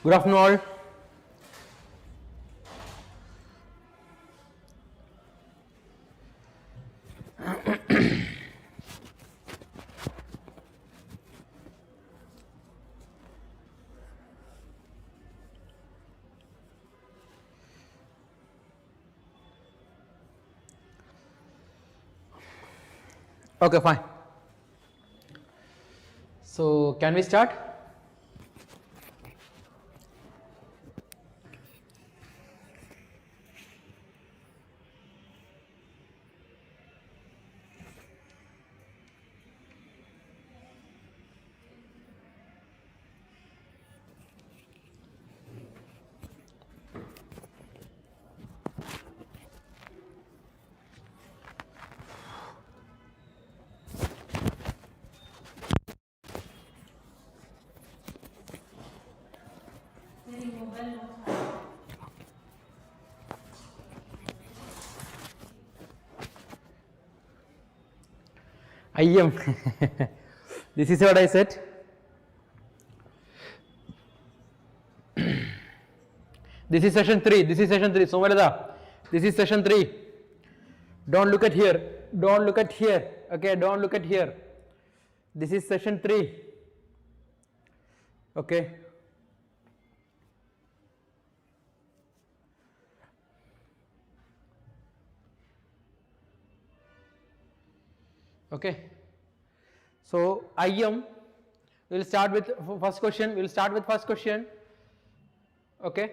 Good afternoon all. Okay, fine. So can we start? I am. This is what I said. This is session 3. This is session 3. Somalada. This is session 3. Don't look at here. Don't look at here. Okay, don't look at here. This is session 3. Okay. Okay. So I am. We'll start with first question. We'll start with first question. Okay.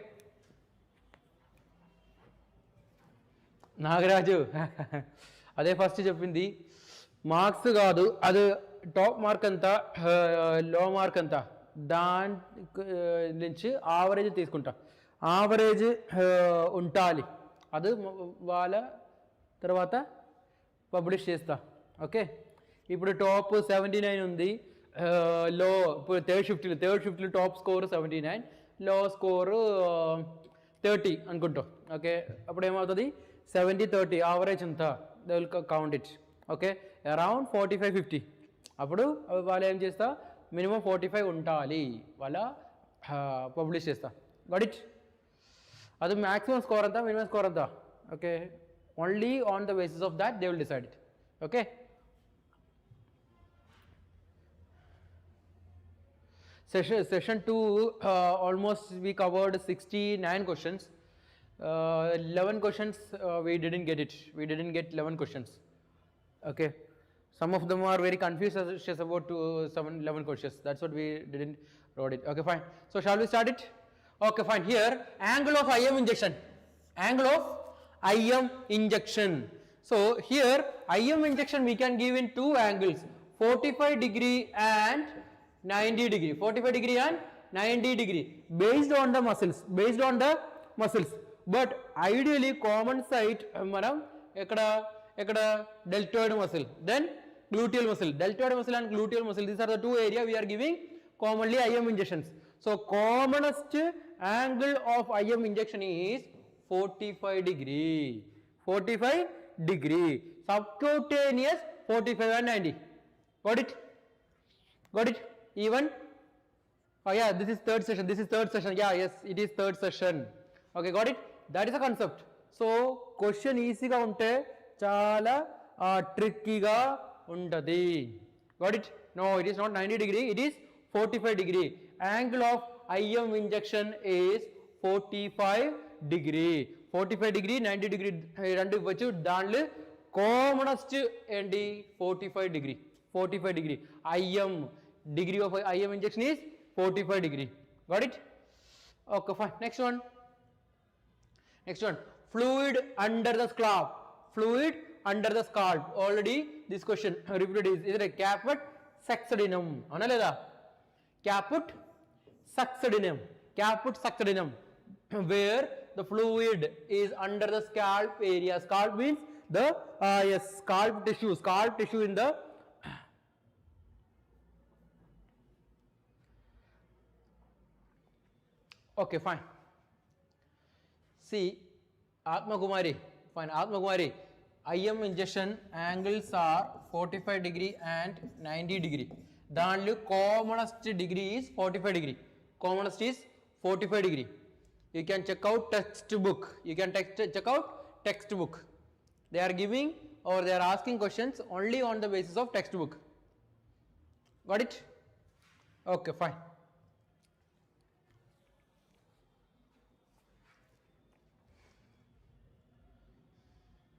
Nagaraju అదే first చెప్పింది marks కాదు అది top mark అంతా లో mark అంతా దాని నుంచి average తీసుకుంటా ఆవరేజ్ ఉండాలి అది వాళ్ళ తర్వాత పబ్లిష్ చేస్తా ఓకే ఇప్పుడు టాప్ 79 ఉంది లో ఇప్పుడు థర్డ్ షిఫ్ట్లో టాప్ స్కోర్ 79 లో స్కోర్ 30 అనుకుంటాం ఓకే అప్పుడు ఏమవుతుంది 70-30 average అంతా they will count it okay around 45-50 అప్పుడు వాళ్ళు ఏం చేస్తా మినిమం 45 ఉండాలి వాళ్ళ పబ్లిష్ చేస్తా గట్ ఇట్ అది మ్యాక్సిమం స్కోర్ అంతా మినిమం స్కోర్ అంతా okay only on the basis of that they will decide it okay session 2 almost we covered 69 questions 11 questions we didn't get it. We didn't get 11 questions. Okay. Some of them are very confused about 11 questions. That's what we didn't wrote it. Okay, fine. So shall we start it? Okay, fine. Here, angle of IM injection. Angle of IM injection. So here, IM injection we can give in two angles. 45 degree and 90 degree. 45 degree and 90 degree. Based on the muscles. Based on the muscles. But ideally common site మనం ఎక్కడ deltoid muscle then gluteal muscle deltoid muscle and gluteal muscle these are the two areas we are giving commonly IM injections. So commonest angle of IM injection is 45 degree subcutaneous 45 and 90 got it even oh yeah this is third session yeah yes it is third session okay got it that is a concept so question easy ga unte chala tricky ga untadi got it no it is not 90 degree it is 45 degree angle of IM injection is 45 degree 90 degree rendu vachu danlu commonest endi 45 degree IM degree of IM injection is 45 degree got it okay fine next one fluid under the scalp already this question repeated is it a caput succedaneum ana leda caput succedaneum where the fluid is under the scalp area scalp means the yes scalp tissue in the okay fine see Atma Kumari IM injection angles are 45 degree and 90 degree danlu commonest degree is 45 degree commonest is 45 degree. You can check out textbook. You can check out textbook. They are giving or they are asking questions only on the basis of textbook. Got it? Okay, fine.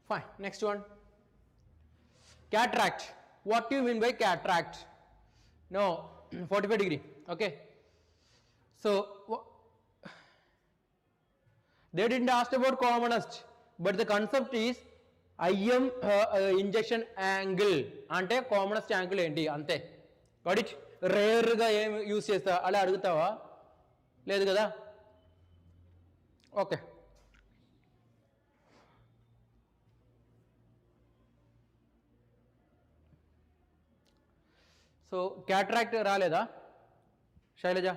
Fine. Next one. Cataract. What do you mean by cataract? No, 45 degree. Okay. So they didn't ask about commonest, but the concept is IM injection angle ante commonest angle enti ante. Got it? Rare ga em use chesta ala adugutava ledu kada. Okay. So cataract raleda Shailaja?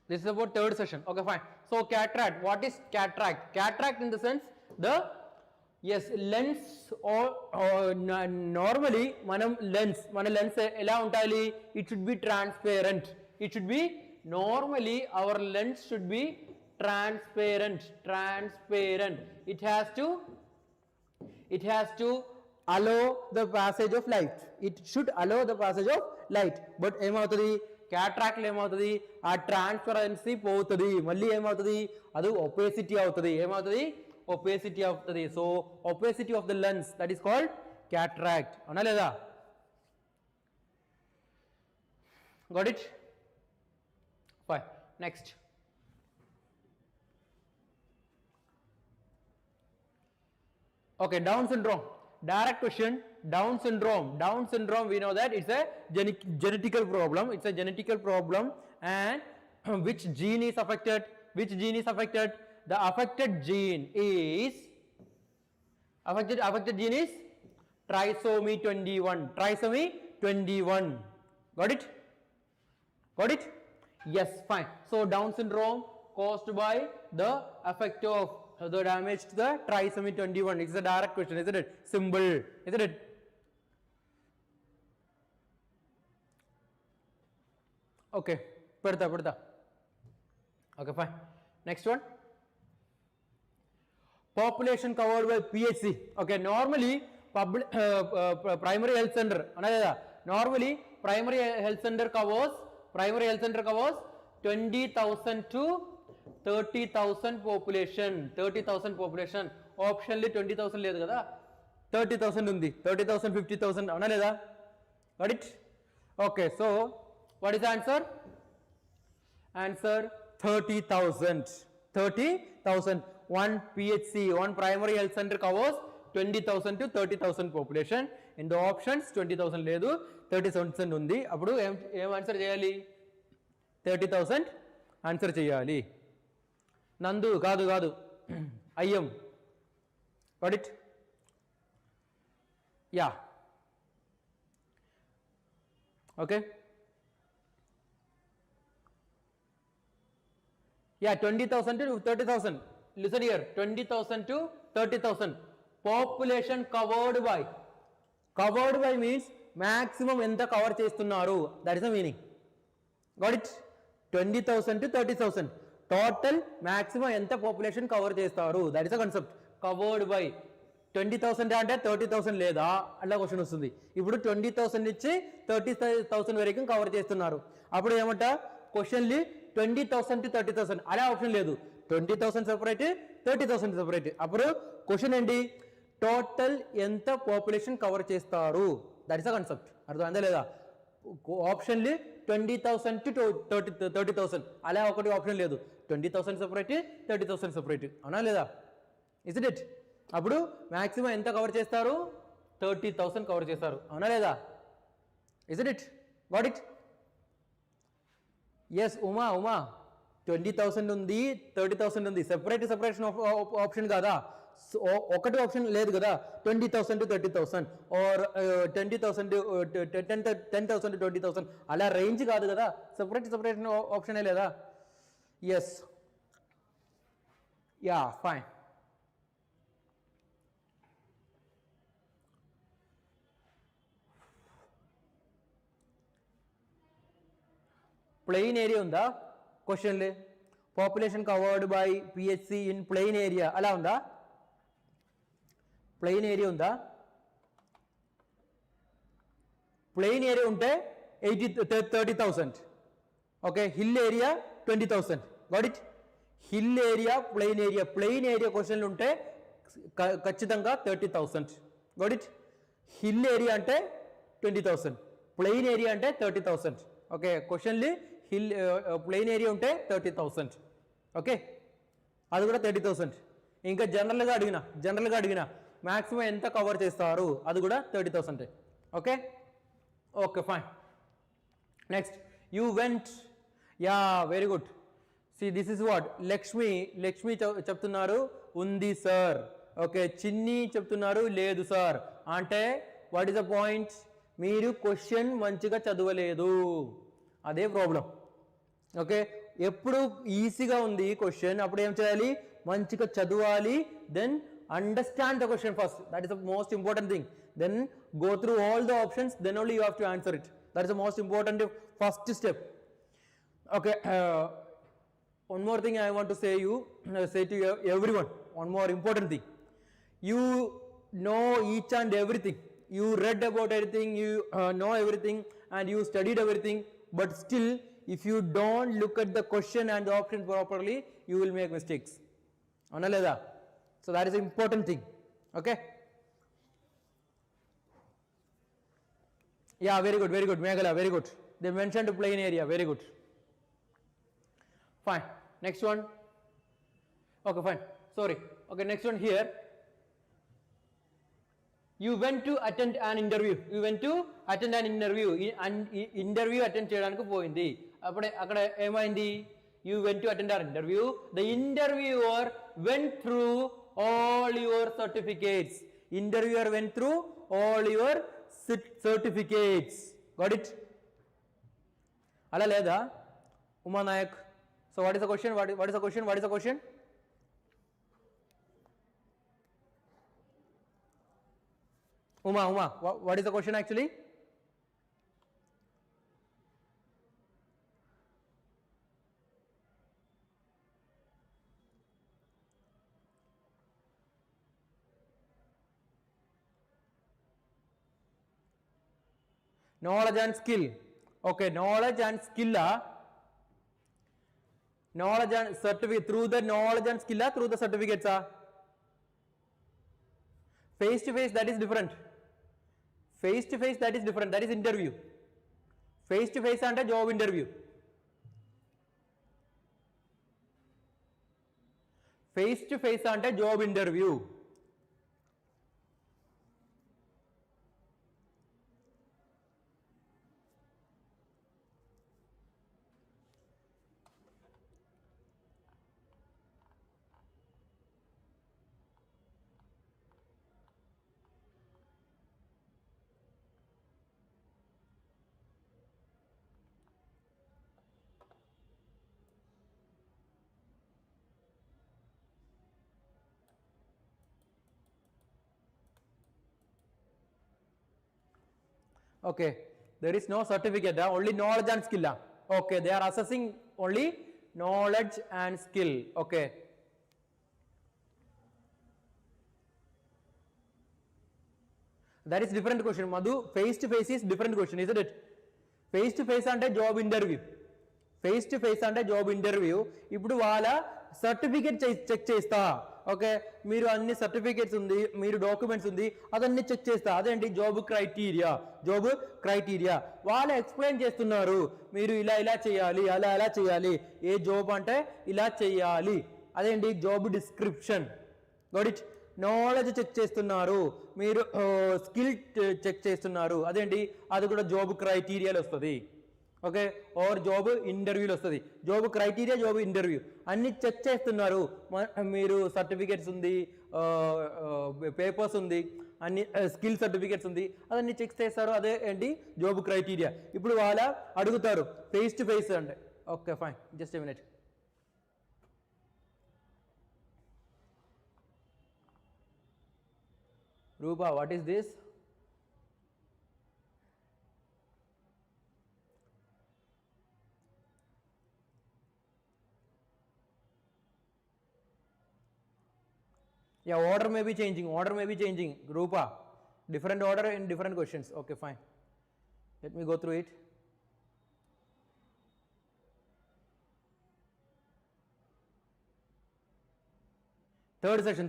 This is about third session. Okay, fine. So cataract, what is cataract? Cataract in the sense the lens or normally mana lens ela untali, it should be transparent. It should be normally our lens should be transparent. It has to allow the passage of light. It should allow the passage of light. But emautadi cataract lo emautadi aa transparency povutadi malli emautadi adu opacity avutadi emautadi opacity avutadi. So opacity of the lens, that is called cataract. Ana leda? Got it? Fine. Next. Okay, Down syndrome. Direct question. Down syndrome. Down syndrome, we know that it's a genetical problem. It's a genetical problem. And which gene is affected? Which gene is affected? The affected gene is trisomy 21. Trisomy 21. Got it? Got it? Yes, fine. So Down syndrome caused by the effect of the damage to the trisomy 21. It's a direct question, isn't it? Symbol, isn't it? Okay, purta. Okay, fine. Next one. Population covered by PHC. Okay, normally primary health center. Normally primary health center covers 20,000 to 30,000 population. 30,000 population. Optionally 20,000 లేదు కదా, 30,000 ఉంది. 30,000, 50,000 అవునా లేదా? Got it? Okay, so what is the answer? Answer 30,000. 30,000. One PHC, one primary health center covers 20,000 to 30,000 population. In the options 20,000 లేదు, 30,000 ఉంది. అప్పుడు ఏం answer చేయాలి? 30,000 ఆన్సర్ చేయాలి. నందు కాదు IM. Got it? Yeah. Okay. Yeah, 20,000 to 30,000. Listen here, 20,000 to 30,000. Population covered by. Covered by means maximum enta cover chestunnaru. That is the meaning. Got it? 20,000 to 30,000. Total maximum enta population cover chestaru. That is the concept. Covered by. 20,000 అంటే 30,000 లేదా అలా question వస్తుంది. ఇప్పుడు 20,000 నుంచి 30,000 వరకు cover చేస్తున్నారు. అప్పుడు ఏమంట క్వశ్చన్లీ 20,000 to 30,000 అలా ఆప్షన్ లేదు. 20,000 సెపరేట్, 30,000 సెపరేట్. అప్పుడు క్వశ్చన్ ఏంటి? టోటల్ ఎంత పాపులేషన్ కవర్ చేస్తారు. That is the concept. అర్థమైందా లేదా? ఆప్షన్లీ 20,000 to 30,000 అలా ఒకటి ఆప్షన్ లేదు. 20,000 సెపరేట్, 30,000 సెపరేట్. అవునా లేదా? Is it? అప్పుడు మ్యాక్సిమం ఎంత కవర్ చేస్తారు? 30,000 కవర్ చేస్తారు. అవునా లేదా? Is it? Got it? Yes Uma 20,000 ఉంది, 30,000 ఉంది. సెపరేషన్ ఆప్షన్ కాదా? ఒకటి ఆప్షన్ లేదు కదా. 20,000 to 30,000 ఆర్ 10,000 to 20,000 అలా రేంజ్ కాదు కదా. సెపరేషన్ ఆప్షనే లేదా? Yes. Yeah, fine. Plain area ఉందా క్వశ్చన్లే? Population covered by PHC in plain area అలా ఉందా? ప్లెయిన్ ఏరియా ఉందా? ప్లెయిన్ ఏరియా ఉంటే 30,000. Okay, hill area 20,000. Got it? Hill area, plain area క్వశ్చన్లు ఉంటే ఖచ్చితంగా 30,000. Got it? హిల్ ఏరియా అంటే 20,000, ప్లెయిన్ ఏరియా అంటే 30,000. ఓకే, క్వశ్చన్లు హిల్ ప్లెయిన్ ఏరియా ఉంటే 30,000. ఓకే, అది కూడా 30,000. ఇంకా జనరల్గా అడిగిన మ్యాక్సిమం ఎంత కవర్ చేస్తారు అది కూడా 30,000. Okay okay fine. Next you went, yeah very good. See this is what, Lakshmi చెప్తున్నారు ఉంది సార్. ఓకే, చిన్ని చెప్తున్నారు లేదు సార్. అంటే వాట్ ఈస్ ద పాయింట్? మీరు క్వశ్చన్ మంచిగా చదవలేదు, అదే ప్రాబ్లం. ఓకే, ఎప్పుడు ఈజీగా ఉంది క్వశ్చన్ అప్పుడు ఏం చేయాలి? మంచిగా చదవాలి. Then understand the question first, that is the most important thing. Then go through all the options, then only you have to answer it. That is the most important first step. Okay, one more thing I want to say to everyone, one more important thing. You know each and everything, you read about everything, you know everything, and you studied everything, but still if you don't look at the question and the options properly, you will make mistakes. Avuna leda? So that is the important thing. Okay, yeah, very good Meghala, very good. They mentioned plain area, very good. Fine, next one. Okay, fine, sorry. Okay, next one here. You went to attend an interview. Interview attend cheyadaniki poyindi. Akkada emaindi? You went to attend an interview. The interviewer went through all your certificates. Interviewer went through all your certificates. Got it? Ala leda Uma Nayak? So what is the question? What is the question? Uma, what is the question actually? Knowledge and skill. Okay, knowledge and skill. Knowledge and certificate, through the knowledge and skill, through the certificates. Face to face, that is different. That is interview. Face to face and a job interview. Face to face and a job interview. Okay, there is no certificate, only knowledge and skill. Okay, they are assessing only knowledge and skill. Okay, that is different question. Madhu, face to face is different question, isn't it? Face to face and a job interview. ఇప్పుడు వాళ్ళ certificate check చేస్తా. Okay, మీరు అన్ని certificates ఉంది, మీరు documents ఉంది, అదన్నీ check చేస్తా. అదేంటి జాబ్ క్రైటీరియా. వాళ్ళు ఎక్స్ప్లెయిన్ చేస్తున్నారు, మీరు ఇలా చేయాలి, అలా చేయాలి. ఏ జాబ్ అంటే ఇలా చేయాలి. అదేంటి job description. Got it? Knowledge check చేస్తున్నారు, మీరు స్కిల్ చెక్ చేస్తున్నారు. అదేంటి? అది కూడా జాబ్ క్రైటీరియాలో వస్తుంది. ఓకే, ఆర్ జాబ్ ఇంటర్వ్యూలో వస్తుంది. జాబ్ క్రైటీరియా, జాబ్ ఇంటర్వ్యూ అన్ని చెక్ చేస్తున్నారు. మీరు సర్టిఫికేట్స్ ఉంది, పేపర్స్ ఉంది, అన్ని స్కిల్ సర్టిఫికేట్స్ ఉంది, అదన్నీ చెక్ చేస్తారు. అదే ఏంటి? Job criteria. ఇప్పుడు వాళ్ళ అడుగుతారు ఫేస్ టు ఫేస్ అంటే. Okay fine, just a minute. Rupa, what is this? Yeah, order may be changing. Rupa, different order in different questions. Okay, fine. Let me go through it. Third session,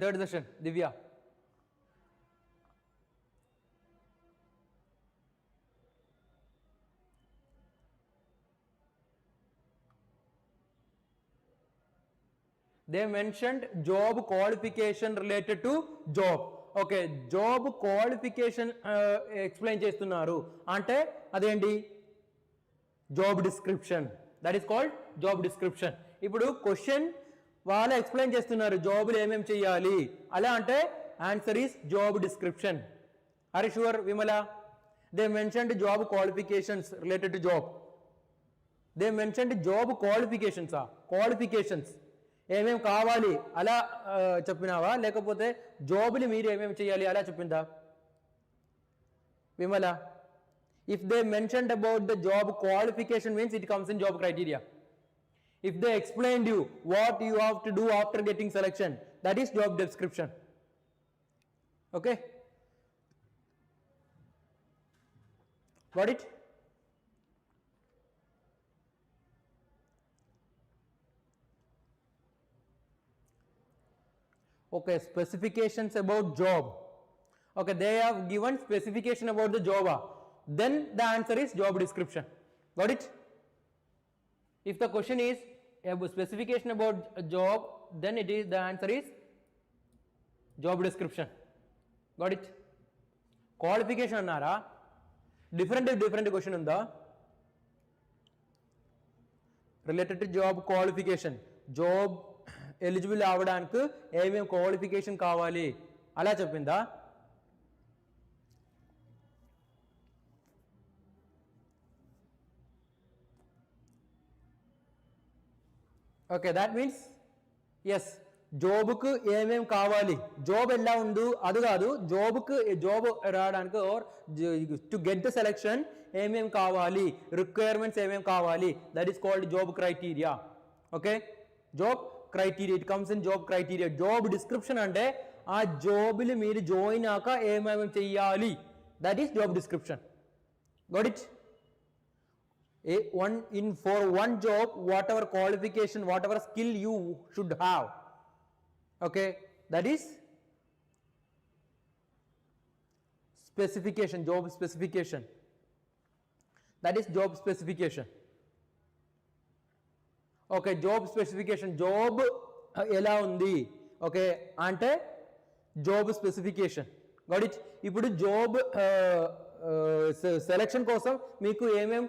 Divya. They mentioned job qualification related to job. Okay, job qualification explain chestunnaru ante adendi job description. That is called job description. Ipudu question vaalla explain chestunnaru job lo em cheyali ala ante answer is job description. Are you sure, Vimala? They mentioned job qualifications related to job. They mentioned job qualifications. Qualifications ఏమేం కావాలి అలా చెప్పినావా లేకపోతే జాబ్ని మీరు ఏమేం చేయాలి అలా చెప్పిందా Vimala? If they mentioned about the job qualification means it comes in job criteria. If they explained you what you have to do after getting selection, that is job description. Okay, got it? Okay, specifications about job. Okay, they have given specification about the job. Then the answer is job description. Got it? If the question is a specification about a job, then it is the answer is job description. Got it? Qualification annara different question unda related to job qualification. Job eligible అవ్వడానికి ఏమేమి qualification కావాలి అలా చెప్పిందా? Okay, that means yes, జాబ్కు ఏమేమి కావాలి, job ఎలా ఉండు అది కాదు, జాబ్ రావడానికి or to get the selection ఏమేమి కావాలి, రిక్వైర్మెంట్స్ ఏమేమి కావాలి, that is called job criteria. Okay, job criteria, it comes in job criteria. Job description అంటే ఆ జాబ్లు మీరు జాయిన్ అయ్యాక ఏమేమి చెయ్యాలి, that is job description. Got it? For one job, whatever qualification, whatever skill you should have, okay, that is specification, job specification. That is job specification. Okay, job specification, job ఎలా ఉంది okay అంటే job specification. Got it? ఇప్పుడు job selection కోసం మీకు ఏమేం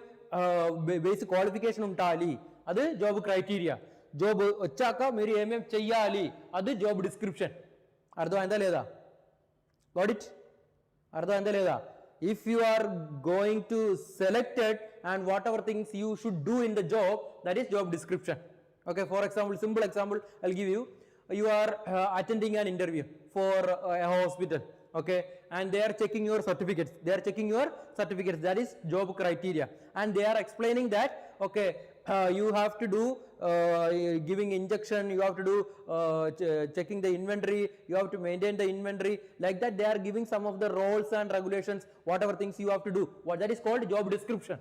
basic qualification ఉండాలి అది job criteria. Job వచ్చాక మీరు ఏమేం చెయ్యాలి అది జాబ్ డిస్క్రిప్షన్. అర్థమైందా లేదా? Got it? అర్థమైందా లేదా? If you are going to select it and whatever things you should do in the job, that is job description. Okay, for example, simple example I'll give you. You are attending an interview for a hospital, okay, and they are checking your certificates. That is job criteria, and they are explaining that okay, you have to do giving injection, you have to do checking the inventory, you have to maintain the inventory, like that they are giving some of the roles and regulations, whatever things you have to do. What that is called job description.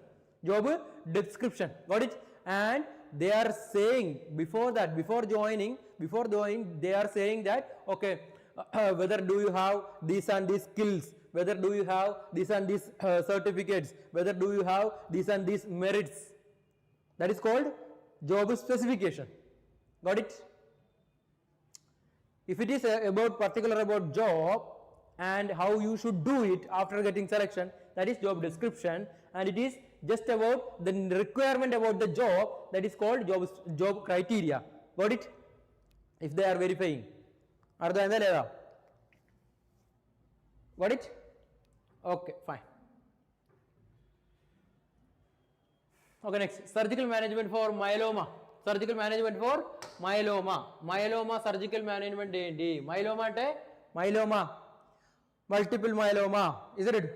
Got it? And they are saying before joining they are saying that okay, whether do you have these and these skills, whether do you have these and these certificates, whether do you have these and these merits. That is called job specification. Got it? If it is particular about job and how you should do it after getting selection, that is job description, and it is just about the requirement about the job, that is called job criteria. Got it? If they are verifying. Ardhainda leda? Got it? Okay, fine. Okay, next, surgical management for myeloma. Myeloma surgical management ఏంటి? myeloma అంటే multiple myeloma, isn't it?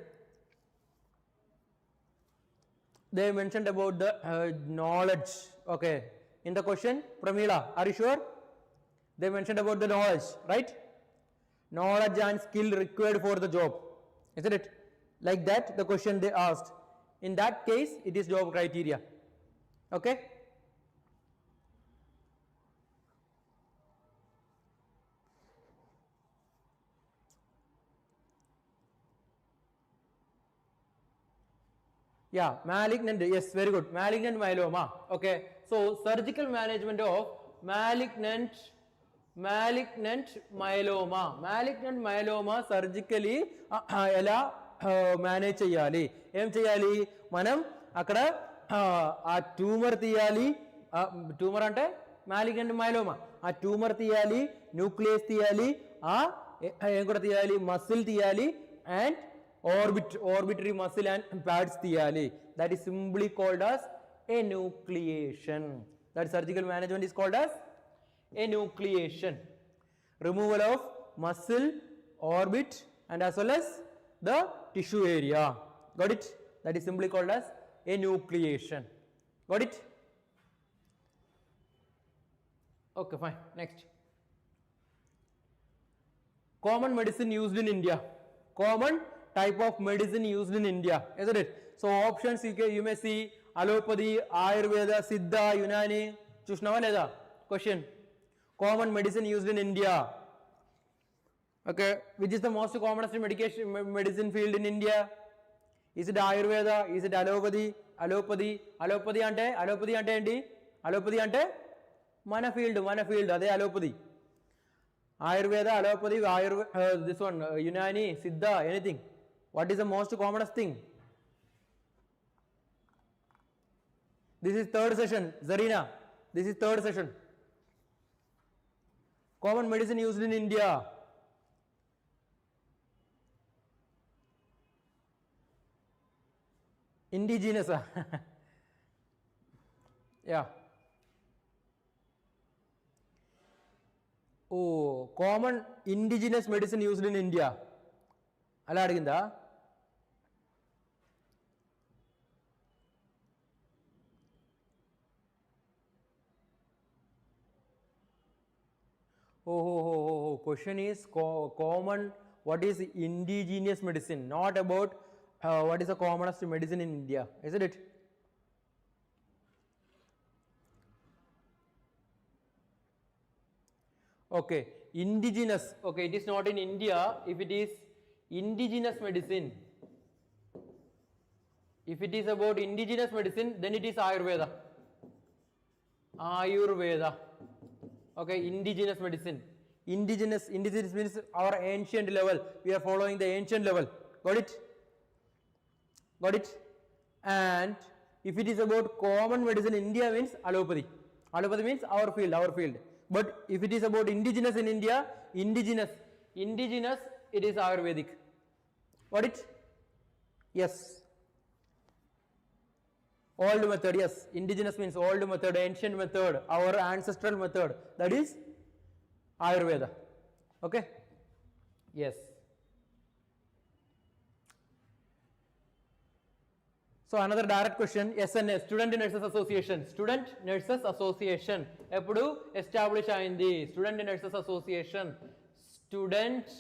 They mentioned about the knowledge. Okay, in the question, Pramila, are you sure? They mentioned about the knowledge, right? knowledge and skill required for the job, isn't it? Like that the question they asked. In that case it is job criteria. Okay. Yeah, malignant, yes, very good. Malignant myeloma. Okay, so surgical management of malignant myeloma. Malignant myeloma surgically ela manage cheyali. Em cheyali manam akkada aa tumor tiyali, tumor ante malignant myeloma. Aa tumor tiyali, nucleus tiyali, em kuda tiyali, muscle tiyali and orbitary muscle and pads tiyali. That is simply called as enucleation. That surgical management is called as enucleation. Removal of muscle, orbit and as well as the tissue area. Got it? That is simply called as enucleation. Got it? Okay, fine. Next. Common medicine used in India. Common type of medicine used in India, isn't it? So options you may see allopathy, Ayurveda, Siddha, Unani. Chushnava leda? Question. Common medicine used in India. Okay, which is the most commonest medicine field in India? Is it Ayurveda? Is it allopathy? Allopathy ante endi? Allopathy ante mana field ade allopathy. Ayurveda, allopathy, this one, Unani, Siddha, anything. What is the most commonest thing? This is third session, Zarina. This is third session. Common medicine used in India. Indigenous. Yeah. Oh, common indigenous medicine used in India. Ala adiginda? Question is common, what is indigenous medicine, not about what is the commonest medicine in India, isn't it? Okay, indigenous, okay, it is not in India. If it is indigenous medicine, if it is about indigenous medicine, then it is Ayurveda. Okay, indigenous medicine. Indigenous means our ancient level. We are following the ancient level. Got it? Got it? And if it is about common medicine in India means allopathy. Allopathy means our field. But if it is about indigenous in India, indigenous, it is Ayurvedic. Got it? Yes. Old method, yes. Indigenous means old method, ancient method, our ancestral method. That is Ayurveda. Okay? Yes. So another direct question, SNS, Student Nurses Association. Student Nurses Association. Eppudu establish ayindi. Student Nurses Association. Student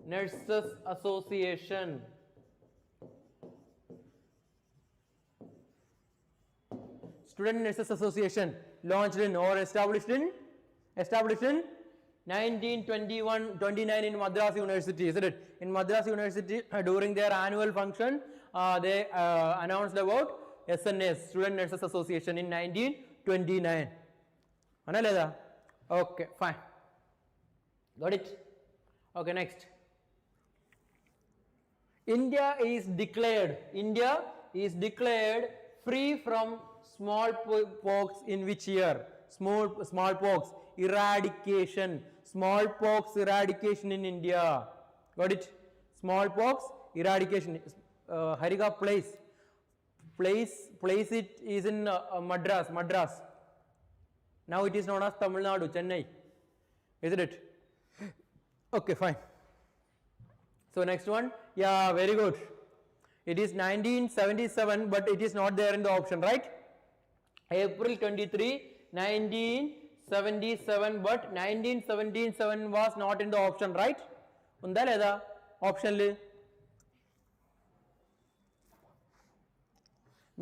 Nurses Association. Student Nurses Association launched in or established in 1921-29 in Madras University, isn't it? In Madras University, during their annual function, they announced about SNS, Student Nurses Association, in 1929. Analyza? Okay, fine. Got it? Okay, next. India is declared free from smallpox in which year? Smallpox eradication. Smallpox eradication in India. Got it? Smallpox eradication. Harika place it is in Madras. Now it is known as Tamil Nadu, Chennai. Isn't it? Okay, fine. So next one. Yeah, very good. It is 1977, but it is not there in the option, right? April 23, 1977, but 1977 was not in the option, right? unda leda option li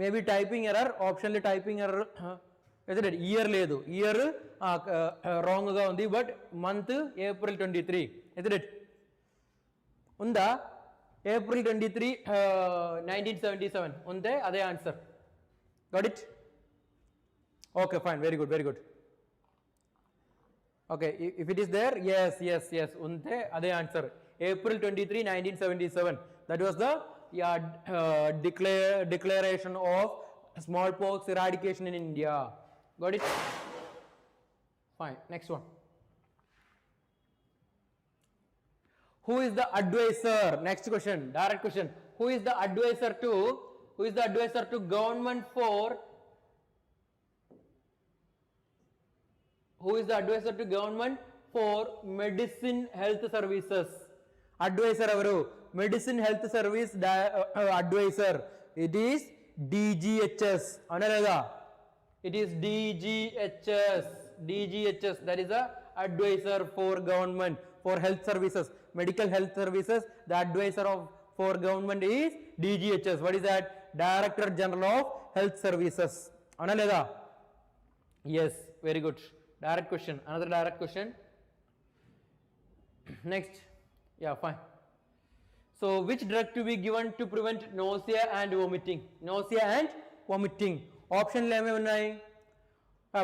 maybe typing error option li typing error isn't it year ledu year wrong ga undi but month April 23 isn't it unda April 23 1977 unde ade answer got it okay fine very good okay if it is there yes unde ade answer April 23 1977 that was the declaration of smallpox eradication in India. Got it? Fine. Next one. Who is the advisor? Next question. Direct question. Who is the advisor to government for? Who is the advisor to government for medicine health services? Advisor avaru medicine health service advisor. It is DGHS. Analada. It is DGHS. That is the advisor for government for health services, medical health services. The advisor for government is DGHS. What is that? Director General of Health Services. Analada. Yes, very good. Direct question. Another direct question. Next. Yeah, fine. So, which drug to be given to prevent nausea and vomiting? Nausea and vomiting. Option leme unnai.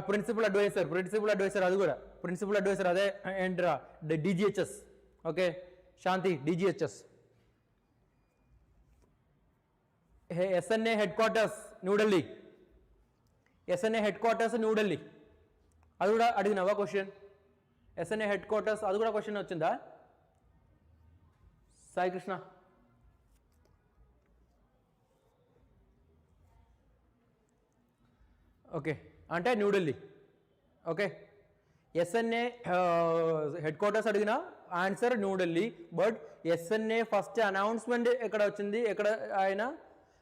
Principal advisor adu kuda. Principal advisor ade endra the DGHS. Okay, Shanti DGHS. SNA headquarters New Delhi. SNA headquarters New Delhi. Adu kuda adiginava question. SNA headquarters adu kuda question vachinda. Sai Krishna. Okay, ante New Delhi. Okay, SNA headquarters adigina answer New Delhi, but SNA first announcement ekkada vachindi ekkada ayina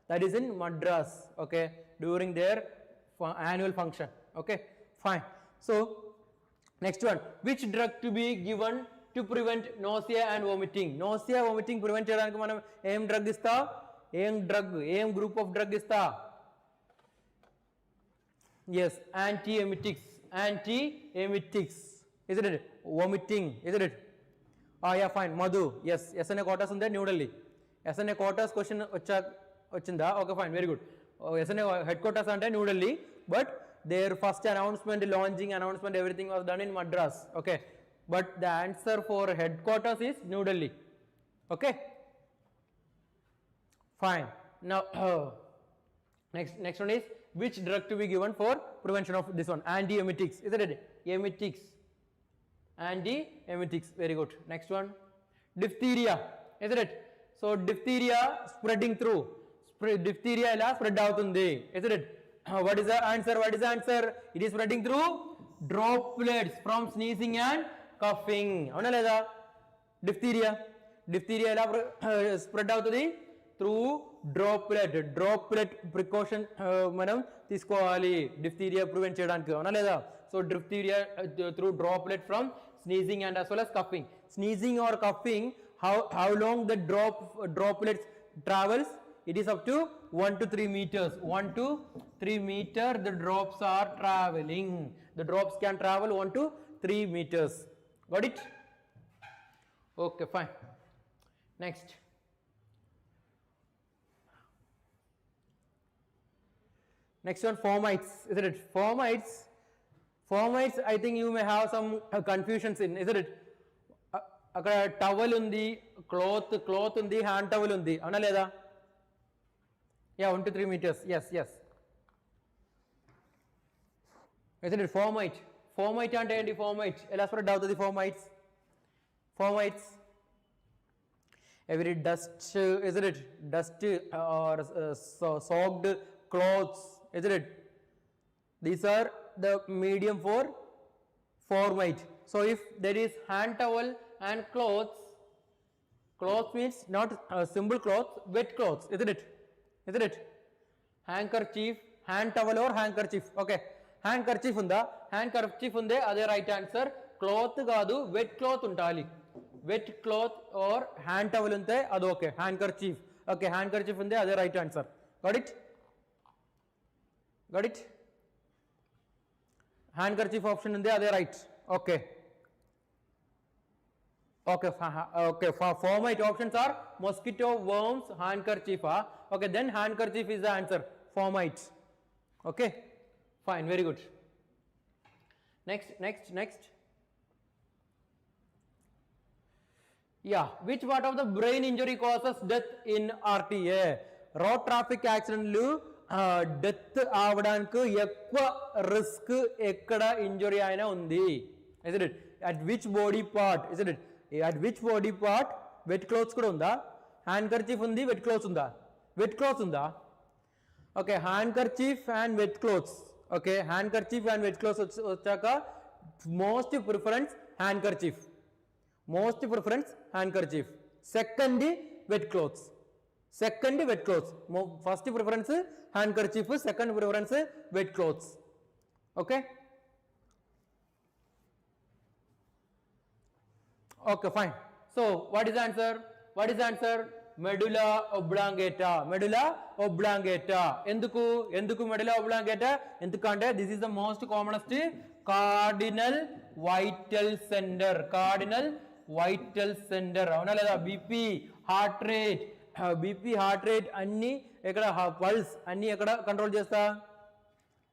that is in Madras. Okay, during their annual function. Okay, fine. So next one, which drug to be given to prevent nausea and vomiting? Nausea vomiting prevent cheyadaniki manam em drug ista? Em group of drug ista? Yes, antiemetics. Isn't it? Vomiting, isn't it? Yeah, fine. Madhu. Yes, SNA quarters unde New Delhi. SNA quarters question vachinda. Okay, fine, very good. SNA headquarters ante New Delhi, but their first announcement, launching announcement, everything was done in Madras. Okay, but the answer for headquarters is New Delhi. Okay, fine. Now next one is which drug to be given for prevention of this one? Antiemetics, isn't it? Antiemetics, very good. Next one, diphtheria, isn't it? So diphtheria spreading through, diphtheria ela spread avutundi, isn't it? What is the answer? It is spreading through droplets from sneezing and coughing. Avuna leda? Diphtheria ela spread avutundi through droplet precaution మనం తీసుకోవాలి diphtheria prevent చేయడానికి. అవునా లేదా? So diphtheria through droplet from sneezing and as well as coughing. Sneezing or coughing, how long the droplets travels? It is up to 1 to 3 meters. 1 to 3 meter the drops are traveling. The drops can travel 1 to 3 meters. Got it? Okay, fine. Next. Next one, fomites, isn't it? Fomites, I think you may have some confusions in, isn't it? Akkada towel undi, cloth undi, hand towel undi. Avuna leda? Yeah, 1 to 3 meters. Yes. Isn't it? Fomite ante enti fomite. Ela spread avutadi fomites. Every dust, isn't it? Dust or soaked clothes, isn't it? These are the medium for formite. So if there is hand towel and clothes means not simple clothes, wet clothes, isn't it? Handkerchief, hand towel or handkerchief. Okay, handkerchief unde ade right answer. Cloth kaadu, wet cloth untali. wet cloth or hand towel unte adu okay, handkerchief. Okay, handkerchief unde ade right answer. Got it? Got it? Handkerchief option unde ade right. Okay. Okay, okay. For my options are mosquito, worms, handkerchief. Okay, then handkerchief is the answer. Formite. Okay, fine, very good. Next. Yeah, which part of the brain injury causes death in RTA? Road traffic accident lu death avdanku ekwa risk ekkada injury aina undi, isn't it? At which body part, isn't it? At which body part? Wet clothes kuda unda, handkerchief undi, wet clothes unda, wet clothes unda. Okay, handkerchief and wet clothes. Okay, handkerchief and wet clothes vachaka most preference handkerchief. Most preference handkerchief. Second wet clothes. Second wet clothes. First preference handkerchief. Second preference wet clothes. Okay. Okay, fine. So what is the answer? What is the answer? Medulla oblongata. Medulla oblongata. Enduku medulla oblongata? Endukante this is the most commonest cardinal vital center. Cardinal vital center. Avuna leda? BP, heart rate, BP, heart rate anni ekkada, pulse anni ekkada control chesta?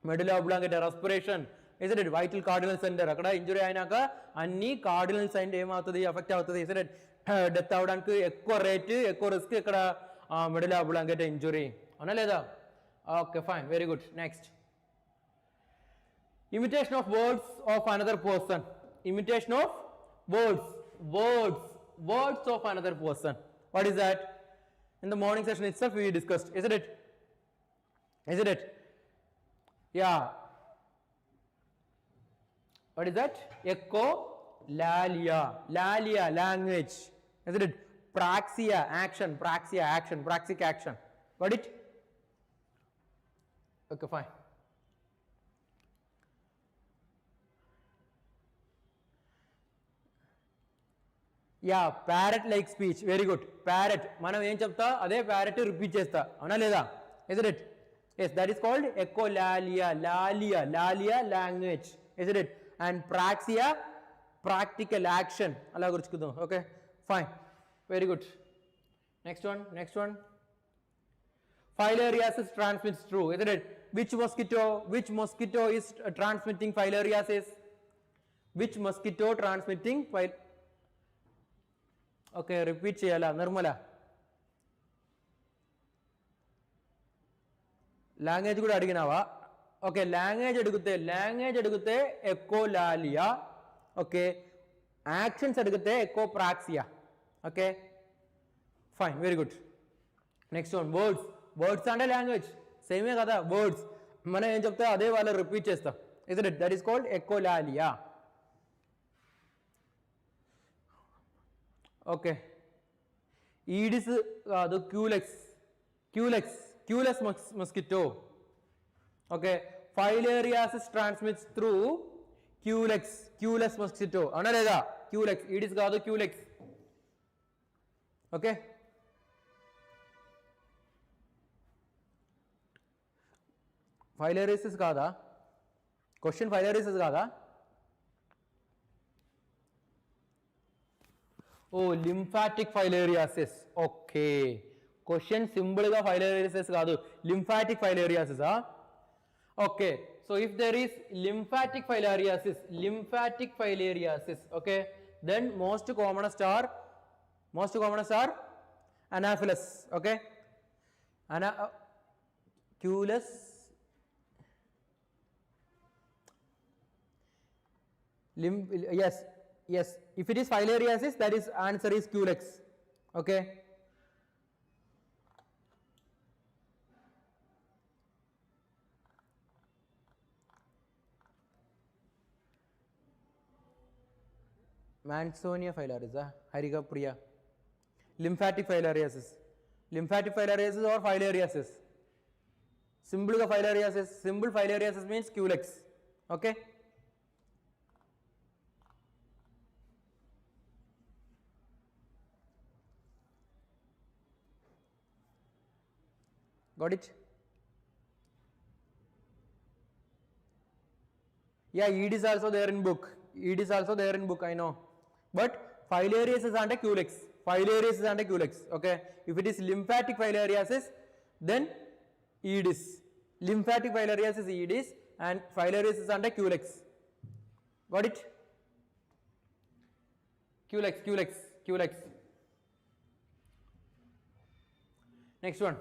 Medulla oblongata. Respiration, isn't it? Vital cardinal center. Akkada injury ayinaka anni cardinal center em avutadi, affect avutadi, isn't it? Death avdaniki ekko rate, ekko risk ikkada medulla oblongata injury. Avuna leda? Okay, fine, very good. Next. Imitation of words of another person. Imitation of words of another person. What is that? In the morning session itself we discussed, isn't it? Isn't it? Yeah. What is that? Echolalia. Lalia, language. Isn't it? Praxia, action. Praxia, action. Praxic action. Got it? Okay, fine. Yeah, parrot like speech. Very good. Parrot. Manam em chepta ade parrot repeat chesta. Avuna leda? Isn't it? Yes, that is called echolalia. Lalia language. Isn't it? And praxia, practical action. Ala guruchukudam. Okay, fine. Very good. Next one. Filariasis transmits through, isn't it? Which mosquito is transmitting filariasis? Which mosquito transmitting Okay, repeat cheyala. Nirmala. Language kuda adiginava? Okay, language adugute echolalia. Okay, actions adugute echopraxia. Okay, fine, very good. Next one, words and language same kada. Words మనం ఏం చెప్తే అదే వాళ్ళు repeat చేస్తాం, isn't it? That is called echolalia. Okay, Aedes కాదు, Culex mosquito. Okay, filariasis transmits through Culex mosquito. అవునా లేదా? Culex, Aedes కాదు, Culex. Okay, filariasis కాదా? క్వశ్చన్ filariasis కాదా? Oh, lymphatic filariasis. Okay, question simple గా filariasis కాదు, lymphatic filariasis. Okay, so if there is lymphatic filariasis, okay, then most commonest are Anopheles. Okay, Culex, yes, if it is filariasis, that is answer is Culex. Okay, Mansonia filariasis, Harika Priya. Lymphatic filariasis or filariasis? Simple filariasis means Culex. Okay, Got it? Yeah, ED is also there in book. ED is also there in book, I know. But filariasis and culex. Filariasis and culex. Okay. If it is lymphatic filariasis, then EDIS. Lymphatic filariasis EDIS and filariasis and culex. Got it? Culex. Next one.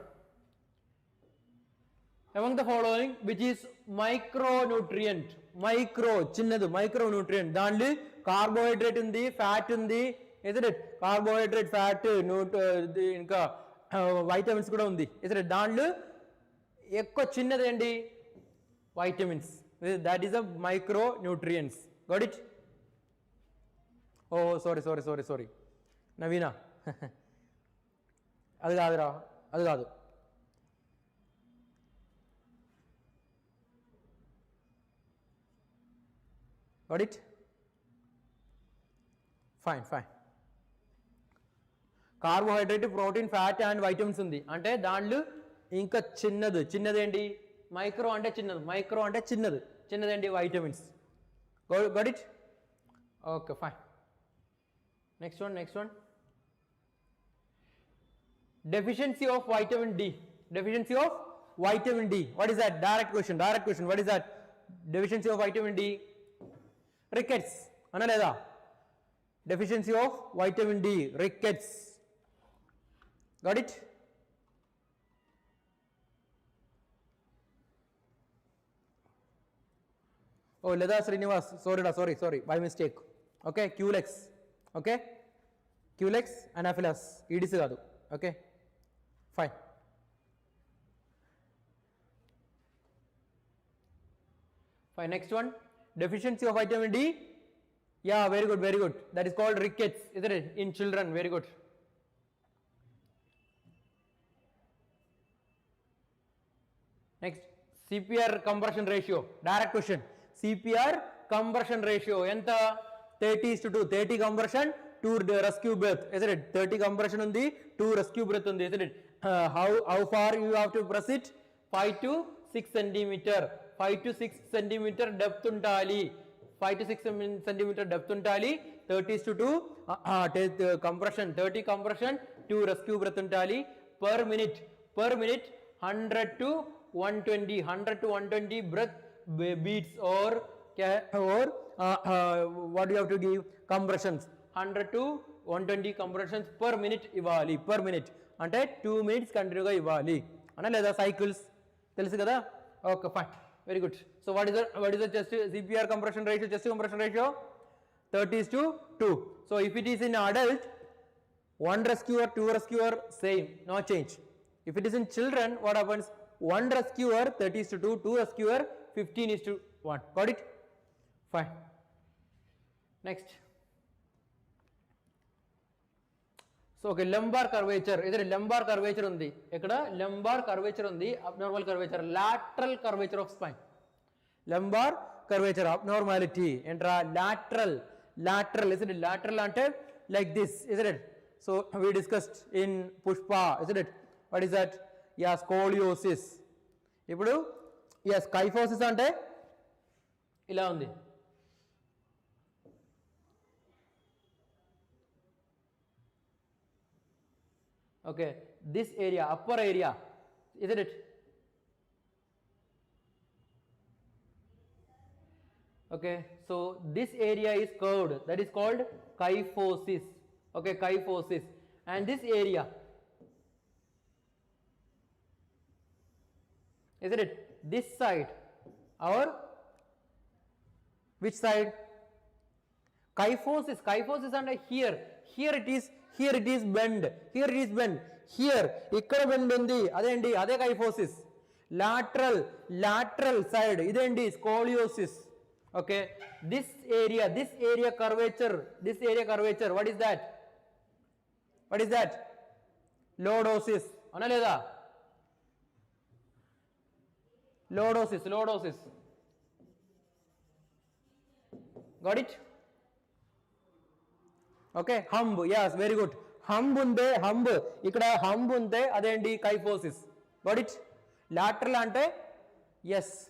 Among the following, which is micronutrient? Micronutrient. Danli carbohydrate in the fat in the, isn't it? Carbohydrate, fat, vitamins kuda undi. Isn't it? Danli ekko chinnadi vitamins. That is a micronutrients. Got it? Oh, sorry. Navina. Adu kaadu. Got it? Fine. Carbohydrate, protein, fat and vitamins undi. Ante danlu inka chinnadu endi micro ante chinnadu endi vitamins. Got it? Okay, fine. Next one. Deficiency of vitamin D. What is that? Direct question. What is that? Deficiency of vitamin D. Rickets. Analeda. Deficiency of vitamin D. Rickets. Got it? Oh, Leda Srinivas. Sorry. By mistake. Okay, Culex. Okay? Culex, Anaphylaxis. EDC kaadu. Okay? Fine. Next one. Deficiency of vitamin D. Yeah, very good. That is called rickets, isn't it? In children, very good. Next, CPR compression ratio. Direct question. CPR compression ratio. Enta 30:2. 30 compression, 2 rescue breath, isn't it? 30 compression undi, 2 rescue breath undi, isn't it? How far you have to press it? 5 to 6 centimeter. 5 to 6 centimeter depth untali. 5 to 6 centimeter depth untali. 30:2 compression. 30 compression, 2 rescue breath untali per minute. 100 to 120 breath beats or what do you have to give? Compressions. 100 to 120 compressions per minute ivali. Per minute. Ante 2 minutes continue ga ivali. Ana leda cycles. Telusu kada? Okay, fine. Very good. So what is the chest CPR compression ratio? Chest compression ratio 30:2. So if it is in adult, 1 rescuer, 2 rescuer, same, no change. If it is in children, what happens? 1 rescuer 30:2, 2 rescuer 15:1. Got it? Fine. Next. So okay, lumbar curvature. Either lumbar curvature undi. Ekkada lumbar curvature undi, abnormal curvature, lateral curvature of spine. Lumbar curvature abnormality. Entra lateral. Isn't it? Lateral ante like this, isn't it? So we discussed in Pushpa, isn't it? What is that? Yeah, scoliosis. Ipudu yes, kyphosis ante ila undi. Okay, this area, upper area, isn't it? Okay, so this area is curved, that is called kyphosis. Okay, kyphosis. And this area, isn't it? This side, or which side? Kyphosis under here. Here it is bend. Here ikkada bend undi, adendi ade kyphosis. Lateral side idendi scoliosis. Okay, this area curvature, what is that? Lordosis. Ana leda? Lordosis. Got it? Okay, hump. Yes, very good. Hump unde, hump. Ikkada hump unde, adendi kyphosis. Got it? lateral ante yes,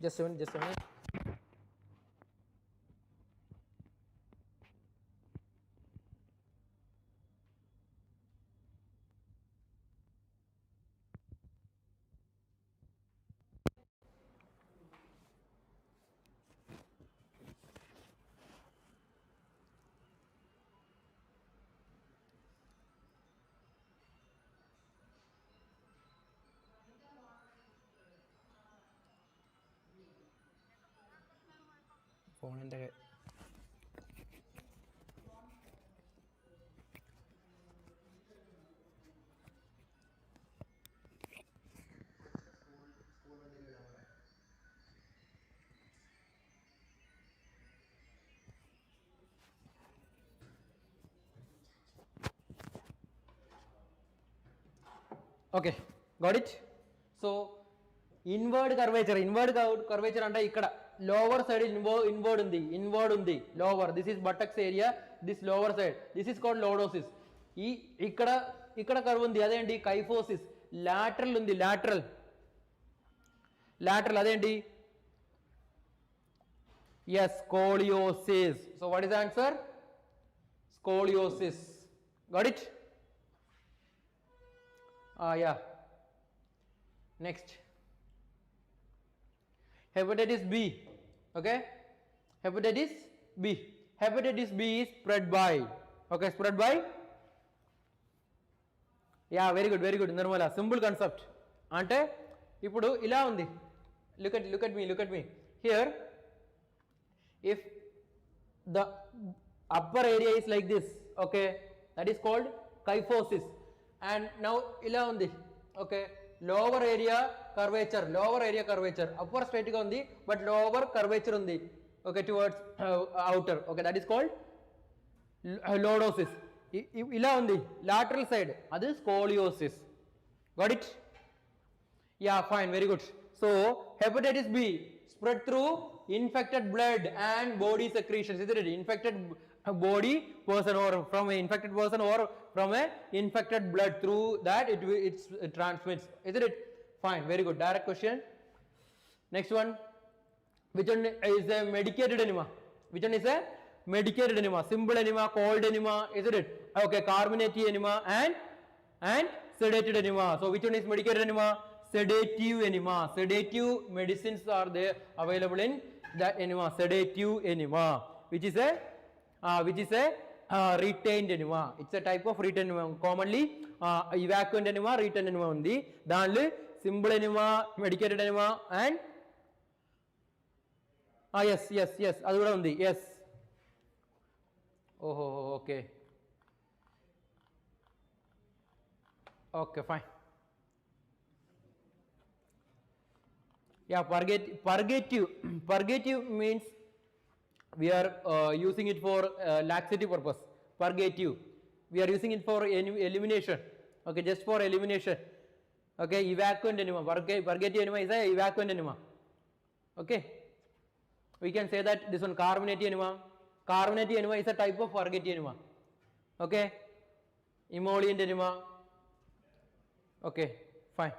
just a minute. ഫോണിൻ്റെ okay, got it. So inward curvature అంటే ఇక్కడ lower side inward ఉంది lower, this is buttocks area, this lower side, this is called lordosis. ఈ ఇక్కడ curve ఉంది అదేంటి kyphosis. lateral ఉంది lateral అదేంటి yes, scoliosis. So what is the answer? Scoliosis. Got it? Yeah. Next, hepatitis B. Okay, hepatitis B is spread by, okay, spread by, yeah, very good Nirmala, simple concept. Ante ippudu ila undi, look at me here. If the upper area is like this, okay, that is called kyphosis. And now ila undi, okay, lower area curvature, upper straight ga undi but lower curvature undi, okay, towards outer, okay, that is called lordosis. Ila undi lateral side, that is scoliosis. Got it? Yeah, fine, very good. So hepatitis B spread through infected blood and body secretions, isn't it? Infected body person or from an infected person or from a infected blood, through that it transmits, isn't it? Fine, very good, direct question. Next one, which one is a medicated enema? Simple enema, cold enema, isn't it? Okay, carbonated enema and sedated enema. So which one is medicated enema? Sedative enema. Sedative medicines are there available in that enema, sedative enema, which is a retained enema. It's a type of retained enema. Commonly evacuant enema, retained enema undi. Danlo simple enema, medicated enema and yes, adu kuda undi, yes. Oh, okay, fine. Yeah, purgative means we are using it for laxative purpose. Purgative, we are using it for elimination, okay, just for elimination. Okay, evacuant enema, purgative enema is a evacuant enema. Okay, we can say that this one carbonated enema is a type of purgative enema. Okay, emollient enema. Okay, fine.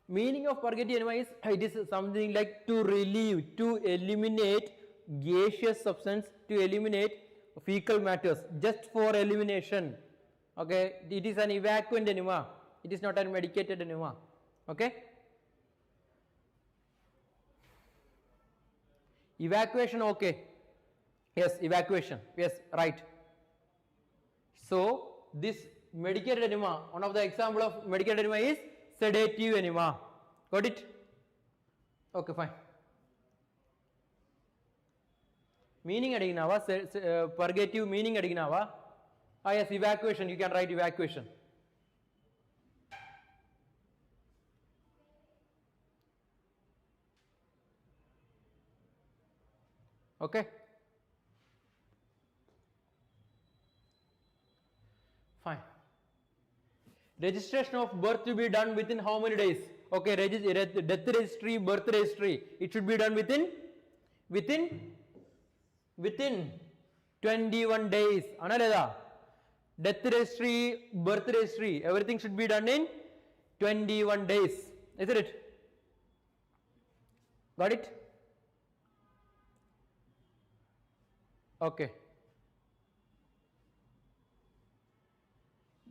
Meaning of purgative enema is it is something like to relieve, to eliminate gaseous substance, to eliminate fecal matters, just for elimination. Okay, it is an evacuant enema, it is not a medicated enema. Okay, evacuation, okay, yes, evacuation, yes, right. So this medicated enema, one of the example of medicated enema is sedative enema. Got it? Okay, fine. Meaning adiginava, purgative meaning adiginava. Yes, evacuation, you can write evacuation. Okay, fine. Registration of birth to be done within how many days? Okay, death registry, birth registry, it should be done within 21 days. Analeda. Death registry, birth registry, everything should be done in 21 days. Isn't it? Got it? Okay.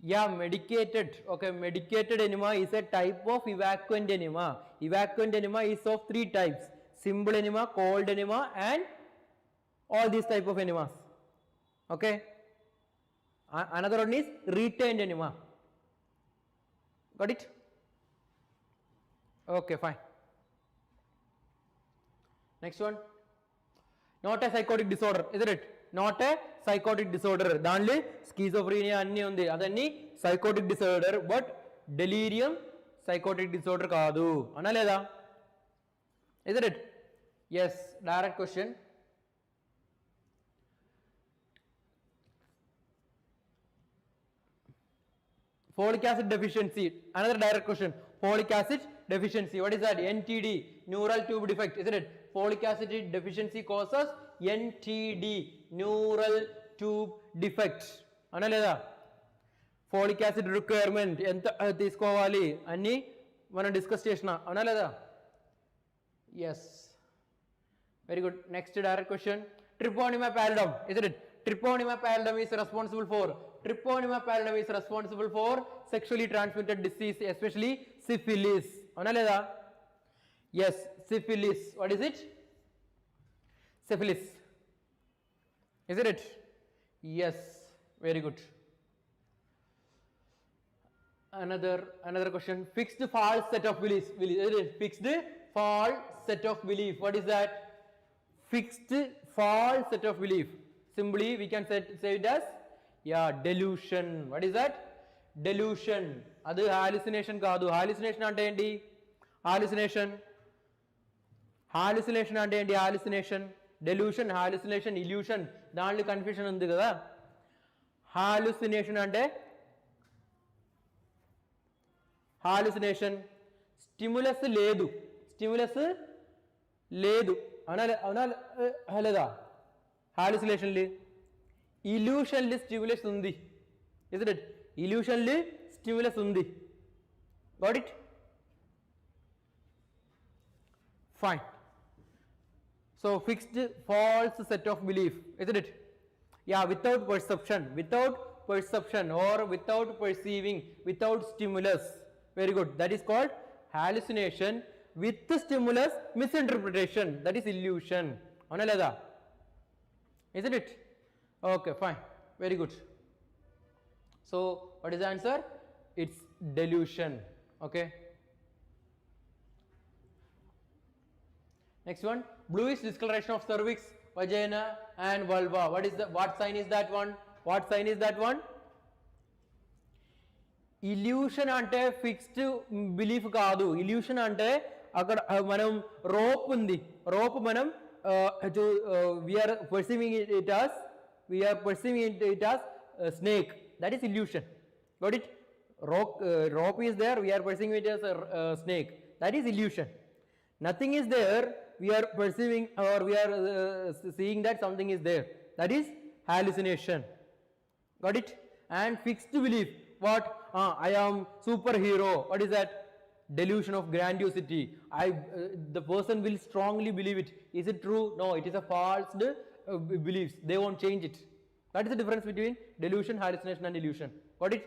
Yeah, medicated. Okay, medicated enema is a type of evacuant enema. Evacuant enema is of 3 types: simple enema, cold enema, and all these type of enemas. Okay. Another one is retained enema. Got it? Okay, fine. Next one. Not a psychotic disorder, isn't it? Not a psychotic disorder. Danli schizophrenia anni undi. Adanni psychotic disorder, but delirium psychotic disorder kaadu. Analeda? Isn't it? Yes, direct question. Folic acid deficiency. Another direct question. Folic acid deficiency. What is that? NTD, neural tube defect, isn't it? Folic acid deficiency causes NTD, neural tube defect. Analeda? Folic acid requirement. Enta teesukovali anni mana discuss chesna. Analeda? Yes. Very good. Next direct question. Treponema pallidum, isn't it? Treponema pallidum is responsible for sexually transmitted disease, especially syphilis. Analeda? Yes, syphilis. What is it? Syphilis. Isn't it? Yes, very good. Another question. Fixed false set of beliefs. Isn't it? Fixed false set of belief. What is that? Fixed false set of belief. Simply we can say it as, yeah, delusion. What is that? Delusion. Adu hallucination kaadu. Hallucination ante enti? Hallucination ante enti? Hallucination. Delusion, hallucination, illusion. Danli confusion undi kada. Hallucination ante? Hallucination. Stimulus ledu. Analeda? Hallucination li. Illusion li stimulus undi. Isn't it? Illusion li stimulus undi. Got it? Fine. So fixed false set of belief, isn't it? Yeah, without perception or without perceiving, without stimulus. Very good. That is called hallucination. With stimulus, misinterpretation. That is illusion. Analeda? Isn't it? Okay, fine. Very good. So what is the answer? It's delusion. Okay. Next one. Bluish discoloration of cervix, vagina, and vulva. What sign is that one? What sign is that one? Illusion ante fixed belief kaadu. Illusion ante akkada manam rope undi. Rope manam we are perceiving it as a snake. That is illusion. Got it? Rope is there, we are perceiving it as a snake. That is illusion. Nothing is there, we are perceiving or we are seeing that something is there. That is hallucination. Got it? And fixed belief. What? I am superhero. What is that? Delusion of grandiosity. The person will strongly believe it. Is it true? No, it is a false beliefs. They won't change it. That is the difference between delusion, hallucination, and illusion. Got it?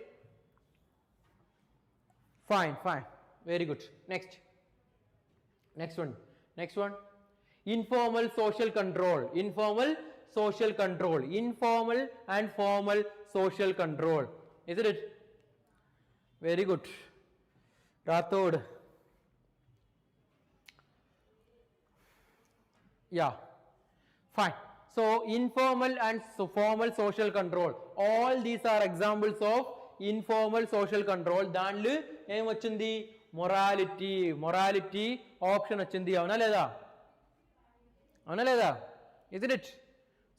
Fine. Very good. Next one. Informal social control. Informal and formal social control. Isn't it? Very good. Rathod. Yeah. Fine. So informal and formal social control. All these are examples of informal social control. Danlu em vachindi morality option vachindi avana isn't it?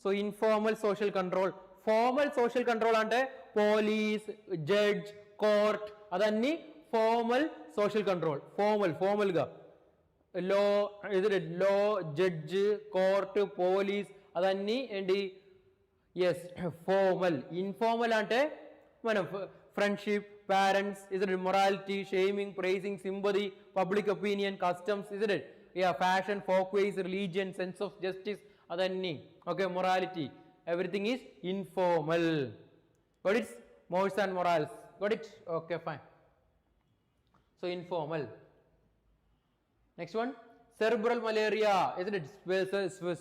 So informal social control. Formal social control ante police, judge, court adanni formal social control. Formal ga law, isn't it? Law, judge, court, police adanni enti Yes, formal. Informal ante mana friendship, parents, isn't it? Morality, shaming, praising, sympathy, public opinion, customs, isn't it? Yeah, fashion, folkways, religion, sense of justice, adanni. Okay, morality. Everything is informal. Got it? Morals and morals. Got it? Okay, fine. So informal. Next one, cerebral malaria, isn't it?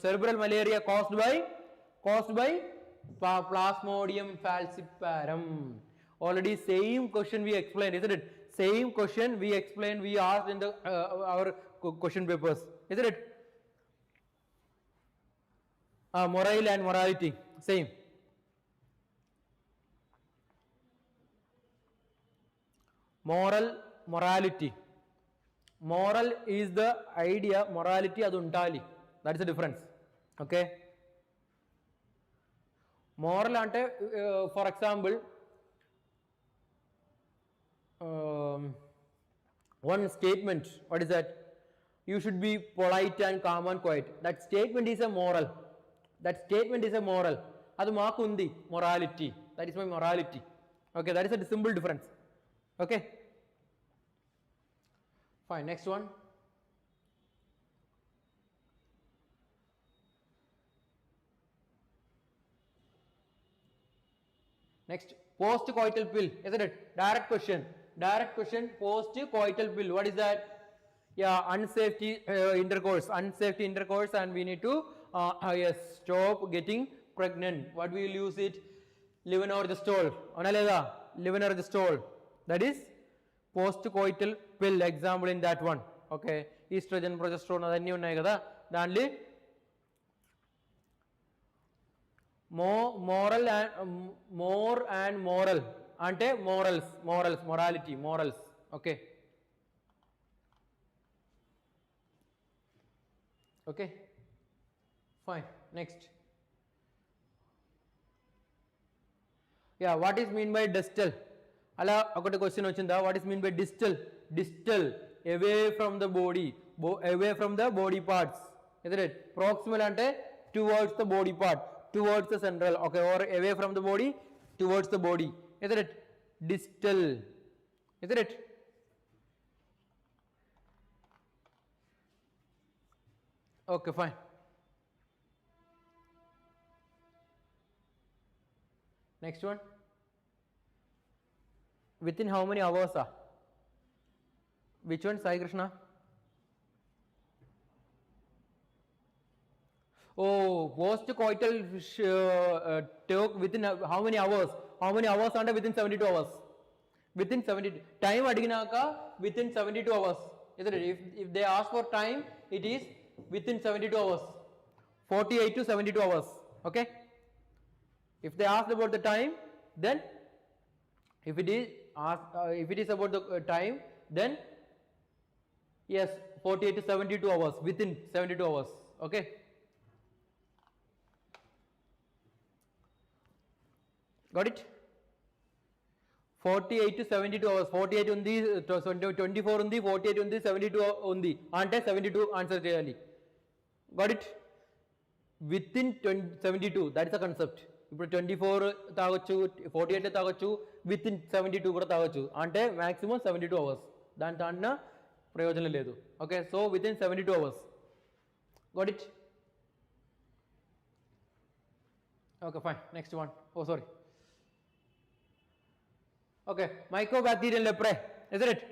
Cerebral malaria caused by Plasmodium falciparum. Already same question we explained, isn't it? Same question we explained, we asked in the our question papers, isn't it? Moral and morality, same. Moral, morality. Moral is the idea, morality adu untali. That is the difference. Okay. Moral ante, for example, one statement, what is that? You should be polite and calm and quiet. That statement is a moral. That statement is a moral. Adu maakundi, morality. That is my morality. Okay, that is a simple difference. Okay. Fine, next one. Next, post-coital pill, isn't it? Direct question. Direct question, post-coital pill. What is that? Yeah, unsafety intercourse. Unsafety intercourse, and we need to yes, stop getting pregnant. What we will use it? Levonorgestrel. Analeza, levonorgestrel. That is post-coital pill. Example in that one. Okay, estrogen, progesterone, adanni unnai kada. Danli more and moral ante morals, morality, morals. Okay. Okay, fine. Next, yeah, what is mean by distal? Ala okati question ochinda, what is mean by distal? Distal, away from the body, away from the body parts, isn't it? Proximal ante towards the body part, towards the central. Okay, or away from the body towards the body, isn't it? Distal, isn't it? Okay, fine. Next one, within how many hours? Which one, Sai Krishna? Oh, post-coital talk within how many hours? How many hours under within 72 hours? Within 72. Time adiginaka within 72 hours. Isn't it? If they ask for time, it is within 72 hours. 48 to 72 hours. Okay? If they ask about the time, then if it is about the time, then yes, 48 to 72 hours, within 72 hours. Okay? Got it? 48 to 72 hours. 48 undi, 24 undi, 48 undi, 72 undi. Ante 72 answer cheyali. Got it? Within 72, that is the concept. ఇప్పుడు 24 తాగొచ్చు, 48 తాగొచ్చు, within 72 కూడా తాగొచ్చు. అంటే maximum 72 hours. దాని దాంట్లో ప్రయోజనం లేదు. Okay, so within 72 hours. Got it? Okay, fine. Next one. Oh, sorry. Okay, Mycobacterial leprae, isn't it?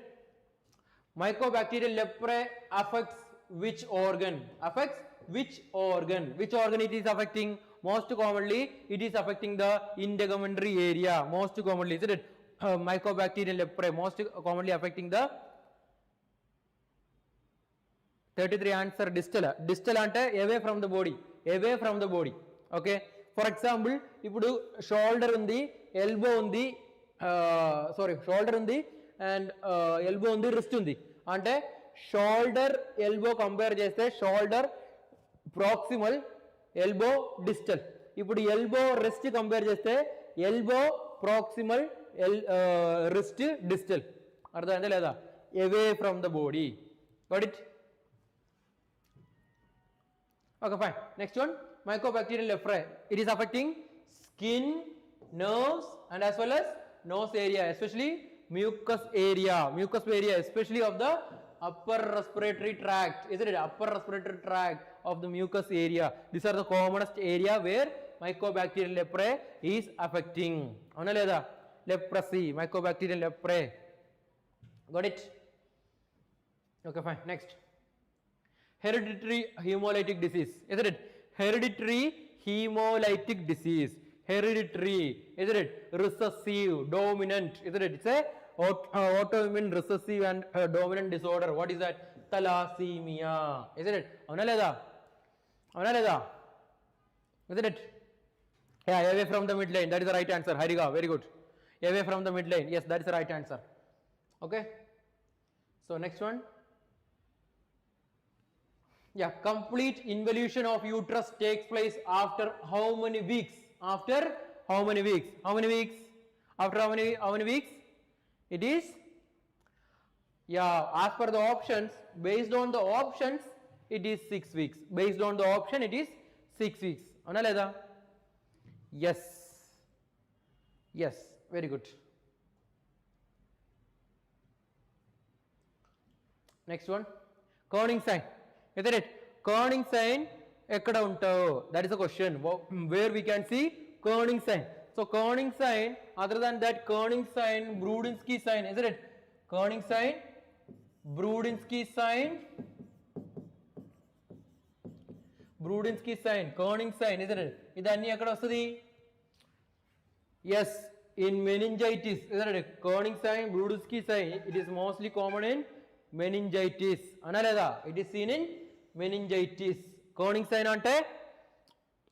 Mycobacterial leprae affects which organ? Affects which organ? Which organ it is affecting? Most commonly, it is affecting the integumentary area. Most commonly, isn't it? Mycobacterial leprae most commonly affecting the 33 answer distal. Distal ante away from the body. Away from the body. Okay. For example, ఇప్పుడు shoulder ఉంది, elbow ఉంది, shoulder ఉంది and elbow ఉంది, wrist ఉంది. అంటే shoulder elbow compare చేస్తే shoulder proximal, elbow distal. ఇప్పుడు elbow wrist compare చేస్తే elbow proximal, wrist distal. అర్థమైందా లేదా? Away from the body. Got it? Okay, fine. Next one, Mycobacterial leprae. It is affecting skin, nerves, and as well as nose area, especially mucus area, especially of the upper respiratory tract, isn't it? Upper respiratory tract of the mucus area. These are the commonest area where mycobacterial leprae is affecting. Leprosy, mycobacterial leprae. Got it? Okay, fine. Next. Hereditary hemolytic disease, isn't it? Hereditary hemolytic disease. Hereditary, isn't it? Recessive, dominant, isn't it? It's a autoimmune recessive and dominant disorder. What is that? Thalassemia, isn't it? Isn't it? Yeah, away from the midline. That is the right answer. Hariga, very good. Away from the midline. Yes, that is the right answer. Okay. So next one. Yeah, complete involution of uterus takes place after how many weeks? After how many weeks? How many weeks? After how many weeks? It is, yeah, as per the options, based on the options, it is 6 weeks. Based on the option, it is 6 weeks. Analeda? Yes. Yes, very good. Next one. Corning sign. Isn't it? Corning sign, ekkada untao? That is the question. Where we can see Corning sign. So Corning sign, other than that, Corning sign, Brudinsky sign, isn't it? Corning sign, Brudinsky sign, Corning sign, isn't it? Idanni ekkada vastadi? Yes, in meningitis, isn't it? Corning sign, Brudinsky sign, it is mostly common in meningitis. Analeda, it is seen in meningitis. Corning sign ante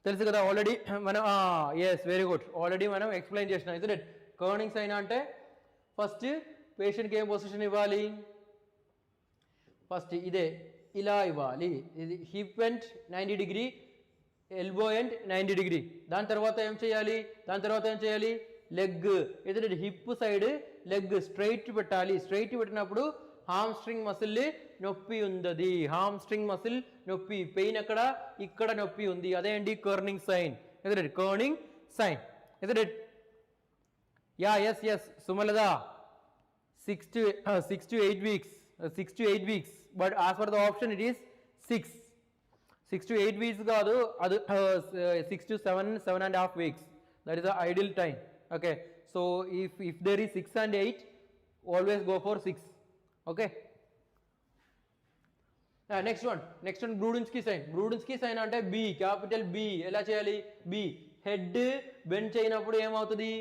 తెలుసు కదా already మనం yes very good already మనం explain చేసినాం isn't it? Corning sign అంటే first పేషెంట్కి ఏం position ఇవ్వాలి, first ఇదే ఇలా ఇవ్వాలి, ఇది hip and 90 degree, elbow and 90 degree. దాని తర్వాత ఏం చేయాలి, leg isn't it? Hip side leg straight పెట్టాలి. స్ట్రైట్ పెట్టినప్పుడు హామ్ స్ట్రింగ్ మసిల్ నొప్పి ఉంది, హామ్ స్ట్రింగ్ మసిల్ నొప్పి, పెయిన్ అక్కడ ఇక్కడ నొప్పి ఉంది, అదే అండి Kernig sign. isn't it? Corning sign, isn't it? Yeah, yes Sumalada, 6 to 8 weeks, but as per the option it is 6 to 8 weeks కాదు, అది 6 to 7.5 weeks. That is the ideal time. Okay, so if there is 6 and 8, always go for 6. Okay. Next one Brudinsky sign అంటే B, capital B. ఎలా చేయాలి? B, head bend చేయనప్పుడు ఏమవుతుంది,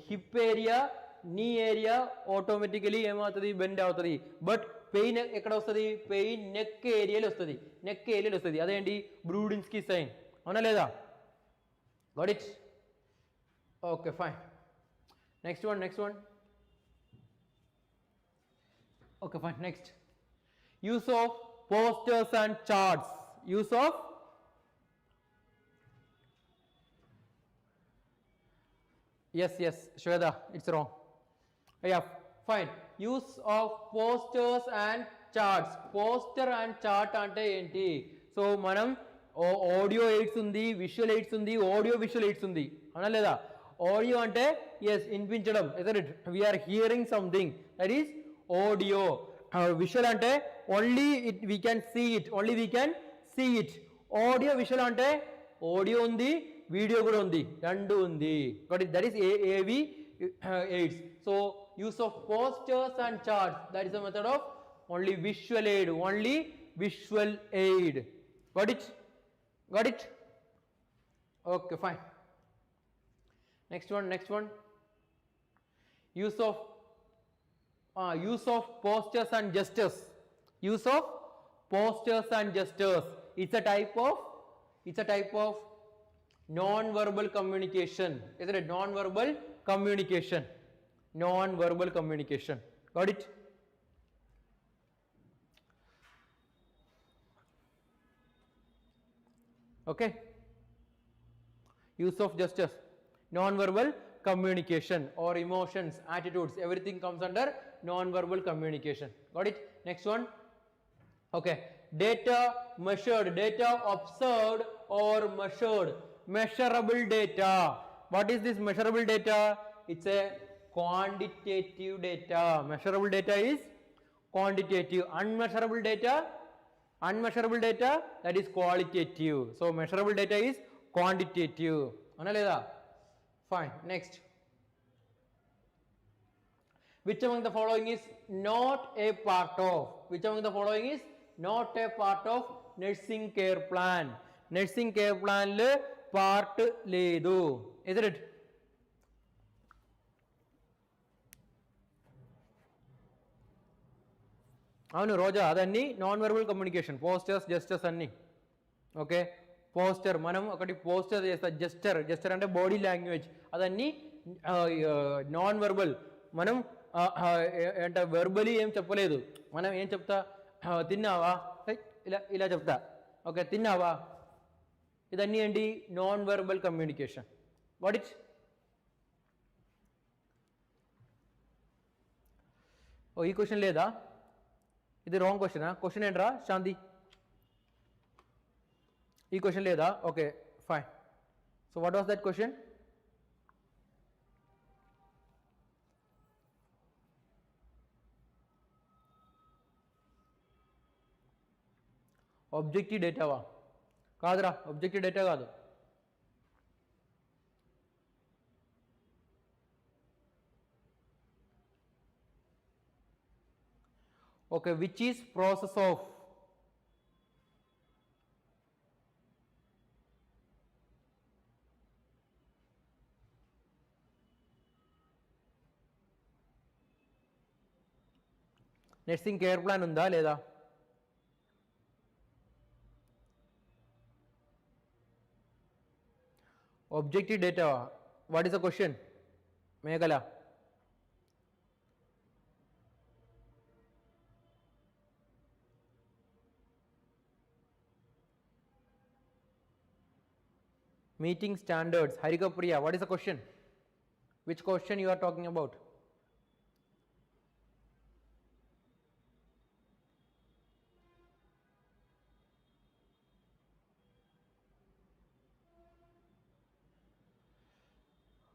hip area, నీ area automatically ఏమవుతుంది, bend అవుతుంది. But pain ఎక్కడ వస్తుంది, పెయిన్ నెక్ ఏరియాలో వస్తుంది, అదేంటి బ్రూడిన్స్కీ సైన్. అవునా లేదా? Got it? Okay, fine. Next one okay, fine. Next, use of posters and charts. Use of yes Shweta, it's wrong. Yeah, fine. Use of posters and charts. Poster and chart ante enti? So manam audio aids undi, visual aids undi, audio visual aids undi, ana leda? Audio ante yes inpinchadam, isn't it? We are hearing something, that is audio. Visual ante only we can see it. Audio visual ante audio undi, video kuda undi, rendu undi. Got it? That is AV aids. So use of posters and charts, that is a method of only visual aid. Got it? Okay, fine. Next one use of postures and gestures. It's a type of non-verbal communication, isn't it? Non-verbal communication. Got it? Okay, use of gestures, non-verbal communication, or emotions, attitudes, everything comes under non-verbal communication. Got it? Next one. Okay, data measured, data observed or measured. Measurable data, What is this measurable data? It's a quantitative data. Measurable data is quantitative. Unmeasurable data, that is qualitative. So measurable data is quantitative. Fine. Next. Which among the following is not a part of? Which among the following is not a part of nursing care plan? Nursing care plan le part ledu. Isn't it? అవును రోజా అదన్నీ non verbal communication posters gestures అన్నీ okay poster మనం ఒకటి poster చేస్తాం gesture అంటే body language అదన్నీ non verbal మనం అంటే వెర్బలీ ఏం చెప్పలేదు మనం ఏం చెప్తా తిన్నావా ఇలా ఇలా చెప్తా ఓకే తిన్నావా ఇదన్నీ ఏంటి non verbal communication what it's oh ఈ క్వశ్చన్ లేదా ఇది రాంగ్ క్వశ్చనా క్వశ్చన్ ఏంట్రా శాంతి ఈ క్వశ్చన్ లేదా okay fine so what was that question objective డేటావా కాదురా ఆబ్జెక్టివ్ డేటా కాదు okay which is process of nursing care plan unda leda objective data what is the question meghala meeting standards Harika Priya what is the question which question you are talking about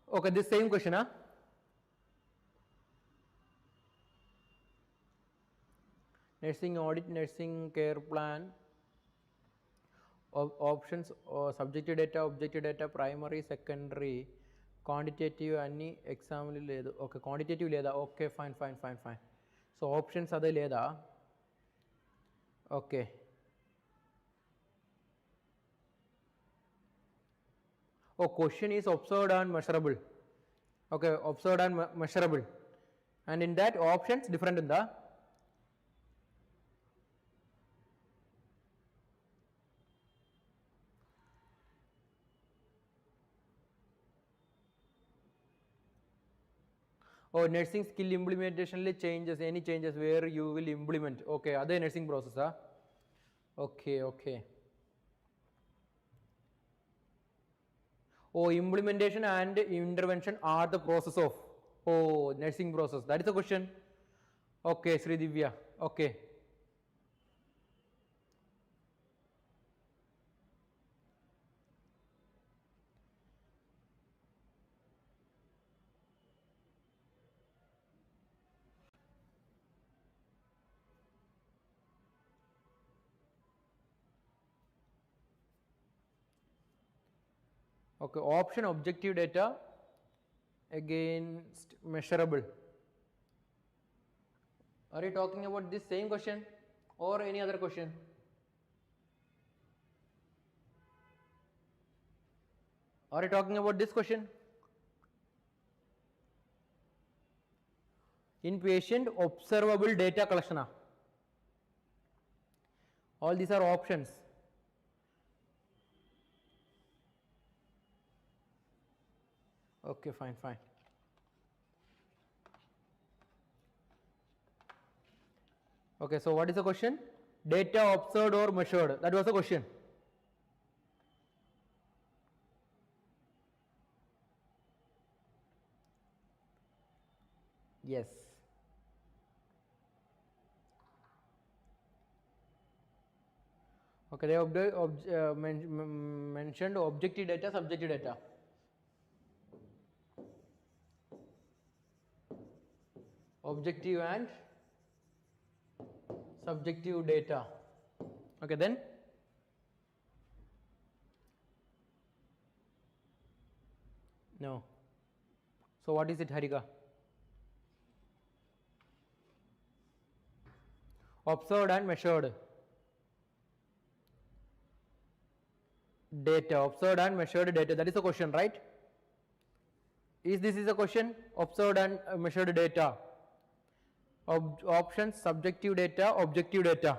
okay this same question huh nursing audit nursing care plan options subjective data objective data primary secondary quantitative అన్ని ఎగ్జామ్లు లేదు okay quantitative లేదా okay fine so options అదే లేదా okay ఓ question is observed and measurable okay observed and measurable and in that options different ఉందా or nursing skill implementation le changes any changes where you will implement okay adhe nursing process ah okay oh implementation and intervention are the process of oh nursing process that is the question okay Sri Divya okay okay option objective data against measurable are you talking about this same question or any other question are you talking about this question in patient observable data collection all these are options okay fine okay so what is the question data observed or measured that was the question yes okay they have mentioned objective data subjective data objective and subjective data. Okay, then no. So what is it, Harika? Observed and measured data. Observed and measured data. That is the question, right? This is a question? Observed and measured data. Options: subjective data, objective data.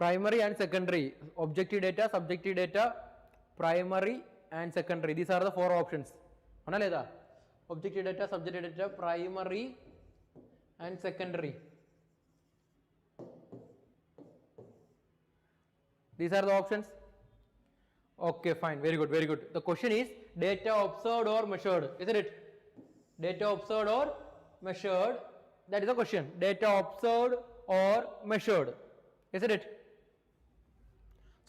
Primary and secondary, objective data, subjective data, primary and secondary. These are the four options. Objective data, subjective data, primary and secondary. These are the options. Okay, fine, very good, very good. The question is data observed or measured, isn't it? Data observed or measured, that is the question. Data observed or measured, isn't it?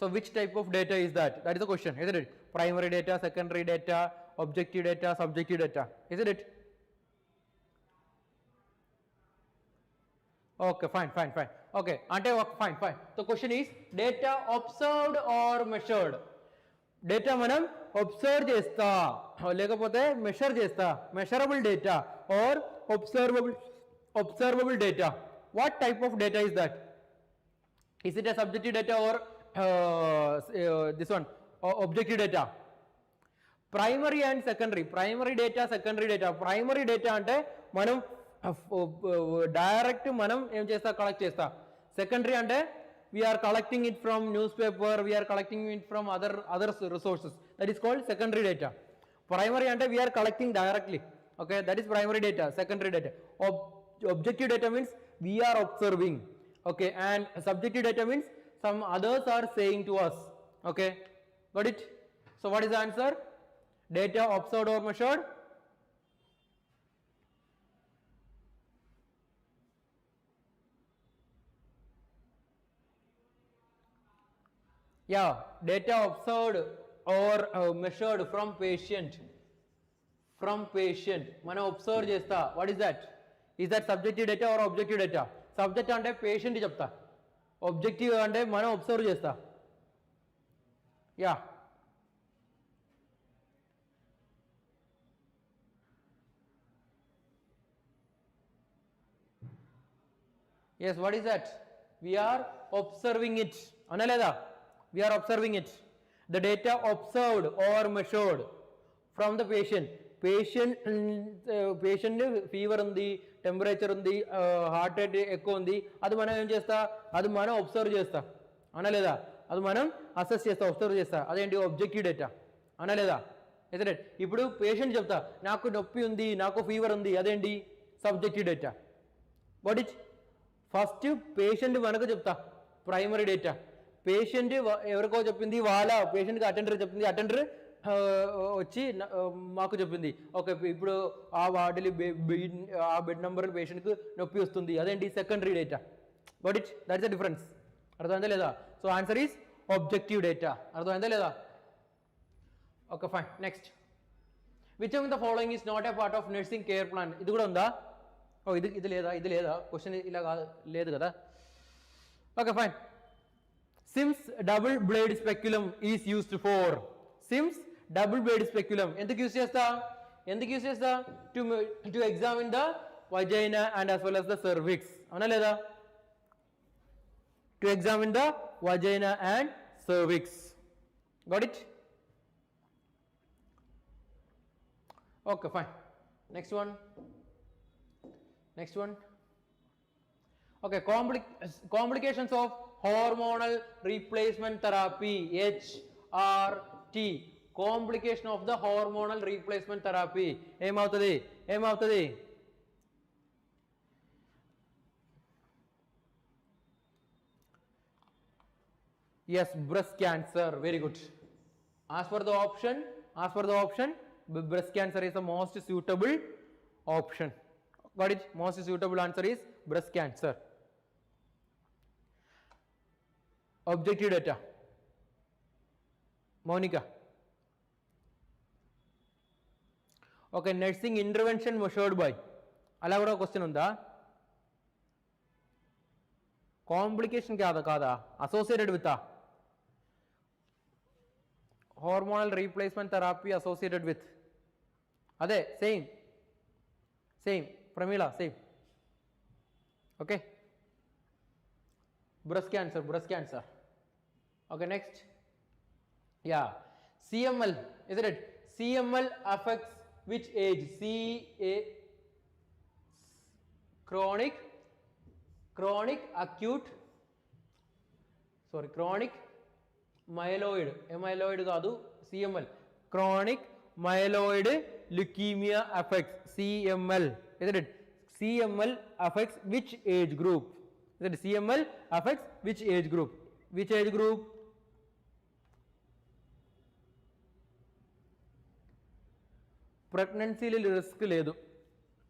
So which type of data is that? That is the question, isn't it? Primary data, secondary data, objective data, subjective data, isn't it? Okay, fine, fine, fine. Okay, fine, fine. The question is data observed or measured. Data manam observe chesta, lekapothe measure chesta, measurable data or observable data. What type of data is that? Is it a subjective data or this one, objective data? Primary and secondary. Primary data, secondary data. Primary data ante manam direct manam em chesta collect chesta. Secondary ante we are collecting it from newspaper, we are collecting it from other resources. That is called secondary data. Primary ante we are collecting directly. Okay, that is primary data. Secondary data. Objective data means we are observing. Okay, and subjective data means some others are saying to us. Okay, got it? So what is the answer? Data observed or measured? Yeah, data observed or measured from patient. From patient. Mana observe chesta. What is that? Is that subjective data or objective data? Subject ante patient chepta. Objective ante mana observe chesta. Yeah. Yes, what is that? We are observing it. Analeda. We are observing it. The data observed or measured from the patient. Patient fever undi, temperature undi, heart rate echo undi. Adu mana em chesta? Adu mana observe chesta. Analeda. Adu mana assess chesta, observe chesta. Adu objective data. Analeda. Isn't it? Ipudu patient chepta. Naku noppi undi, naku fever undi. Adendi subjective data. What it? First patient manaka chepta. Primary data. Patient everko చెప్పింది వాళ్ళ patient కి attender చెప్పింది attender వచ్చి మాకు చెప్పింది okay ఇప్పుడు ఆ వార్డులో ఆ బెడ్ నెంబర్ పేషెంట్ కి నొప్పి వస్తుంది అదేంటి secondary data what it that is the difference అర్థమైందా లేదా so answer is objective data అర్థమైందా లేదా okay fine next which of the following is not a part of nursing care plan ఇది కూడా ఉందా ఓ ఇది లేదా క్వశ్చన్ ఇలా లేదు కదా okay fine Sims double blade speculum is used for Sims double blade speculum ఎందుకు యూస్ చేస్తా to examine the vagina and as well as the cervix అవునా లేదా to examine the vagina and cervix got it okay fine next one okay complications of hormonal replacement therapy HRT complication of the hormonal replacement therapy ఏమవుతుంది ఏమవుతుంది? Yes, breast cancer. Very good. As per the option, breast cancer is the most suitable option. Got it? Most suitable answer is breast cancer. Objective data. Monica. Okay, nursing intervention measured by. అలా కూడా question ఉందా? Complication కాదా associated with hormonal replacement therapy associated with ade same Pramila same. Okay, breast cancer. Okay, next. Yeah, CML, isn't it? CML affects which age? Chronic myeloid, amyloid కాదు, CML, chronic myeloid leukemia affects, CML, isn't it? CML affects which age group? Isn't it? CML affects which age group? Which age group? ప్రెగ్నెన్సీలో risk లేదు.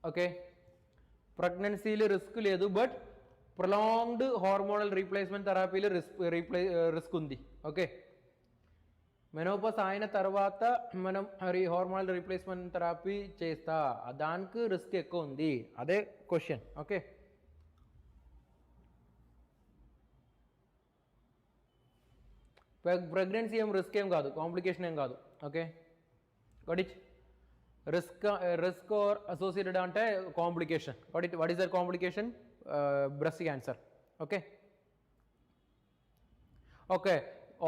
Okay, ప్రెగ్నెన్సీలో risk లేదు, but prolonged hormonal replacement థెరపీలో risk ఉంది. Okay, menopause అయిన తర్వాత మనం hormonal replacement therapy చేస్తా, దానికి రిస్క్ ఎక్కువ ఉంది, అదే క్వశ్చన్. ఓకే, ప్రెగ్నెన్సీ ఏం రిస్క్ ఏం కాదు, కాంప్లికేషన్ ఏం కాదు. Okay, got it. risk or associated ante complication. What is the complication? Breast cancer. Okay,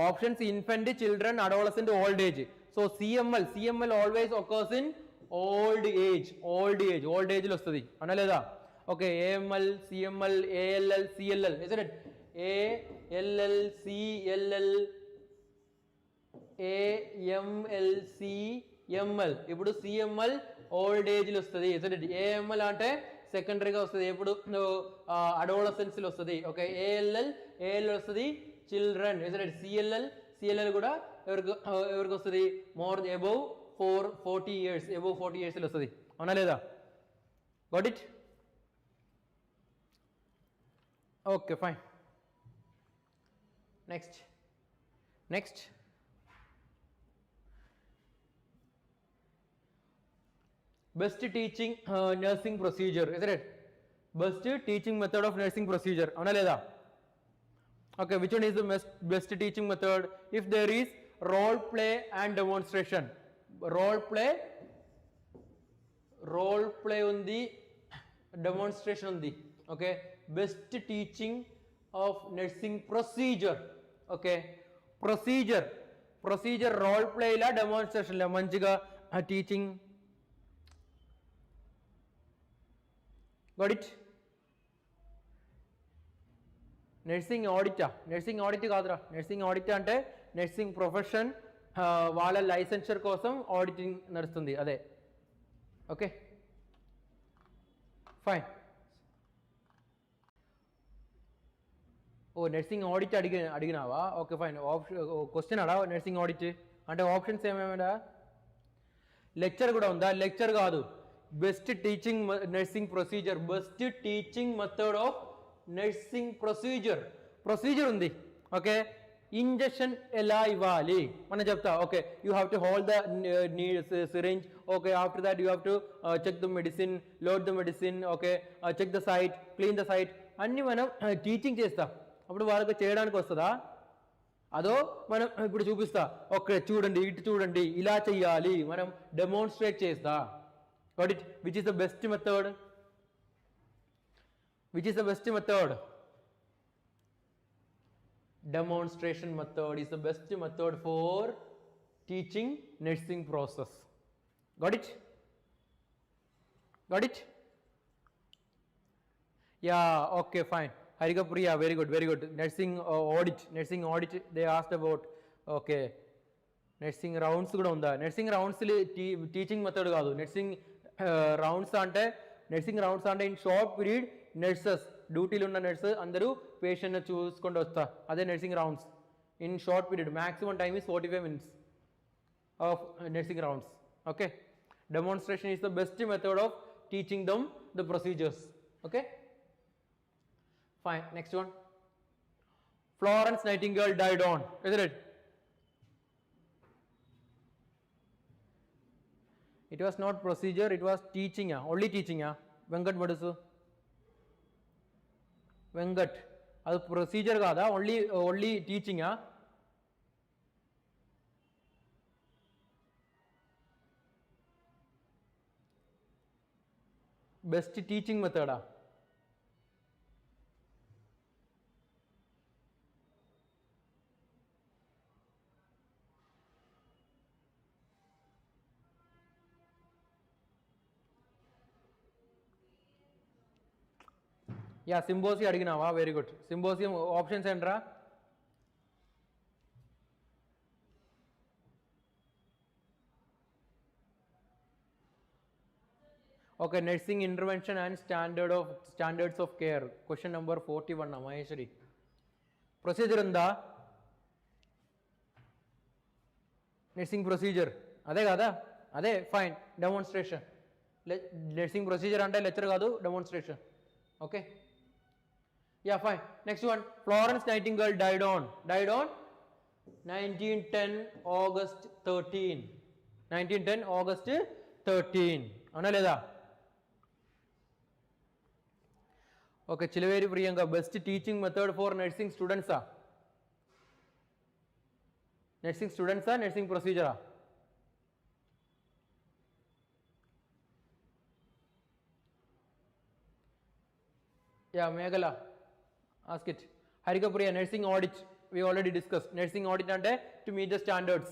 options: infant, children, adolescent, old age. So CML always occurs in old age lo ostadi analeda. Okay, AML, CML, ALL, CLL, isn't it? ALL, CLL, AML, CML. ఇప్పుడు CML old age లో వస్తుంది. AML అంటే సెకండరీగా వస్తుంది, ఎప్పుడు adolescence లో వస్తుంది. Okay, ALL వస్తుంది children. CLL కూడా ఎవరికి వస్తుంది? More above 40 years, above 40 years లో వస్తుంది. అవునా లేదా? Got it? Okay, fine. Next best teaching nursing procedure, isn't it? Best teaching method of nursing procedure, avuna leda? Okay, which one is the best teaching method? If there is role play and demonstration, role play undi, demonstration undi. Okay, best teaching of nursing procedure. Okay, procedure role play la demonstration la manchiga teaching. Got it? Nursing audit కాదురా. Nursing audit అంటే nursing profession వాళ్ళ licensure కోసం auditing నడుస్తుంది, అదే. Okay, fine. Nursing audit అడిగినావా? Okay, fine. Question అడా nursing audit అంటే options ఏమేమిడా? లెక్చర్ కూడా ఉందా? లెక్చర్ కాదు, best teaching nursing procedure, best teaching method of nursing procedure ఉంది. ఓకే, ఇంజెక్షన్ ఎలా ఇవ్వాలి మనం చెప్తా. Okay, you have to hold the syringe. Okay, after that you have to check the medicine, load the medicine. Okay, check the site, clean the site, అన్ని మనం teaching చేస్తాం. అప్పుడు వాళ్ళకి చేయడానికి వస్తుందా? అదో మనం ఇప్పుడు చూపిస్తా. ఓకే, చూడండి, ఇటు చూడండి, ఇలా చెయ్యాలి, మనం డెమోన్స్ట్రేట్ చేస్తా. Got it? Which is the best method? Demonstration method is the best method for teaching nursing process. Got it? Yeah, okay, fine. Harikapriya, very good. Nursing audit they asked about. Okay, nursing rounds kuda unda. Nursing rounds teaching method kaadu. Nursing rounds అంటే nursing rounds అంటే in short period nurses డ్యూటీలో ఉన్న nurse అందరూ పేషెంట్ని చూసుకుంటూ వస్తా అదే nursing rounds in short period maximum time is 45 minutes of nursing rounds. Okay, demonstration is the best method of teaching them the procedures. Okay, fine. Next one, Florence Nightingale died on, isn't it? It was not procedure, it was teaching, only teaching. Venkat Madusu, Venkat, adu procedure kada, only teaching. Best teaching method. Yeah, symposium adiginava, very good. Symposium options endra. Okay, nursing intervention and standards of care. Question number 41 Mhsrb. Procedure unda nursing procedure. Ade kada? Ade fine. Demonstration. Nursing procedure ante lecture kadu, demonstration. Okay. Yeah, fine. Next one, Florence Nightingale died on 1910 August 13. 1910 August 13. Ana leda? Okay, Chiliveri Priyanka, best teaching method for nursing students. Nursing students, nursing procedure. Yeah, Meghala, ask it. Harika Priya, nursing audit, we already discussed. Nursing audit ante to meet the standards,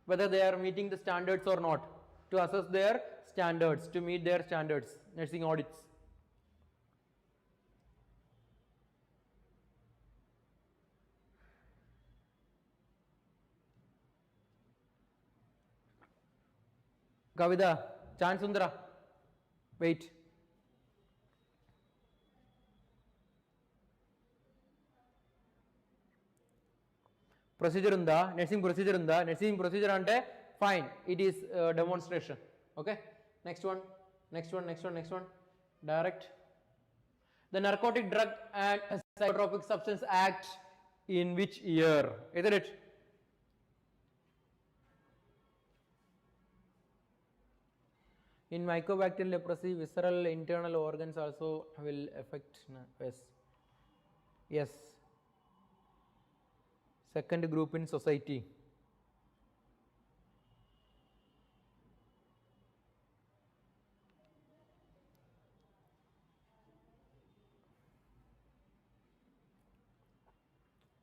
whether they are meeting the standards or not, to assess their standards, to meet their standards, nursing audits. Kavida, chance Sundara, wait. Procedure unda, nursing procedure unda, nursing procedure ante fine, it is demonstration. Okay, next one, direct. The Narcotic Drug and Psychotropic Substance Act in which year? Isn't it? In mycobacterial leprosy, visceral internal organs also will affect. Yes. Second group in society.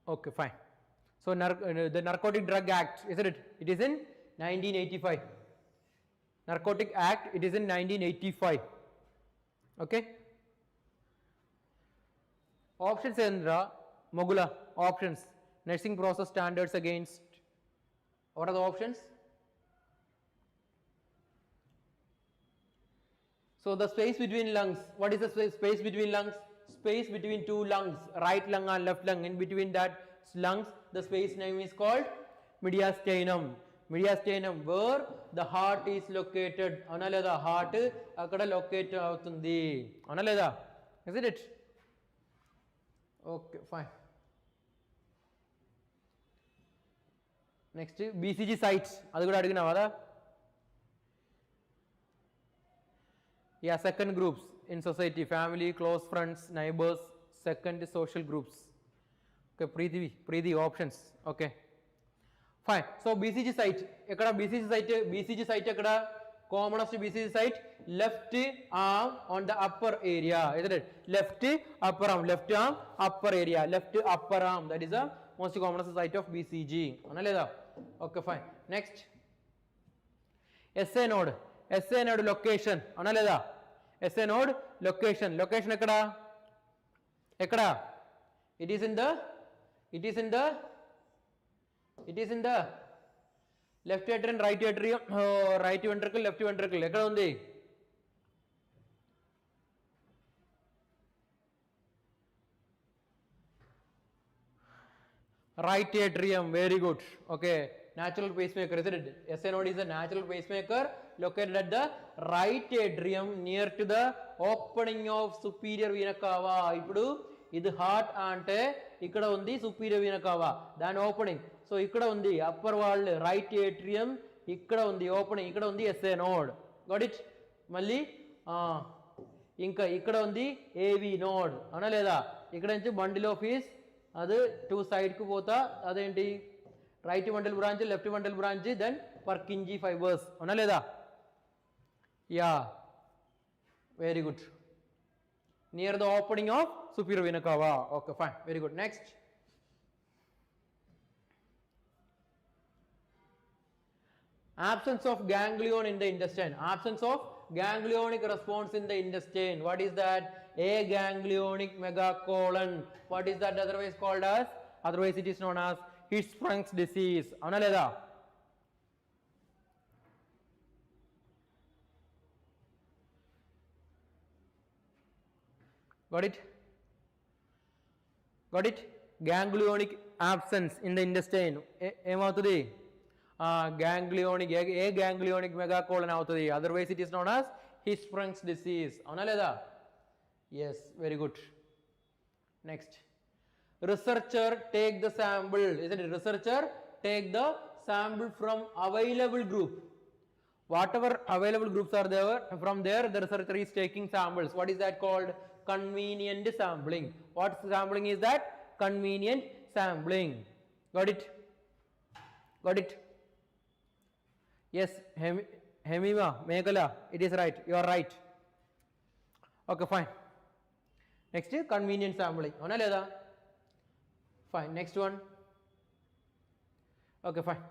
Okay, fine. So the Narcotic Drug Act, isn't it? It is in 1985. Narcotic Act, it is in 1985. Okay. Options Endra, Mogula, options. Nursing process standards against. What are the options? So the space between lungs, what is the space between lungs? Space between two lungs, right lung and left lung. In between that lungs, the space name is called mediastinum. Mediastinum, where the heart is located. Analeda heart akada locate avutundi. Analeda, isn't it? Okay, fine. Next, BCG sites. Adu kuda adiginavada? Yeah, second groups in society, family, close friends, neighbors. Second, social groups. Okay, Preeti options. Okay, fine. So BCG site, ekkada BCG site ekkada commonest BCG site, left arm on the upper area, isn't it? Left upper arm, upper area, left upper arm. That is the most commonest site of BCG. Analeda. Okay, fine. Next, SA node location. Analeda. SA node location. Location ekkada? It is in the left atrium, right atrium, right ventricle, left ventricle. Ekkada undi? Right atrium, very good. Okay, natural pacemaker, isn't it? SA node is a natural pacemaker located at the right atrium near to the opening of superior vena cava. Ipudu idu heart ante ikkada undi superior vena cava, then opening. So ikkada undi upper wall right atrium, ikkada undi opening, ikkada undi SA node. Got it? Malli ఇంకా ఇక్కడ ఉంది AV node అనా లేదా? ఇక్కడ నుంచి bundle of His అది two సైడ్కి పోతా అదేంటి right bundle branch left bundle branch then Purkinje fibres అనా లేదా? Yeah very good. Near the opening of superior vena cava. Okay, fine, very good. Next, absence of ganglion in the intestine. Absence of ganglionic response in the intestine. What is that? Aganglionic megacolon. What is that otherwise called as? Otherwise it is known as Hirschsprung's disease. Avuna leda? Got it? Got it? Ganglionic absence in the intestine. ఏమవుతుంది? Ganglionic, aganglionic megacolon అవుతుంది. Otherwise it is known as Hirschsprung's disease. అవునా లేదా? Yes, very good. Next, researcher take the sample, isn't it? Researcher take the sample from available group. Whatever available groups are there, from there the researcher is taking samples. What is that called? Convenient sampling. What sampling is that? Convenient sampling. Got it? Got it? Yes, Hemima, Meghala, it is right. You are right. Okay, fine. Next is convenient sampling. Avuna leda? Fine. Next one. Okay, fine.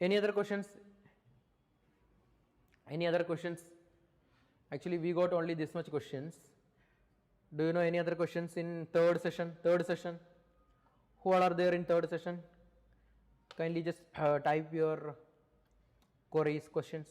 Any other questions? Any other questions? Actually, we got only this much questions. Do you know any other questions in third session? Third session. Who all are there in third session? Kindly just type your queries, questions.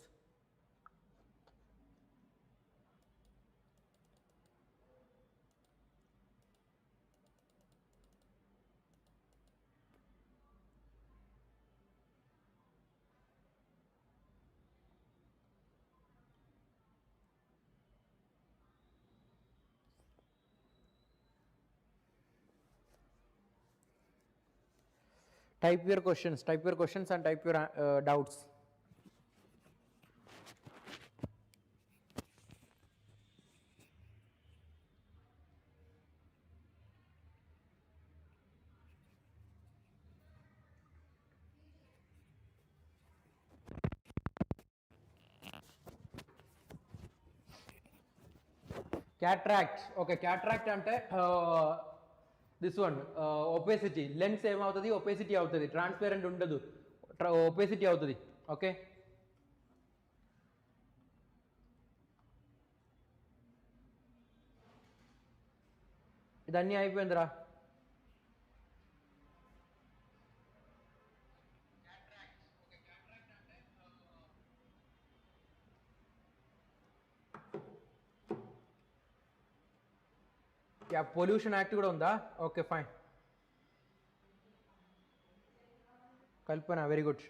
Type your questions and type your doubts. Cataract. Okay, cataract ante this one opacity lens em avutadi opacity avutadi transparent undadu opacity avutadi. Okay, idanni ayipoyindra. Yeah, pollution act kuda unda. Okay, fine. Kalpana, very good.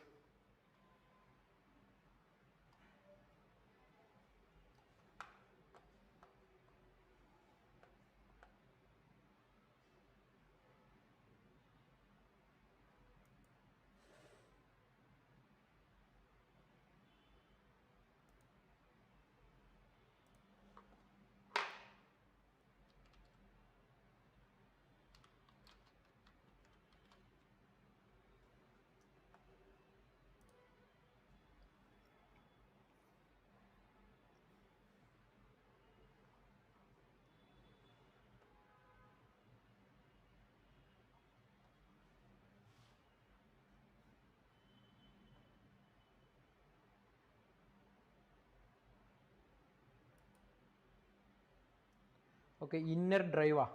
Okay, inner driver.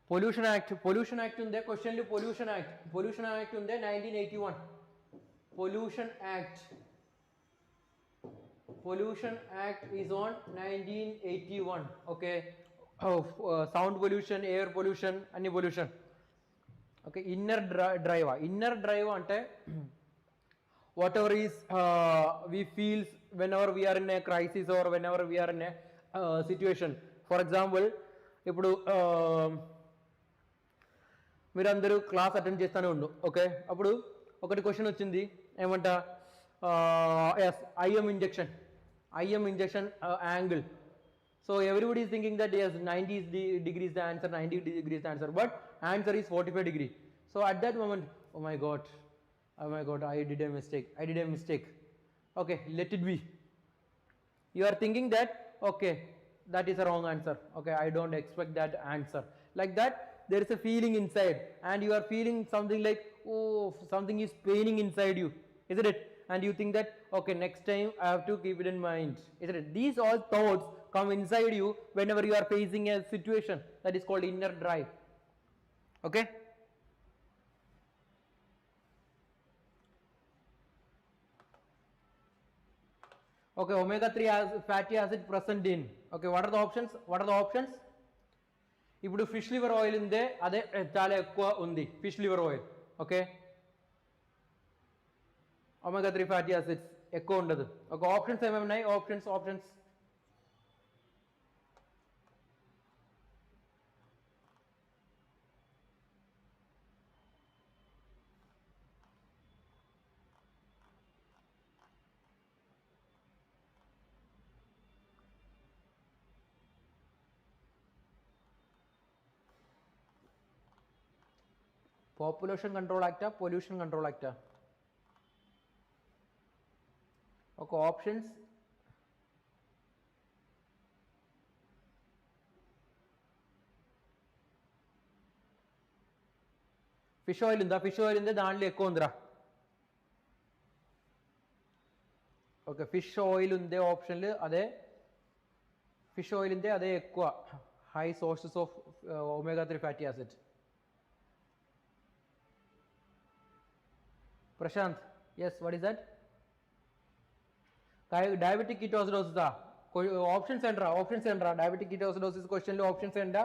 Pollution Act unde question li Pollution Act unde 1981. Pollution Act Pollution Act is on 1981. Okay. Sound pollution, air pollution, any pollution. Okay. Inner drive ante whatever is we feel whenever we are in a crisis or whenever we are in a situation. For example, ఇప్పుడు మీరందరూ class attend చేస్తూనే ఉండు. Okay, అప్పుడు ఒకటి question వచ్చింది ఏమంట, yes IM injection angle. So everybody is thinking that yes, 90 degrees the answer, 90 degrees the answer, but answer is 45 degree. So at that moment, oh my god, I did a mistake. Okay, let it be. You are thinking that okay, that is a wrong answer. Okay, I don't expect that answer. Like that, there is a feeling inside, and you are feeling something like, oh, something is paining inside you, isn't it? And you think that okay, next time I have to keep it in mind, isn't it? These all thoughts come inside you whenever you are facing a situation. That is called inner drive. Okay. Okay, omega-3 fatty acid present in. Okay, what are the options? ఇప్పుడు fish liver oil ఉందే, అదే చాలా ఎక్కువ ఉంది fish liver oil. Okay, omega-3 fatty acids ఎక్కువ ఉండదు. ఒక options ఏమేమి ఉన్నాయి? ఆప్షన్స్ పాపులేషన్ కంట్రోల్ యాక్టా, పొల్యూషన్ కంట్రోల్ యాక్టా? ఒక ఆప్షన్స్ ఫిష్ ఆయిల్ ఉందా? దాంట్లో ఎక్కువ ఉందిరా. ఓకే, ఫిష్ ఆయిల్ ఉందే ఆప్షన్లు, అదే ఫిష్ ఆయిల్ ఉందే, అదే ఎక్కువ high sources of omega-3 fatty acid. Prashant, yes, what is that? Diabetic ketoacidosis. Options endra. Diabetic ketoacidosis question lo options enda.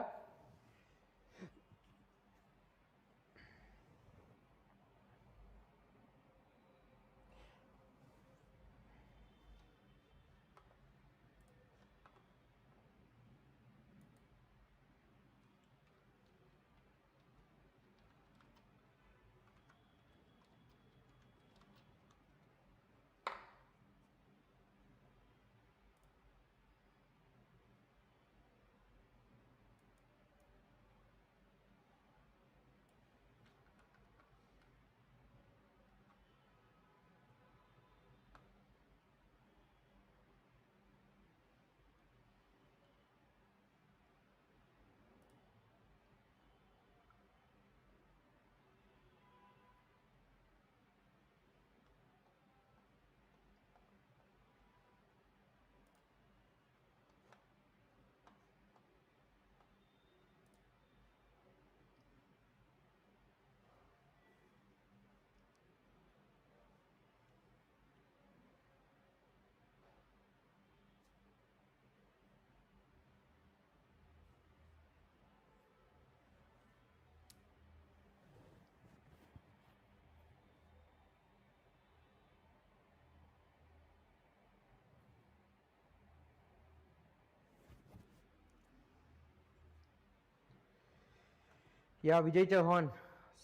Yeah, Vijay Chauhan,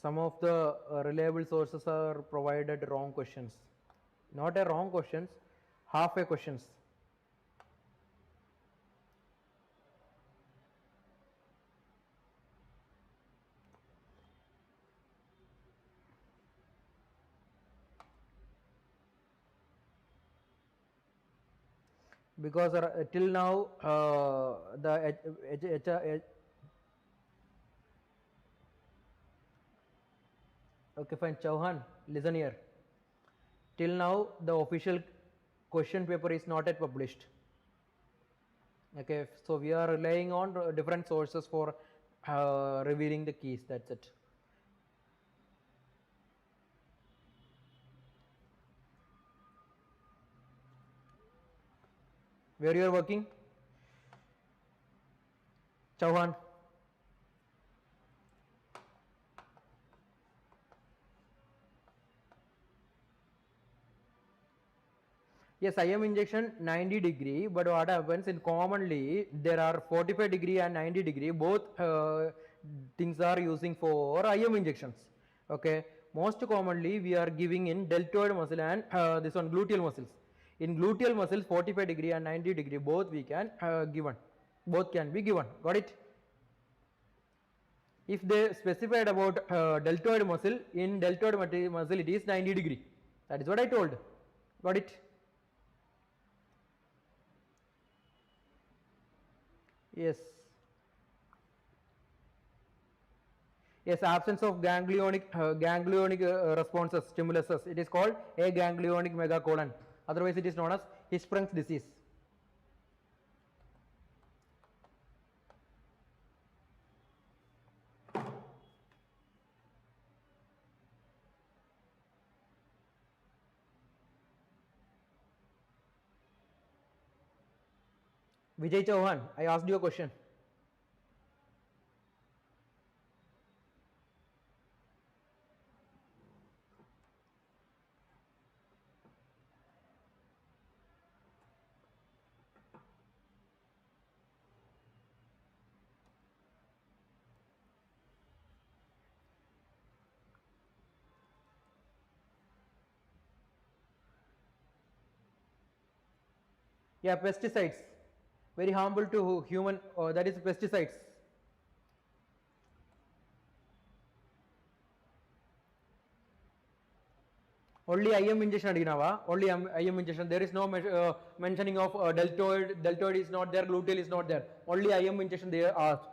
some of the reliable sources are provided wrong questions. Not a wrong questions, half a questions. Because till now the okay, fine, Chauhan, listen here. Till now the official question paper is not yet published. Okay, so we are relying on different sources for revealing the keys. That's it. Where you are working? Chauhan. Yes, IM injection 90 degree, but what happens in commonly there are 45 degree and 90 degree, both things are using for IM injections. Okay, most commonly we are giving in deltoid muscle and this one gluteal muscles. In gluteal muscles 45 degree and 90 degree both we can given, both can be given. Got it? If they specified about deltoid muscle, in deltoid muscle it is 90 degree. That is what I told. Got it? Yes. Yes, absence of ganglionic responses, stimuluses. It is called aganglionic megacolon. Otherwise, it is known as Hirschsprung's disease. Vijay Chauhan, I asked you a question. Yeah, pesticides. Very harmful to human, that is pesticides. Only IM injection adinava, only IM injection. There is no mentioning of deltoid is not there, gluteal is not there. Only IM injection they are asked.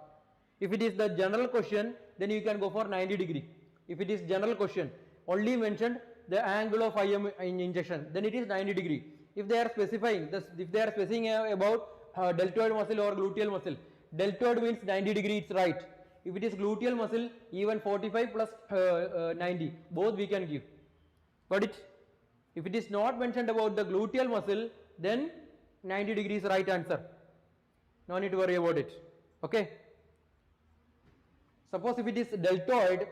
If it is the general question, then you can go for 90 degree. If it is general question, only mentioned the angle of IM injection, then it is 90 degree. If they are specifying this, if they are specifying about deltoid muscle or gluteal muscle, deltoid means 90 degree, it's right. If it is gluteal muscle, even 45 plus 90, both we can give. Got it? If it is not mentioned about the gluteal muscle, then 90 degree is right answer. No need to worry about it. Okay? Suppose if it is deltoid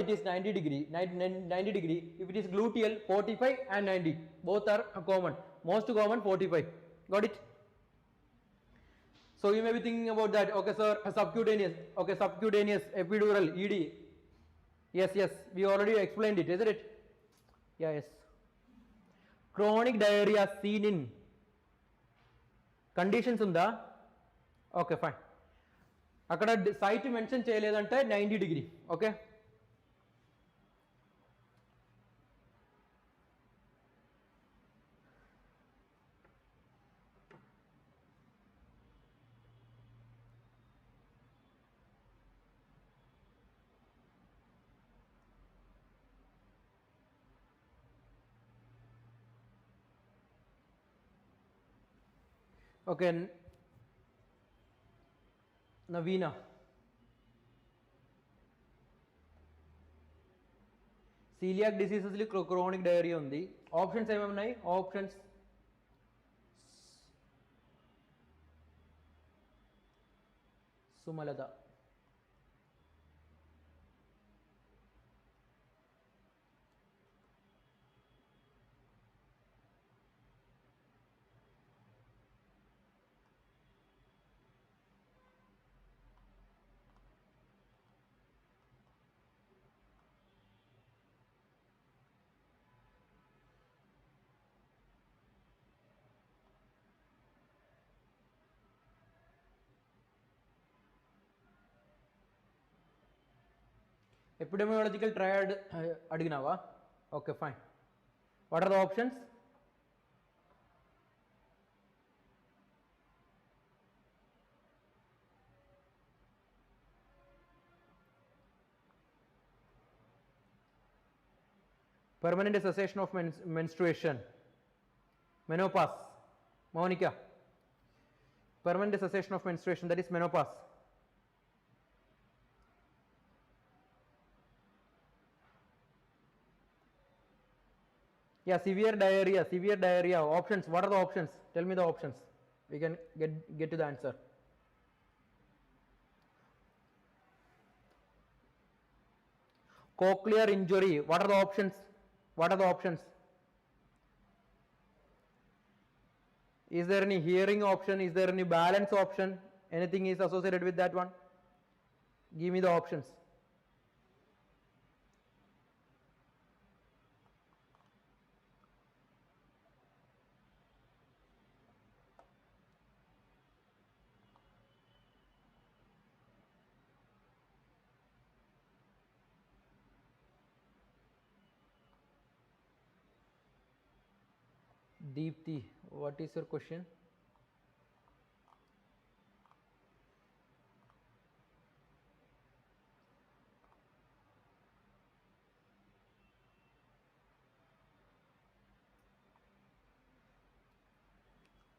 it is 90 degree, 90 degree. If it is gluteal, 45 and 90. Both are common. Most common 45. Got it? So you may be thinking about that. Okay, sir, subcutaneous. Okay, subcutaneous, epidural, ED. Yes, yes, we already explained it, isn't it? Yeah, yes. Chronic diarrhea seen in conditions unda. Okay, fine. అక్కడ site mention చేయలేదంటే 90 degree. Okay, okay. Navina, celiac diseases li chronic diarrhea undi. Options ఏమేమి ఉన్నాయి? Options Sumalada, epidemiological triad అడిగినావా? Okay, fine. What are the options? Permanent cessation of menstruation, menopause. Monica, permanent cessation of menstruation, that is menopause. Yeah, severe diarrhea. Options, what are the options? Tell me the options. We can get to the answer. Cochlear injury. What are the options? What are the options? Is there any hearing option? Is there any balance option? Anything is associated with that one? Give me the options. Deepthi, what is your question?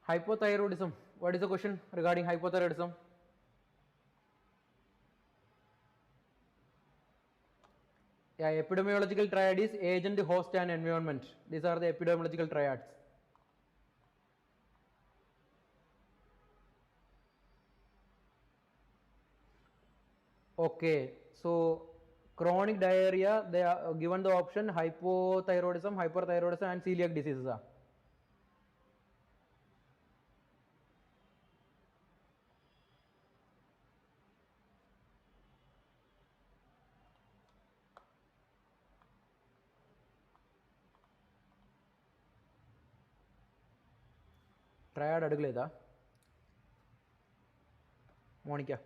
Hypothyroidism. What is the question regarding hypothyroidism? Yeah, epidemiological triad is agent, host and environment. These are the epidemiological triads. Okay, so chronic diarrhea, they are given the option hypothyroidism, hyperthyroidism and celiac diseases. Triad adugledha. Monica.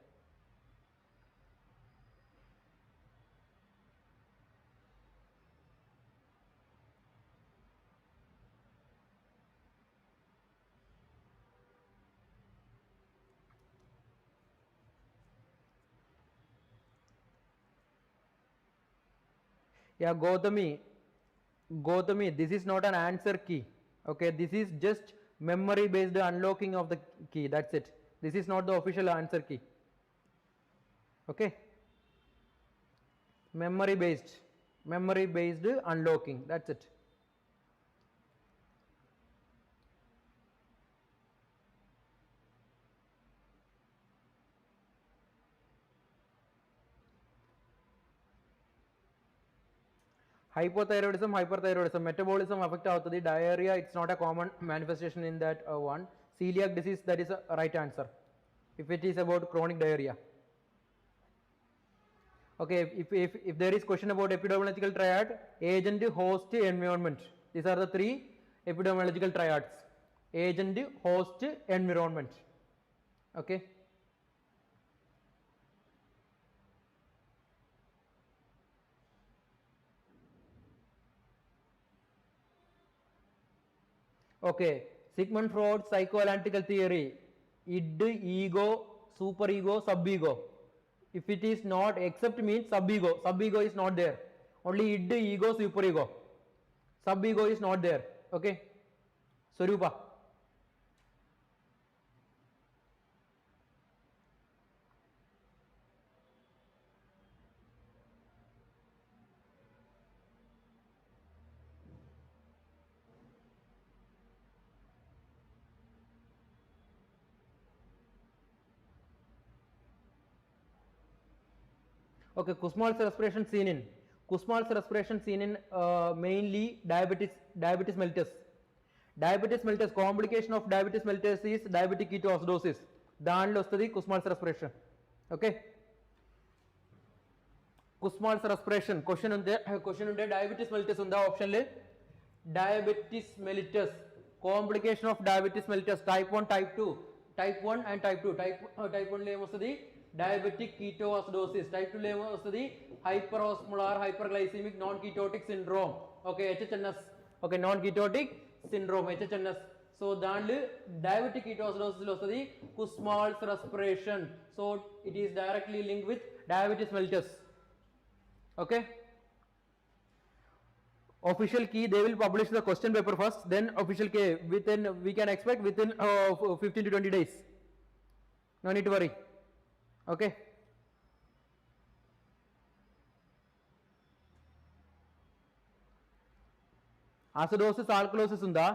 Yeah, Gautami, this is not an answer key. Okay, this is just memory based unlocking of the key. That's it. This is not the official answer key. Okay, memory based unlocking. That's it. Hypothyroidism, hyperthyroidism, metabolism affect the diarrhea. It's not a common manifestation in that one. Celiac disease, that is a right answer. If it is about chronic diarrhea. Okay, if there is question about epidemiological triad, agent, host, environment. These are the three epidemiological triads. Agent, host, environment. Okay. Okay, Sigmund Freud's psychoanalytical theory, id, ego, superego, subego. If it is not, except means subego is not there. Only id, ego, superego. Subego is not there. Okay, Swarupa. Okay, Kussmaul's respiration seen in mainly diabetes mellitus. Diabetes mellitus, complication of diabetes mellitus is diabetic ketoacidosis. దానిలో వస్తుంది Kussmaul's respiration. Okay, Kussmaul's respiration question unde diabetes mellitus unda option le diabetes mellitus, complication of diabetes mellitus type 1 type 2, type 1 and type 2. Type 1 lo em vastadi diabetic ketoacidosis, type 2 lo em vastadi hyperosmolar hyperglycemic non ketotic syndrome. Okay, HHNS. Okay, non ketotic syndrome, HHNS. So దాంట్లో diabetic ketoacidosis లో వస్తుంది Kussmaul's respiration. So it is directly linked with diabetes mellitus. Okay, official key, they will publish the question paper first, then official key within, we can expect within 15 to 20 days. No need to worry. Okay, acidosis alkalosis unda,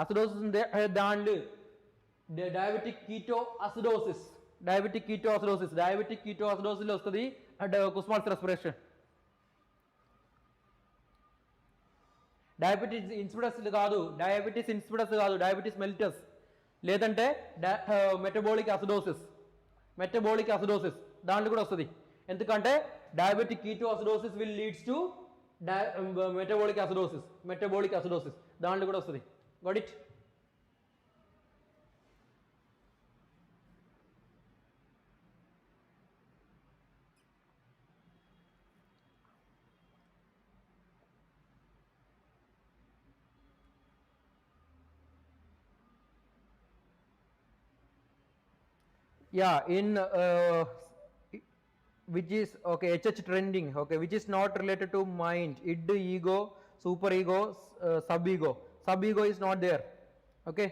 acidosis unde దాంట్లో diabetic ketoacidosis. Diabetic ketoacidosis. Diabetic ketoacidosis lo vastadi Kussmaul's respiration. Diabetes insipidus కాదు, diabetes insipidus కాదు, diabetes mellitus లేదంటే metabolic acidosis. Metabolic acidosis దాంట్లో కూడా వస్తుంది. ఎందుకంటే diabetic ketoacidosis will leads to metabolic acidosis. Metabolic acidosis దాంట్లో కూడా వస్తుంది. Got it? Yeah, in which is okay, HH trending, okay, which is not related to mind, id, ego, super ego, sub ego. Sub ego is not there. Okay,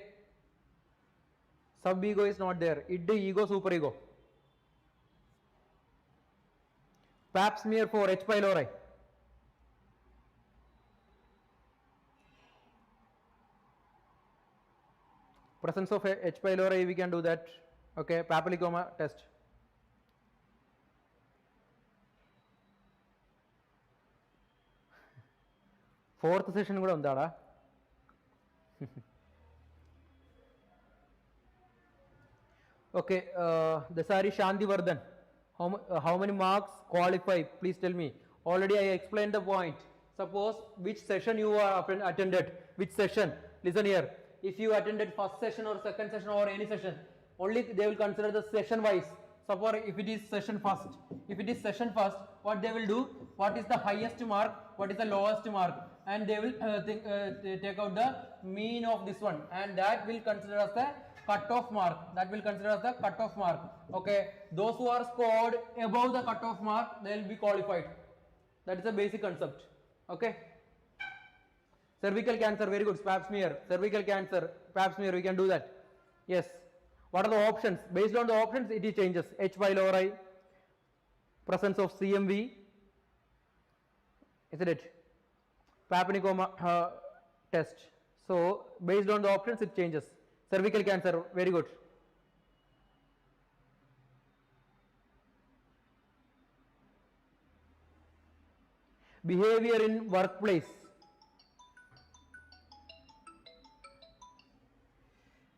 sub ego is not there. Id, ego, super ego. Pap smear for H. pylori. Presence of H. pylori, we can do that. Okay, papillicoma test. Fourth session kuda undada. Okay, Dasari Shantivardhan. How many marks qualify? Please tell me. Already I explained the point. Suppose which session you are attended. Which session? Listen here. If you attended first session or second session or any session, only they will consider the session wise. Suppose if it is session first, what they will do, what is the highest mark, what is the lowest mark, and they will take out the mean of this one, and that will consider as the cut-off mark. Okay, those who are scored above the cut-off mark, they will be qualified. That is the basic concept. Okay. Cervical cancer, very good. Pap smear. Cervical cancer, pap smear, we can do that. Yes. What are the options? Based on the options, it changes. H. pylori, presence of CMV, isn't it? Papillicoma test. So, based on the options, it changes. Cervical cancer, very good. Behavior in workplace.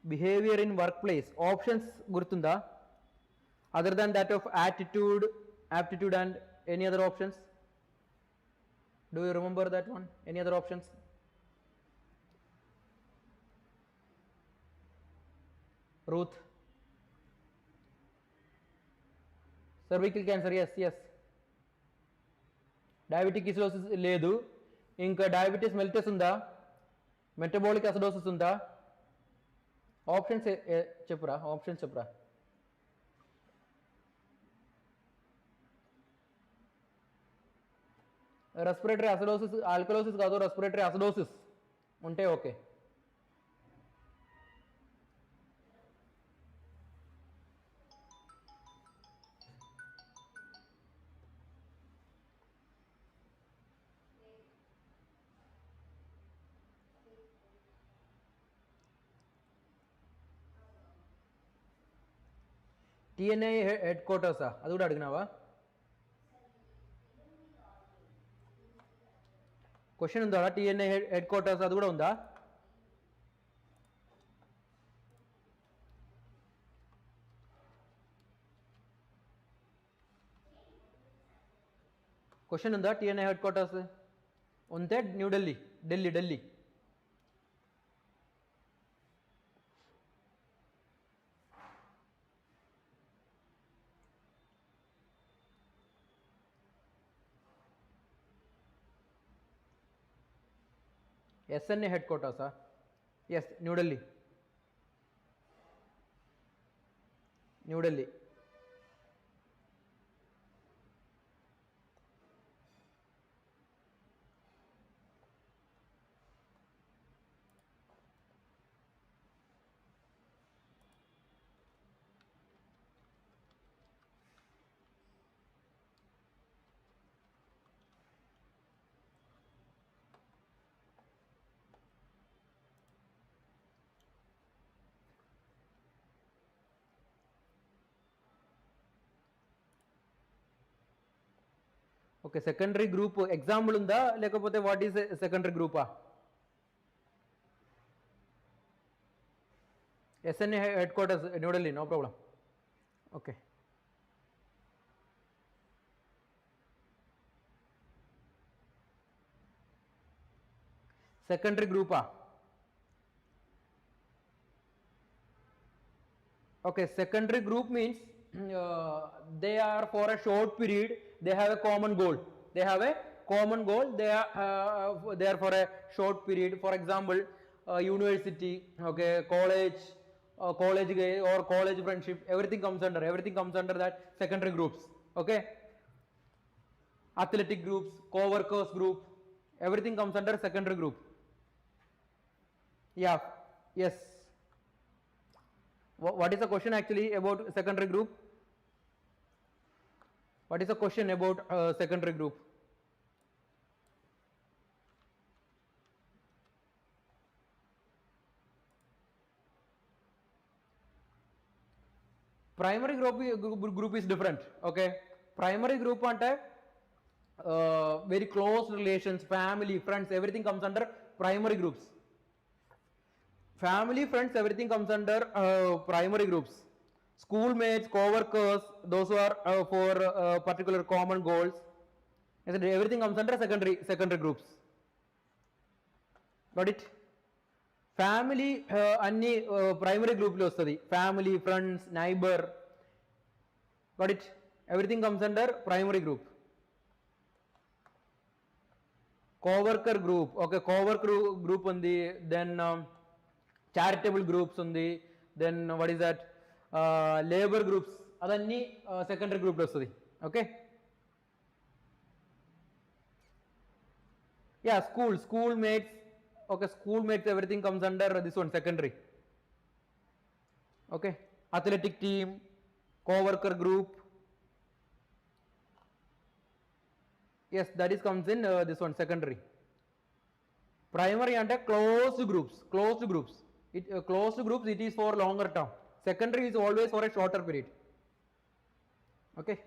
Behavior in workplace. Options gurtunda. Other than that of attitude, aptitude, and any other options? Do you remember that one? Any other options? Ruth? Cervical cancer, yes. Diabetic ketoacidosis ledu. Inka diabetes mellitus unda. Metabolic acidosis unda. Options చెప్పరా? Options చెప్పరా? Respiratory acidosis, alkalosis కాదు, respiratory acidosis ఉంటే okay. TNI head క్వార్టర్సా? అది కూడా అడిగినావా? Question ఉందా? TNI head quarters అది కూడా ఉందా? క్వశ్చన్ ఉందా? టిఎన్ఐ హెడ్ క్వార్టర్స్ ఉంటే New Delhi, Delhi. SNA headquarters, yes, New Delhi. Okay, secondary group example unda lekapothe what is a secondary group SNA headquarters New Delhi, no problem. Okay. Secondary group okay, secondary group means they are for a short period, they have a common goal. They have a common goal, they are for a short period. For example, university, okay, college, college or college friendship, everything comes under that secondary groups. Okay, athletic groups, co-workers group, everything comes under secondary group. Yeah, yes. What is the question actually about secondary group? What is the question about secondary group? Primary group is different. Okay, primary group ante very close relations, family, friends, everything comes under primary groups. Family, friends, everything comes under primary groups. Schoolmates, co-workers, those who are for particular common goals, everything comes under secondary groups. Got it? Family anni primary group lo vastadi. Family, friends, neighbor. Got it? Everything comes under primary group. Co-worker group, okay, co-worker group undi, then charitable groups undi, then what is that, labor groups, adanni secondary group lo vastadi. Okay, yeah, schoolmates, okay, schoolmates, everything comes under this one, secondary. Okay, athletic team, co-worker group, yes, that is comes in this one, secondary. Primary and closed groups, closed groups, it is for longer term. Secondary is always for a shorter period. Okay,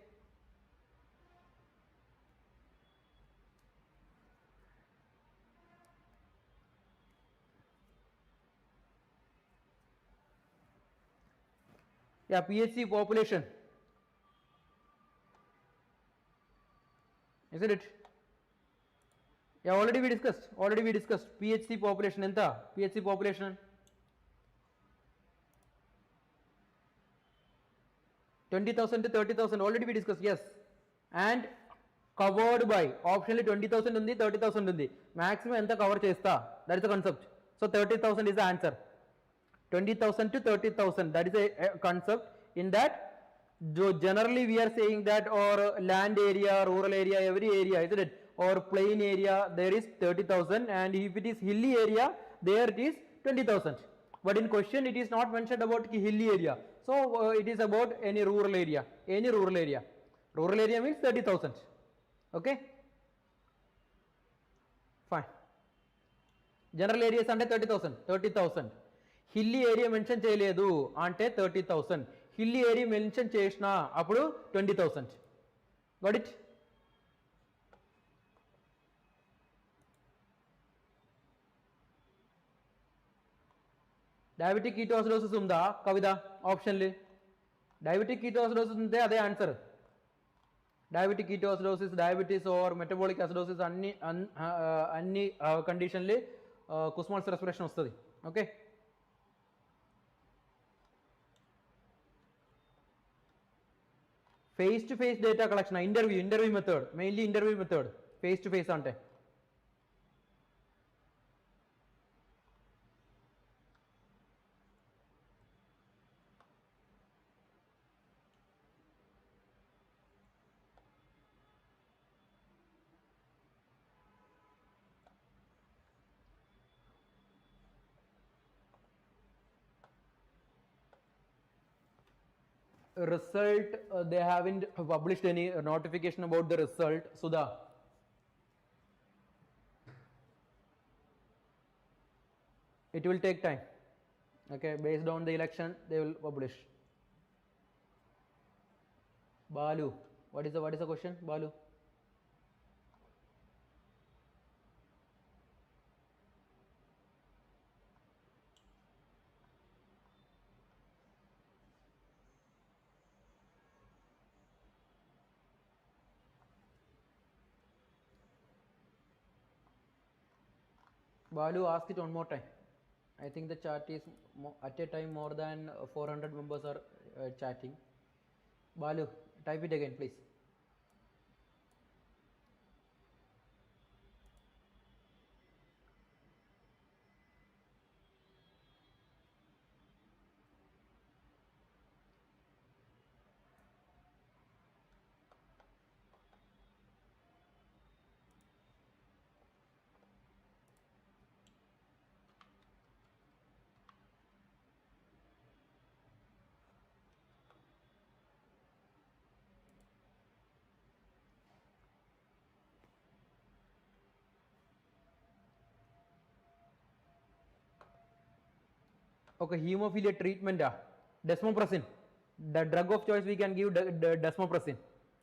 yeah, PHC population, isn't it? Yeah, already we discussed PHC population enta, PHC population 20,000 to 30,000, already we discussed, yes. And covered by optionally 20,000 undi, 30,000 undi, maximum enta cover chesta, that is the concept. So 30,000 is the answer. 20,000 to 30,000, that is a concept. In that, generally we are saying that, or land area, rural area, every area, isn't it? Or plain area, there is 30,000, and if it is hilly area, there it is 20,000. But in question, it is not mentioned about hilly area. So it is about any rural area. Rural area means 30,000. Okay? Fine. General area is under 30,000. Hilly area mention cheyaledu ante 30,000. Hilly area mention chesna appudu 20,000. Got it? Diabetic ketoacidosis unda kavida option li. Diabetic ketoacidosis unte ade answer. Diabetic ketoacidosis, diabetes or metabolic acidosis anni condition li Kussmaul's respiration vastadi. Okay? Face to face data collection, interview method, mainly interview method, face to face ante. Result, they haven't published any notification about the result. Sudha, it will take time. Okay, based on the election they will publish. Balu, what is the question, Balu? Balu, ask it one more time. I think the chat is at a time more than 400 members are chatting. Balu, type it again, please. Okay, hemophilia treatment, desmopressin. The drug of choice we can give desmopressin.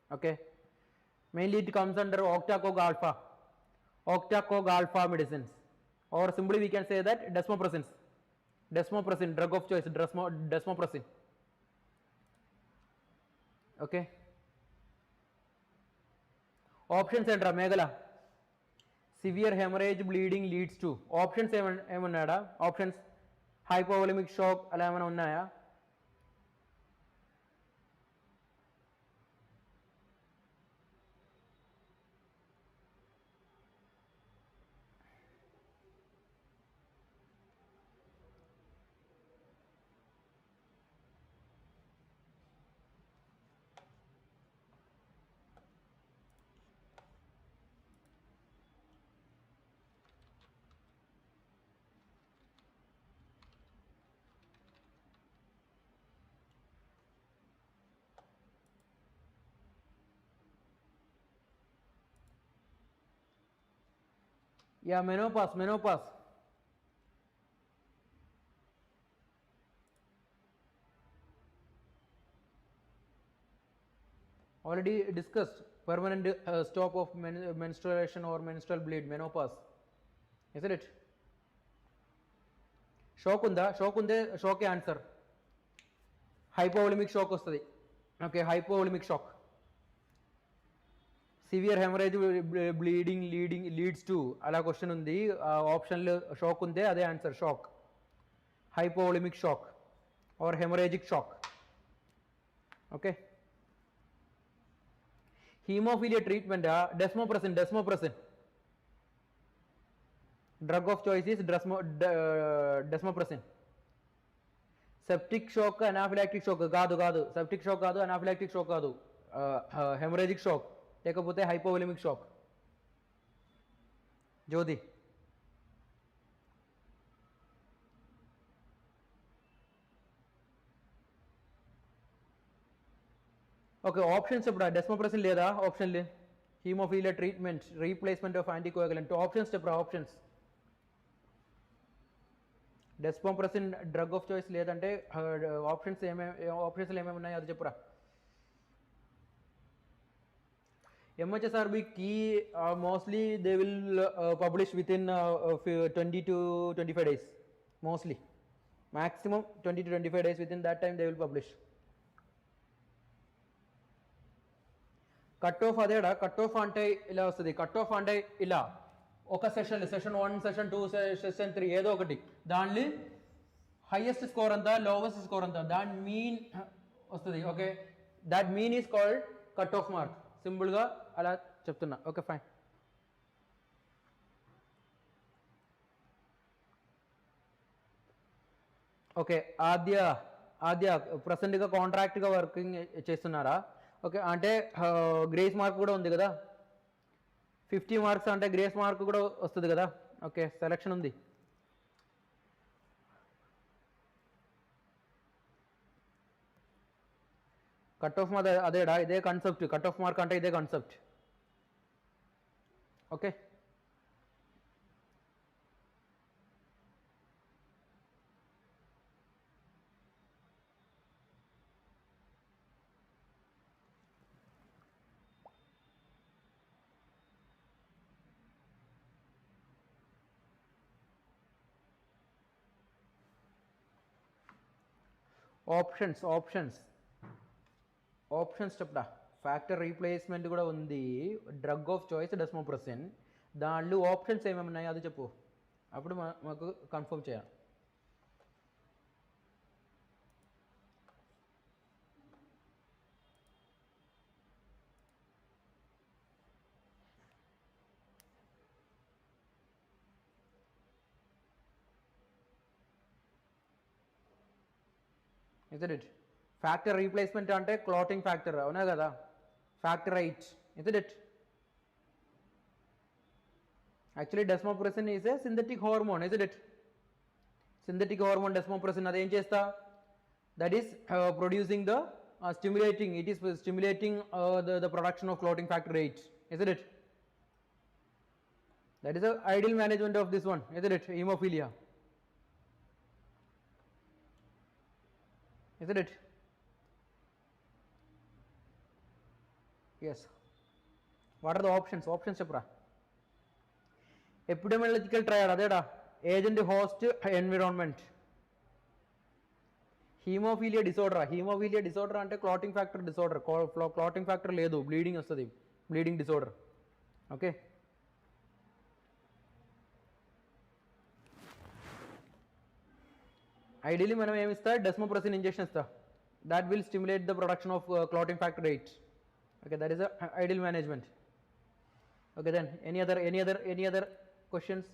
Okay, mainly it comes under octacog alpha medicines, or simply we can say that desmopressin, drug of choice, desmopressin. Okay, options and Megala. Severe hemorrhage bleeding leads to options options hypovolemic shock ala emana unnaya. Yeah, menopause. Already discussed permanent stop of menstruation or menstrual bleed, menopause, isn't it? Shock unde shock answer. Hypovolemic shock ostadi. Okay, hypovolemic shock. Severe hemorrhage bleeding leads to ala question undi option shock unde ade answer shock. Hypovolemic shock or hemorrhagic shock. Okay. Hemophilia treatment, desmopressin. Drug of choice is desmopressin. Septic shock, anaphylactic shock కాదు. Septic shock కాదు, anaphylactic shock కాదు. Hemorrhagic shock లేకపోతే hypovolemic shock. Jyoti. Okay, options చెప్పురా. Desmopressin లేదా option లే. Hemophilia treatment, replacement of anticoagulant. Options చెప్పురా, options. Desmopressin drug of choice లేదంటే options ఏమేమి ఉన్నాయి అది చెప్పురా. MHSRB key mostly they will publish within 20 to 25 days. Mostly. Maximum 20 to 25 days, within that time they will publish. Cut off అదేడా, cut off అంటే ఇలా వస్తుంది. కట్ ఆఫ్ అంటే ఇలా ఒక సెషన్ 1, సెషన్ 2, సెషన్ 3 ఏదో ఒకటి దాన్ని హైయెస్ట్ స్కోర్ అంతా, లోవెస్ట్ స్కోర్ అంతా దాని మీన్ వస్తుంది. Okay, that mean is called cut off mark. సింపుల్గా అలా చెప్తున్నా. Okay, fine. ఓకే, ఆద్య ప్రజెంట్గా కాంట్రాక్ట్గా వర్కింగ్ చేస్తున్నారా? ఓకే, అంటే గ్రేస్ మార్క్ కూడా ఉంది కదా, 50 మార్క్స్ అంటే గ్రేస్ మార్క్ కూడా వస్తుంది కదా. ఓకే, సెలక్షన్ ఉంది. కట్ ఆఫ్ అదేడా, ఇదే కాన్సెప్ట్. కట్ ఆఫ్ మార్క్ అంటే ఇదే కాన్సెప్ట్. ఓకే, ఆప్షన్స్ చెప్పడా. ఫ్యాక్టర్ రీప్లేస్మెంట్ కూడా ఉంది, డ్రగ్ ఆఫ్ చాయిస్ డెస్మోప్రెసిన్. దాంట్లో ఆప్షన్స్ ఏమేమి ఉన్నాయి అది చెప్పు. అప్పుడు మాకు కన్ఫర్మ్ చేయాలి. isn't it? ఫ్యాక్టర్ రీప్లేస్మెంట్ అంటే క్లాటింగ్ ఫ్యాక్టర్, అవునా కదా? Factor 8, isn't it? Actually desmopressin is a synthetic hormone, isn't it? Synthetic hormone desmopressin, అది ఏం చేస్తా? That is producing the stimulating, it is stimulating the production of clotting factor 8, isn't it? That is the ideal management of this one, isn't it? Hemophilia, isn't it? Yes. What are the options? Options చెప్పరా? Epidemiological trial అదేడా, agent, host, environment. Haemophilia disorder అంటే clotting factor disorder. Clotting factor లేదు, bleeding వస్తుంది, bleeding disorder. Okay, ideally మనం ఏమిస్తా? Desmopressin injection ఇస్తా. That will stimulate the production of clotting factor 8. Okay, that is the ideal management. Okay, then any other questions?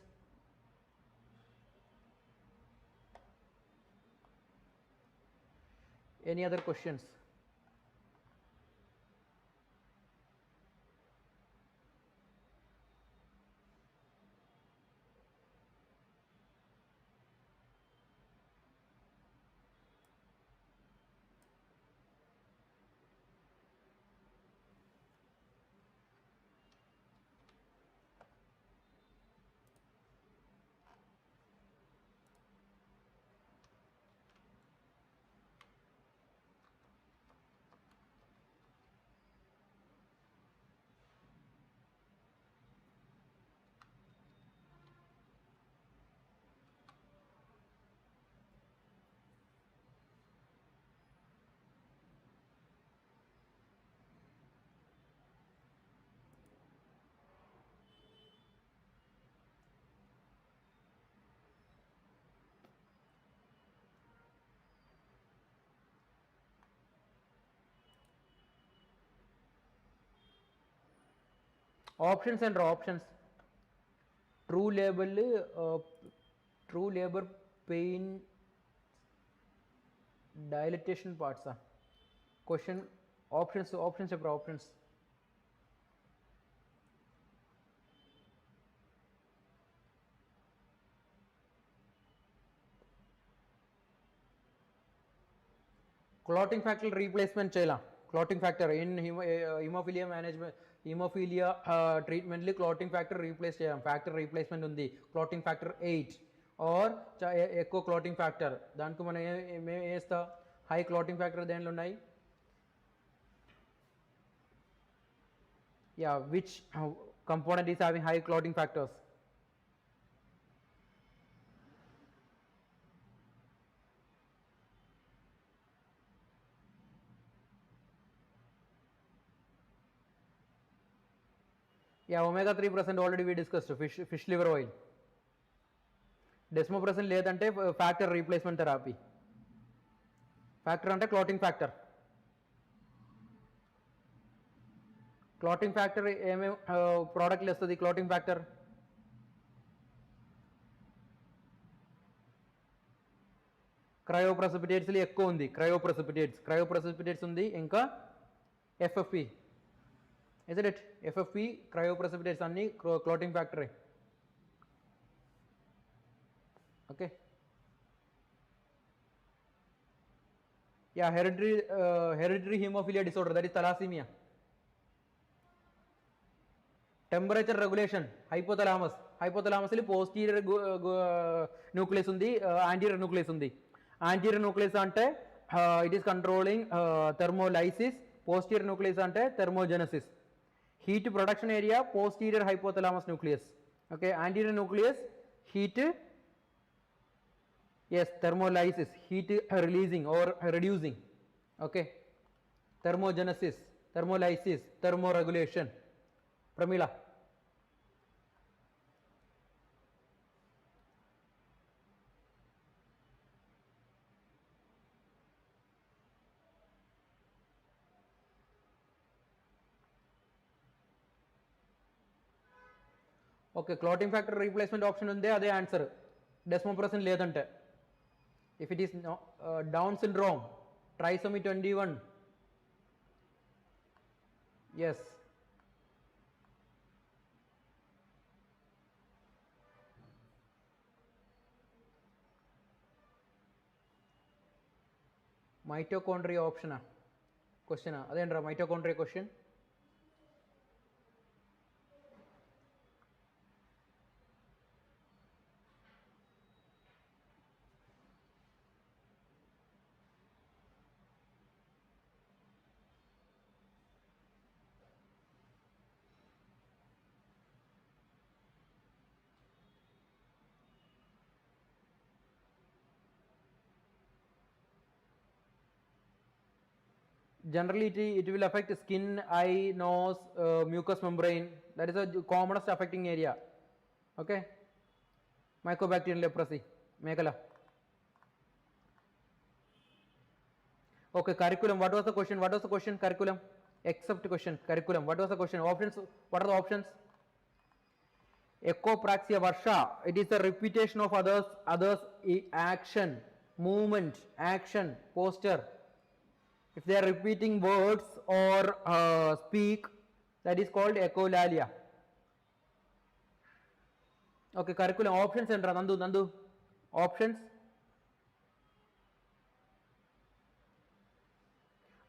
Any other questions? Options and options. True labor pain dilatation parts. Question options చెప్పరా? options. Clotting factor replacement చేయాలా? Clotting factor in haemophilia management, haemophilia ట్రీట్మెంట్లీ clotting factor replace చేయాలి. Factor replacement ఉంది, clotting factor 8 or ఎక్కువ clotting factor. దానికి మనం ఏం వేస్తా? హై క్లాటింగ్ ఫ్యాక్టర్ దేనిలో ఉన్నాయి? Yeah, which component is having high clotting factors? Yeah, omega-3% already we discussed. Fish liver oil. Desmopressin లేదంటే ఫ్యాక్టర్ రీప్లేస్మెంట్ థెరపీ. ఫ్యాక్టర్ అంటే క్లాటింగ్ ఫ్యాక్టర్. క్లాటింగ్ ఫ్యాక్టర్ ఏమేమి ప్రోడక్ట్లు వస్తుంది? క్లాటింగ్ ఫ్యాక్టర్ క్రయోప్రెసిపిటేట్స్లో ఎక్కువ ఉంది. క్రయోప్రెసిపిటేట్స్ ఉంది, ఇంకా FFP, isn't it? FFP, cryoprecipitates అన్ని clotting ఫ్యాక్టరే. Okay, yeah, hereditary hemophilia disorder, that is thalassemia. Temperature regulation, hypothalamus posterior nucleus ఉంది, యాంటీరియర్ న్యూక్లియస్ ఉంది. యాంటీరియర్ న్యూక్లియస్ అంటే it is controlling thermolysis, posterior nucleus అంటే thermogenesis. heat production area, posterior hypothalamus nucleus. Okay, anterior nucleus, heat, yes, thermolysis, heat releasing or reducing. Okay, thermogenesis, thermolysis, thermoregulation. Pramila. Okay, clotting factor replacement option unde ade answer. Desmopressin ledante. If it is no, Down syndrome, trisomy 21. Yes. Mitochondria option. Question. Adendra mitochondria question. Generally, it will affect skin, eye, nose, mucous membrane. That is the commonest affecting area. Okay. Mycobacterial leprosy. Meghala. Okay, curriculum. What was the question? What was the question? Curriculum. Except question. Curriculum. What was the question? Options. What are the options? Echopraxia varsha. It is the repetition of others action, movement, action, posture. If they are repeating words or speak, that is called echolalia. Okay, curriculum options and Nandu. Options.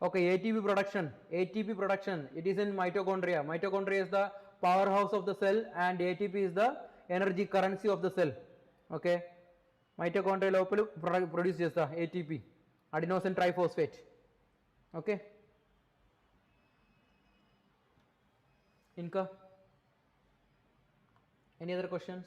Okay, ATP production, it is in mitochondria. Mitochondria is the powerhouse of the cell and ATP is the energy currency of the cell. Okay, mitochondria lopal produces the ATP, adenosine triphosphate. Okay, Inka, any other questions?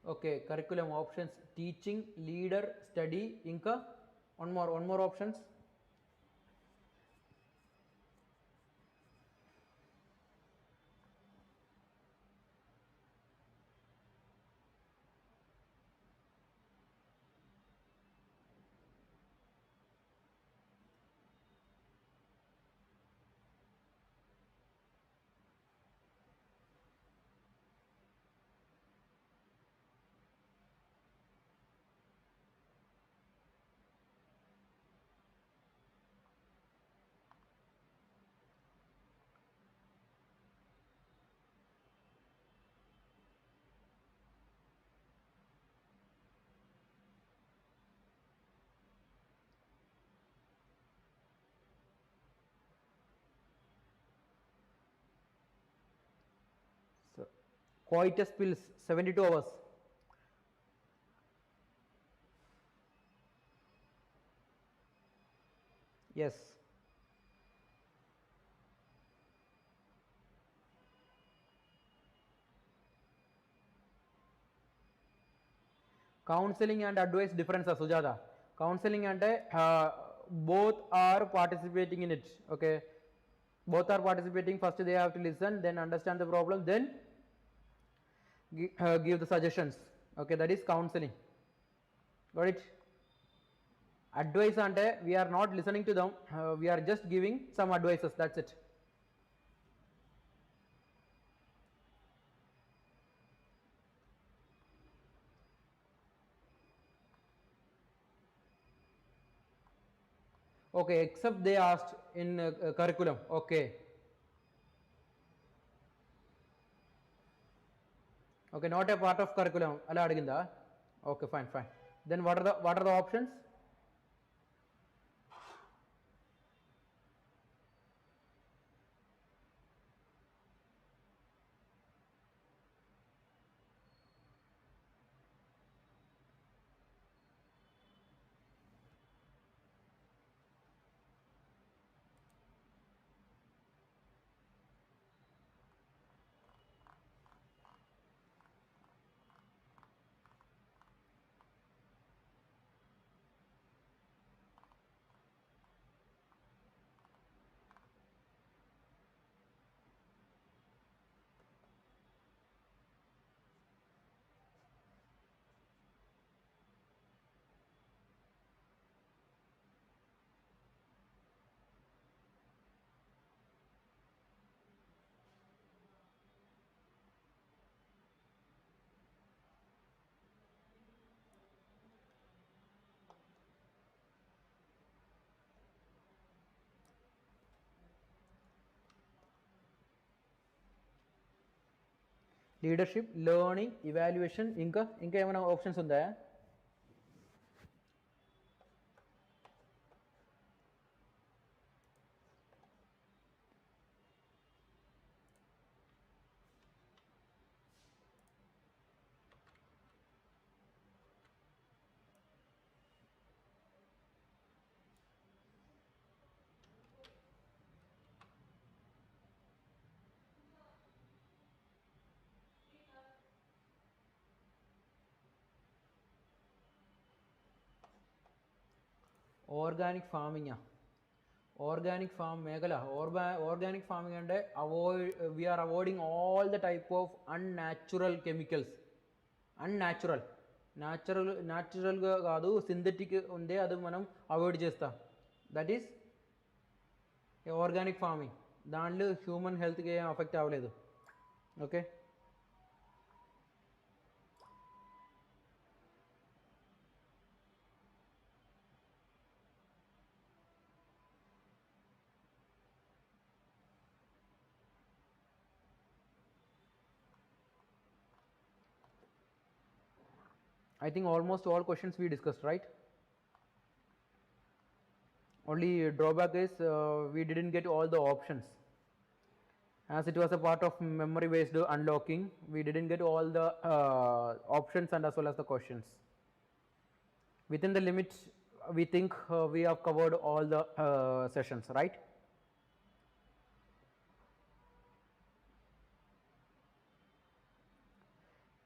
Okay, curriculum options: teaching, leader, study. Inka, one more options. So, coitus pills 72 hours. Yes. Counseling and advice difference, Sujata. Counseling and both are participating in it. Okay, both are participating. First they have to listen, then understand the problem, then give the suggestions. Okay, that is counseling. Got it? Advice and we are not listening to them. We are just giving some advices. That's it. Okay, except they asked in curriculum. Okay. Okay, not a part of curriculum. Okay, fine. Then what are the options? Leadership, learning, evaluation, ఇంకా ఏమైనా options ఉందా? Organic farming, organic farm മേഖല. Organic farming అంటే we are avoiding all the type of unnatural chemicals. న్యాచురల్గా కాదు, synthetic ఉందే అది మనం అవాయిడ్ చేస్తాం. That is organic farming. దాంట్లో హ్యూమన్ హెల్త్కి ఏం అఫెక్ట్ అవ్వలేదు. Okay, I think almost all questions we discussed, right? Only drawback is we didn't get all the options. As it was a part of memory based unlocking, we didn't get all the options and as well as the questions. Within the limits, we think we have covered all the sessions, right?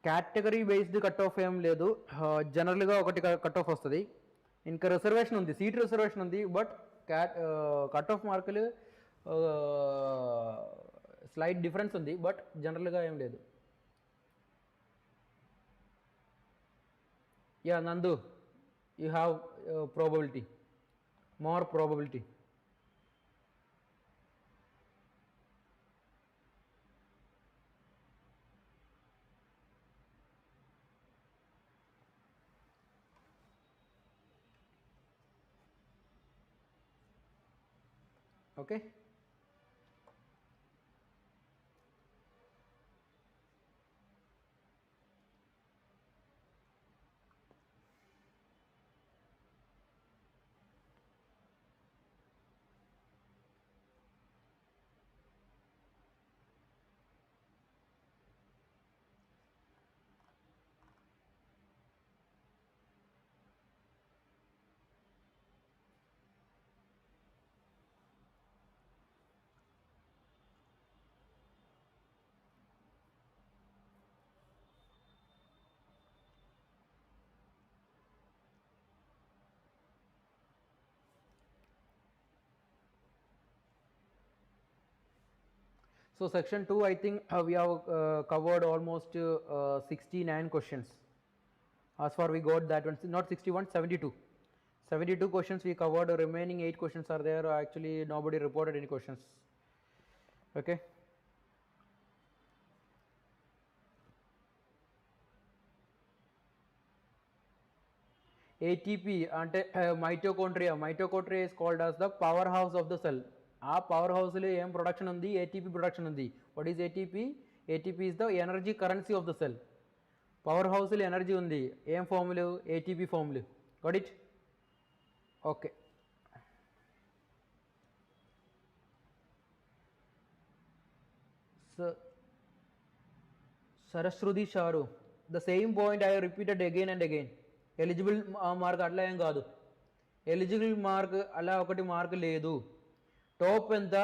Category based cut off ఏం లేదు, జనరల్గా ఒకటి cut off వస్తుంది. ఇంకా reservation ఉంది, seat reservation ఉంది, but cut off మార్కులు slight difference ఉంది, బట్ జనరల్గా ఏం లేదు. యా నందు, you have probability, more probability. Okay, so section 2, I think we have covered almost 69 questions. As far we got that one, not 61, 72 questions we covered. Remaining 8 questions are there. Actually nobody reported any questions. Okay, ATP అంటే mitochondria is called as the powerhouse of the cell. ఆ power హౌస్లో ఏం production ఉంది? ATP production ఉంది. What is ATP? ATP is the energy currency of the cell. Power హౌస్లో energy ఉంది, ఏం ఫార్ములు? ఏటీపీ ఫార్ములు. Got it? Okay, Saraswati Sharu, the same point I repeated again and again. Eligible mark అట్లా ఏం కాదు. ఎలిజిబుల్ మార్క్ అలా ఒకటి మార్క్ లేదు. టాప్ ఎంత,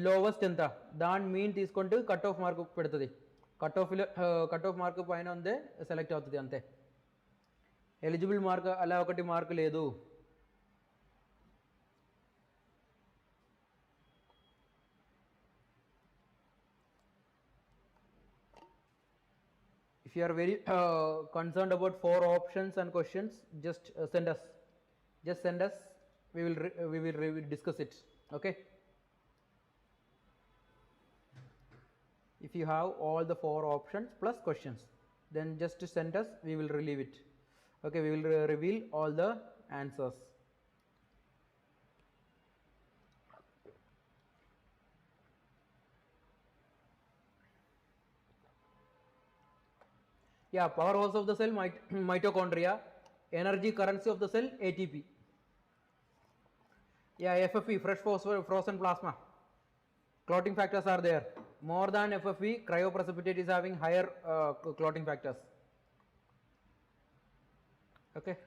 లోవెస్ట్ ఎంత, దాని మీన్ తీసుకుంటూ కట్ ఆఫ్ మార్క్ పెడుతుంది. కట్ ఆఫ్ మార్క్ పైన ఉందే సెలెక్ట్ అవుతుంది అంతే. ఎలిజిబుల్ మార్క్ అలా ఒకటి మార్క్ లేదు. If you are very concerned about 4 options and questions, just send us. We will discuss it. Okay, if you have all the 4 options plus questions, then just send us, we will relieve it. Okay, we will reveal all the answers. Yeah, powerhouse of the cell, mitochondria. Energy currency of the cell, ATP. Yeah, FFP, fresh frozen plasma. Clotting factors are there. More than FFP, cryoprecipitate is having higher clotting factors. Okay.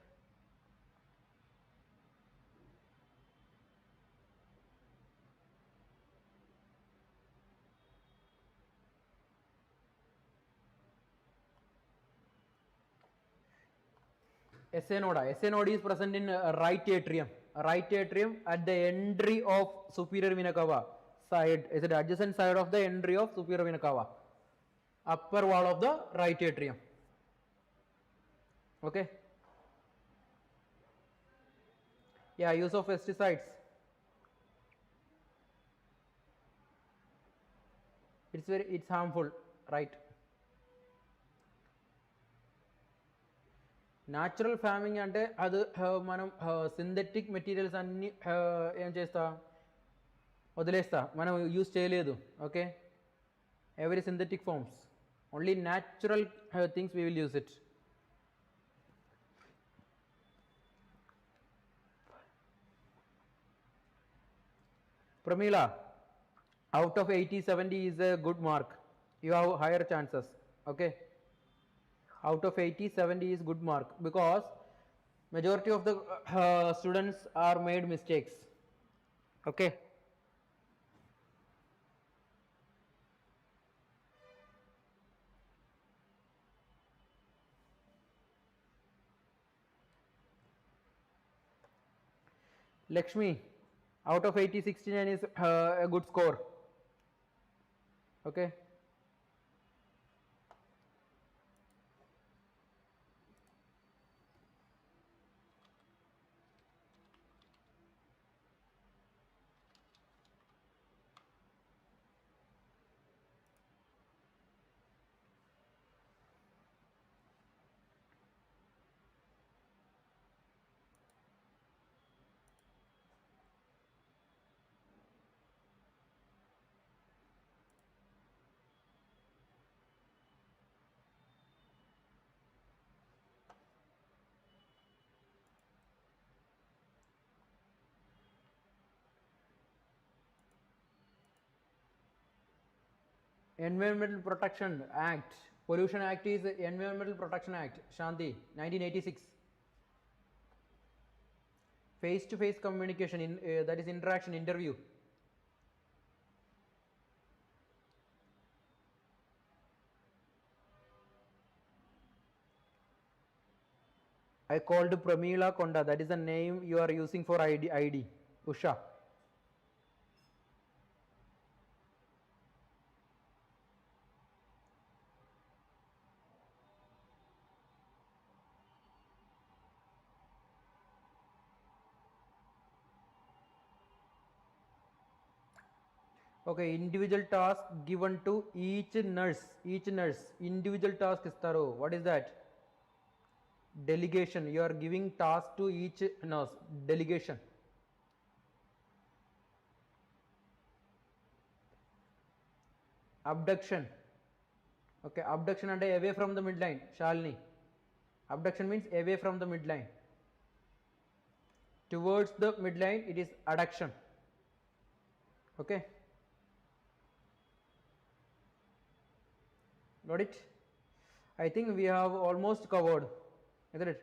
SA node is present in right atrium. Right atrium at the entry of superior vena cava side. Is it adjacent side of the entry of superior vena cava? Upper wall of the right atrium. Okay. Yeah, use of pesticides. It's harmful, right? Natural farming ante adu manam synthetic materials anni em chesta వదిలేస్తా మనం use చేయలేదు. Okay, every synthetic forms, only natural things we will use it. Pramila, out of 80 70 is a good mark, you have higher chances. Okay, out of 80 70 is good mark because majority of the students are made mistakes. Okay, Lakshmi, out of 80 69 is a good score. Okay, Environmental Protection Act, Pollution Act is Environmental Protection Act, Shanti, 1986. Face to face communication, in that is interaction, interview. I called Pramila Konda, that is the name you are using for ID. Usha. Okay, individual task given to each nurse, individual task istaro. What is that? Delegation, you are giving task to each nurse, delegation. Abduction, okay, abduction and away from the midline, Shalini. Abduction means away from the midline. Towards the midline, it is adduction. Okay, got it? I think we have almost covered, isn't it?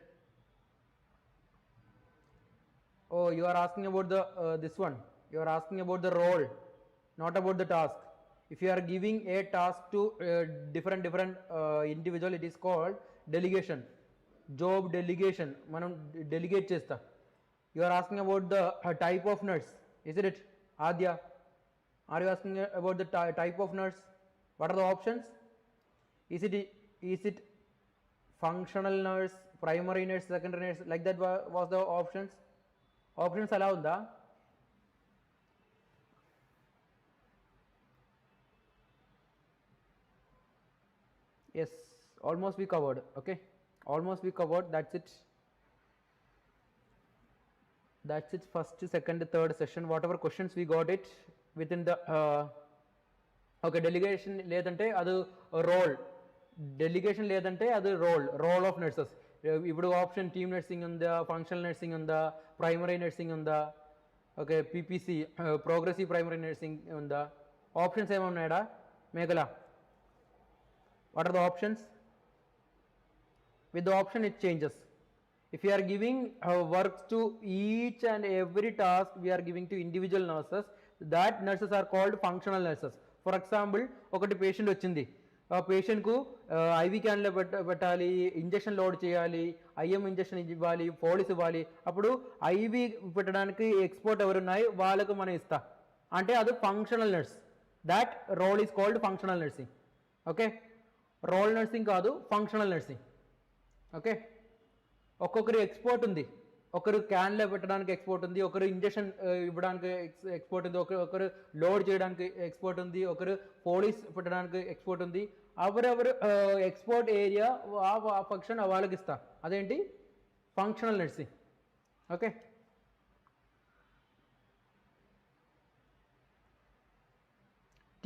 Oh, you are asking about the this one, you are asking about the role, not about the task. If you are giving a task to different individual, it is called delegation, job delegation, manam delegate chesta. You are asking about the type of nurse, isn't it? Adya, are you asking about the type of nurse? What are the options? Is it functional nurse, primary nurse, secondary nurse, like that was the options? Options allowed the. Yes, almost we covered. Okay, almost we covered. That's it. That's it. First, second, third session. Whatever questions we got it within the okay, delegation ledante adu role. Delegation లేదంటే అది role of nurses. ఇప్పుడు option team nursing ఉందా, functional nursing ఉందా, primary nursing ఉందా, okay, PPC progressive primary nursing ఉందా, options ఏమన్నాయడా Meghala? What are the options? With the option it changes. If you are giving works to each and every task we are giving to individual nurses, that nurses are called functional nurses. For example, ఒకటి patient వచ్చింది, ఆ పేషెంట్కు IV క్యాన్లో పెట్టాలి, injection load చేయాలి, IIM injection ఇవ్వాలి, police ఇవ్వాలి, అప్పుడు IV పెట్టడానికి expert ఎవరున్నాయి వాళ్ళకు మనం ఇస్తా అంటే అది functional nurse. That role is called functional nursing. Okay, role nursing కాదు, ఫంక్షనల్ నర్సింగ్. ఓకే, ఒక్కొక్కరు ఎక్స్పోర్ట్ ఉంది, ఒకరు క్యాన్లో పెట్టడానికి ఎక్స్పోర్ట్ ఉంది, ఒకరు ఇంజక్షన్ ఇవ్వడానికి ఎక్స్పోర్ట్ ఉంది, ఒకరు లోడ్ చేయడానికి ఎక్స్పోర్ట్ ఉంది, ఒకరు పోలీస్ పెట్టడానికి ఎక్స్పోర్ట్ ఉంది. ఎవరెవరు ఎక్స్పోర్ట్ ఏరియా ఆ ఫంక్షన్ వాళ్ళకి ఇస్తా, అదేంటి functional nursing. Okay,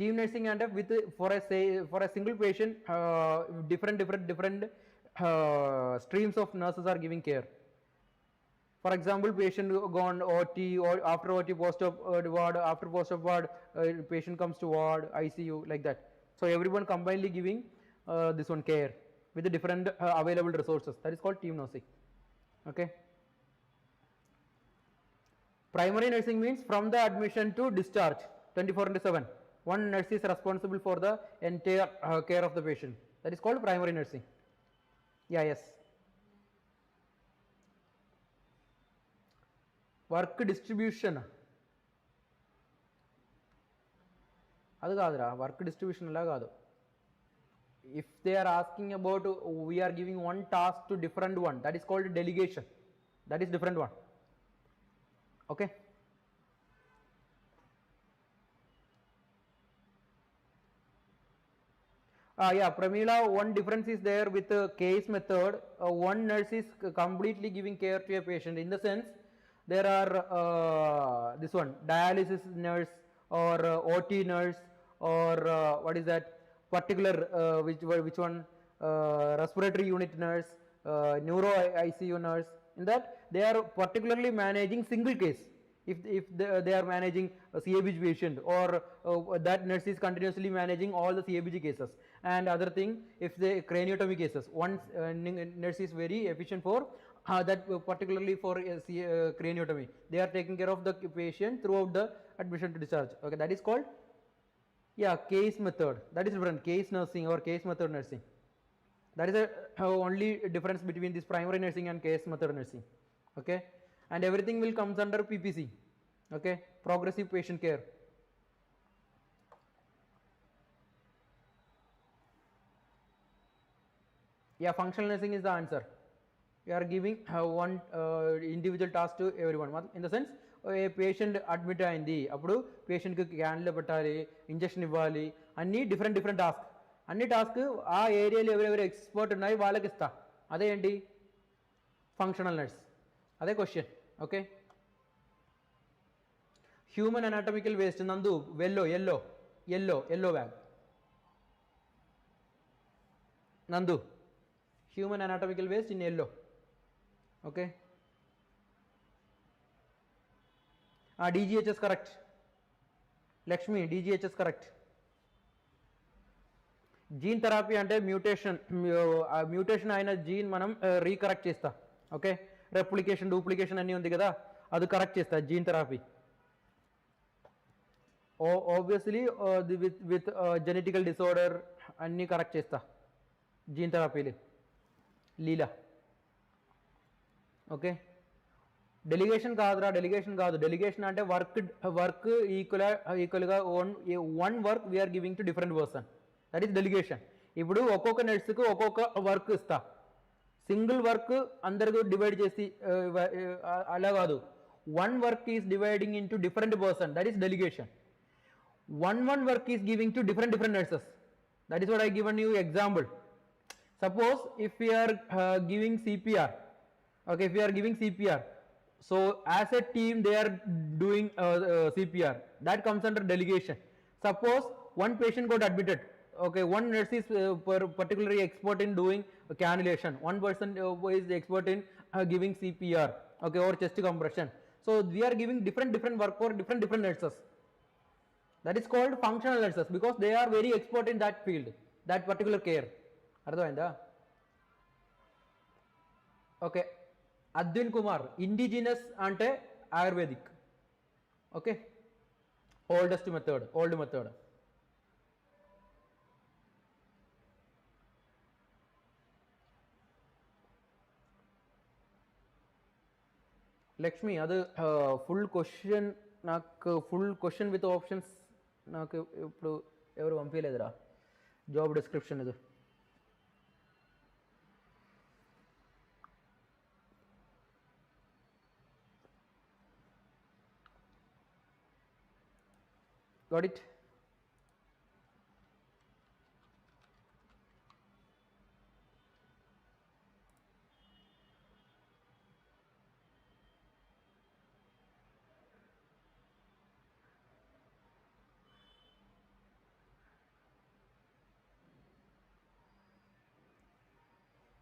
team nursing అంటే with for a single patient different streams of nurses are giving care. For example, patient gone OT or after OT post-op ward, after post-op ward patient comes to ward, ICU, like that. So everyone combinedly giving this one care with the different available resources. That is called team nursing. Okay. Primary nursing means from the admission to discharge 24/7. One nurse is responsible for the entire care of the patient. That is called primary nursing. Yeah, yes. Work distribution. అది కాదురా, work distribution అలా కాదు. If they are asking about we are giving one task to different one, that is called delegation. That is different one. Okay, yeah, Pramila, one difference is there with case method. One nurse is completely giving care to a patient. In the sense, there are this one dialysis nurse or OT nurse or what is that particular which one respiratory unit nurse, neuro ICU nurse. In that they are particularly managing single case. If they are managing a CABG patient, or that nurse is continuously managing all the CABG cases. And other thing, if the craniotomy cases, one nurse is very efficient for that particularly for craniotomy. They are taking care of the patient throughout the admission to discharge. Okay, that is called, yeah, case method. That is different, case nursing or case method nursing. That is the only difference between this primary nursing and case method nursing. Okay, and everything will comes under PPC. Okay, progressive patient care. Yeah, functional nursing is the answer. You are giving one individual task to everyone. In the sense, A patient admit అయింది, అప్పుడు పేషెంట్కి క్యాన్లో పెట్టాలి, injection ఇవ్వాలి, అన్నీ different task. అన్ని task ఆ ఏరియాలో ఎవరెవరు ఎక్స్పర్ట్ ఉన్నాయి వాళ్ళకి ఇస్తా, అదే ఏంటి ఫంక్షనల్ నర్స్. అదే question. Okay, human anatomical waste నందు ఎల్లో బ్యాగ్ నందు, human anatomical waste in yellow. Okay, DGHS correct, Lakshmi DGHS correct. Gene therapy అంటే మ్యూటేషన్ అయిన జీన్ మనం రీకరెక్ట్ చేస్తా. ఓకే, రెప్లికేషన్ డూప్లికేషన్ అన్నీ ఉంది కదా, అది కరెక్ట్ చేస్తా gene therapy. Obviously with genetical disorder అన్నీ కరెక్ట్ చేస్తా జీన్ థెరపీలు. లీలా. ఓకే, డెలిగేషన్ కాదురా, డెలిగేషన్ కాదు. డెలిగేషన్ అంటే వర్క్ ఈక్వల్గా one work we are giving to different person. That is delegation. ఇప్పుడు ఒక్కొక్క నర్సుకు ఒక్కొక్క వర్క్ ఇస్తా, సింగిల్ వర్క్ అందరికీ డివైడ్ చేసి అలా కాదు. One work is dividing in to different person, that is delegation. one work is giving to different nurses. That is what I given you example. Suppose if we are giving CPR, okay, if we are giving CPR, so as a team they are doing CPR, that comes under delegation. Suppose one patient got admitted, okay, one nurse is particularly expert in doing cannulation, one person is expert in giving CPR, okay, or chest compression. So we are giving different work for different nurses. That is called functional nurses because they are very expert in that field, that particular care. Ardha. Okay, Advin Kumar, indigenous ante Ayurvedic. Okay, old method. Lakshmi, adu full question నాకు full question with options నాకు ఇప్పుడు ఎవరు పంపించలేదురా job description ఇది. Got it?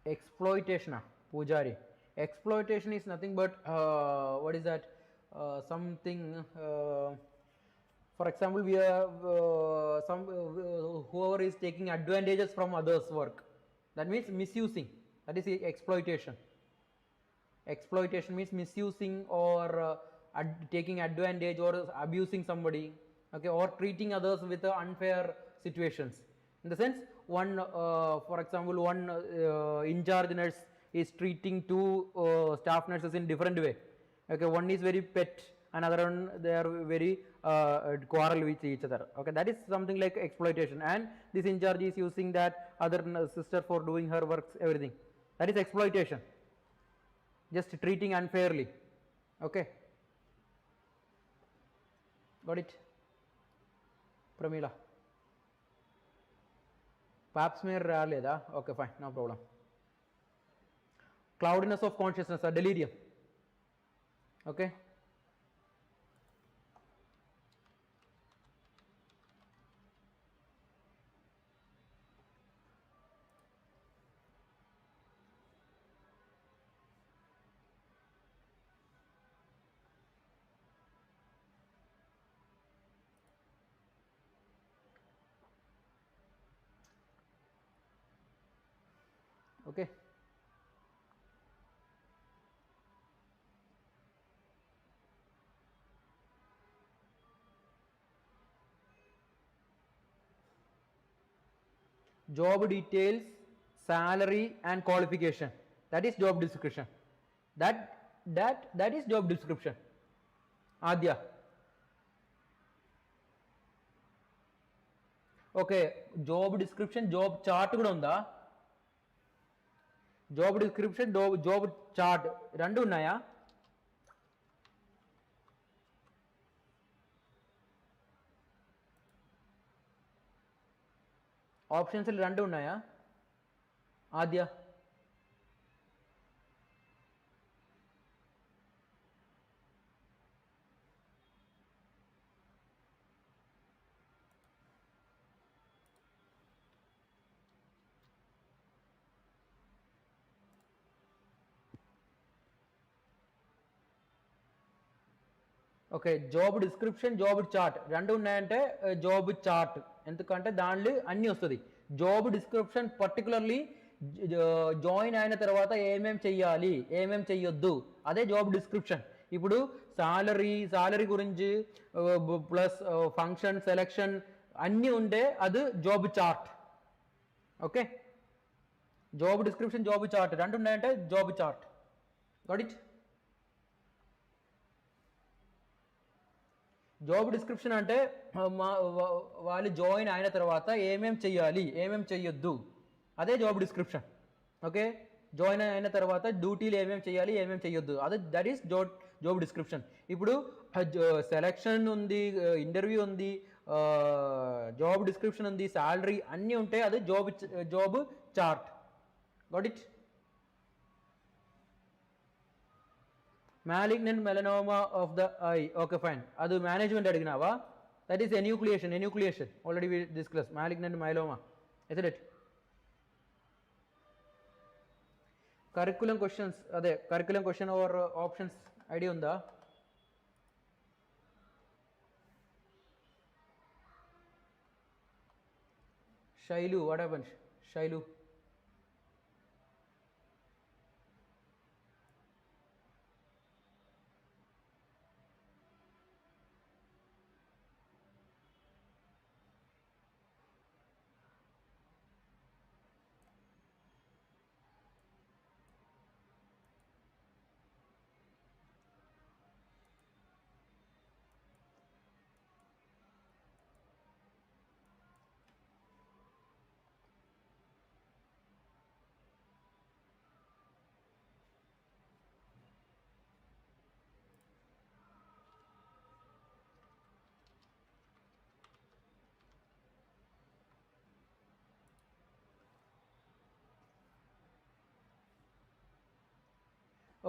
Exploitation, Pujari. Exploitation is nothing but what is that? Something. For example, we have whoever is taking advantages from others' work. That means misusing. That is exploitation. Exploitation means misusing or taking advantage or abusing somebody, okay, or treating others with unfair situations. In the sense, one, for example, one in charge nurse is treating two staff nurses in different way. Okay, one is very pet, another one they are very quarrel with each other. Okay, that is something like exploitation, and this in charge is using that other sister for doing her works, everything. That is exploitation. Just treating unfairly. Okay, got it? Pramila. Pap smear raleda. Okay, fine, no problem. Cloudiness of consciousness, delirium. Okay. Okay. Job details, salary and qualification. That is job description. That is job description. Adya. Okay, job description, job chart kuda unda. Job description, job chart rendu unnaya? Options rendu unnaya? Adya. Okay, job description, job chart రెండు ఉన్నాయంటే job chart, ఎందుకంటే దాంట్లో అన్నీ వస్తుంది. Job description particularly join అయిన తర్వాత ఏమేమి చెయ్యాలి, ఏమేమి చెయ్యొద్దు, అదే జాబ్ డిస్క్రిప్షన్. ఇప్పుడు సాలరీ గురించి ప్లస్ ఫంక్షన్ సెలెక్షన్ అన్నీ ఉంటే అది job chart. Okay, job description, job chart రెండు ఉన్నాయంటే job chart. Got it? Job description అంటే వాళ్ళు జాయిన్ అయిన తర్వాత ఏమేం చెయ్యాలి, ఏమేం చెయ్యొద్దు, అదే జాబ్ డిస్క్రిప్షన్. ఓకే, జాయిన్ అయిన తర్వాత డ్యూటీలు ఏమేమి చేయాలి, ఏమేమి చెయ్యొద్దు, అదే దట్ ఈస్ జాబ్ డిస్క్రిప్షన్. ఇప్పుడు సెలెక్షన్ ఉంది, ఇంటర్వ్యూ ఉంది, జాబ్ డిస్క్రిప్షన్ ఉంది, శాలరీ అన్నీ ఉంటాయి, అదే job chart. Got it? Malignant melanoma of the I. Okay, fine. అది మేనేజ్మెంట్ అడిగినావా? That is enucleation. Already we discussed malignant myeloma, isn't it? Curriculum questions, curriculum question or options idea unda? Shailu, what happened? Shailu.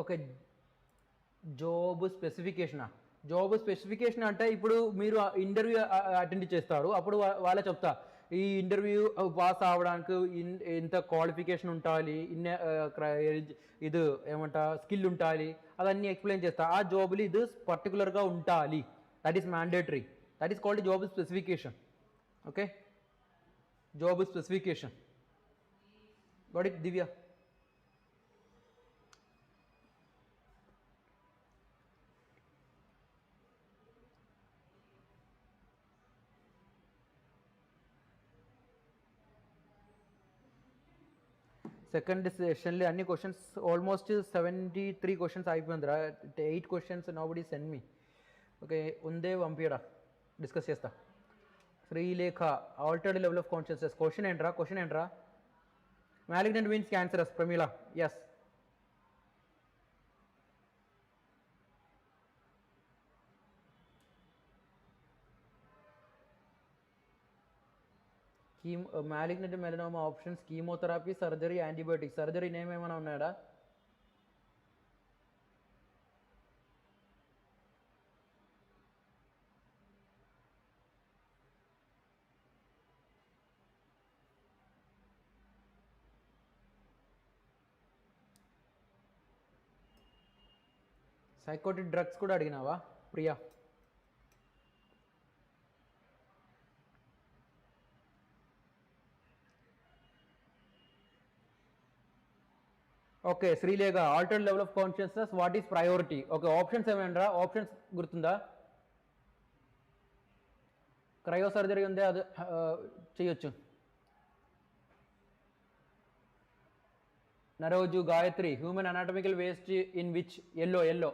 Okay, job స్పెసిఫికేషనా? Job specification అంటే ఇప్పుడు మీరు interview attend చేస్తారు, అప్పుడు వాళ్ళే చెప్తా ఈ ఇంటర్వ్యూ పాస్ అవ్వడానికి ఇంత క్వాలిఫికేషన్ ఉండాలి, ఇది ఏమంట స్కిల్ ఉండాలి, అదన్నీ ఎక్స్ప్లెయిన్ చేస్తా. ఆ జాబ్లు ఇది పర్టికులర్గా ఉండాలి, that is mandatory, that is called job specification. Okay, job specification. Got it Divya? Second సెషన్లో అన్ని క్వశ్చన్స్ ఆల్మోస్ట్ 73 క్వశ్చన్స్ అయిపోయిందిరా. 8 questions nobody send me. Okay, ఉందే పంపియడా, డిస్కస్ చేస్తా. Srilekha, altered level of consciousness. Question ఏంట్రా? Malignant means cancerous. Pramila, yes. Malignant melanoma options chemotherapy, surgery, antibiotics. Surgery name ఏమైనా ఉన్నాడా? Psychotic drugs కూడా అడిగినావా Priya? Okay, Srilekha, altered level of consciousness, what is priority? Okay, options ఏమైనా? Options గుర్తుందా? Cryo surgery ఉందే, అది చేయొచ్చు. నరోజు, Gayatri, human anatomical waste in which? Yellow.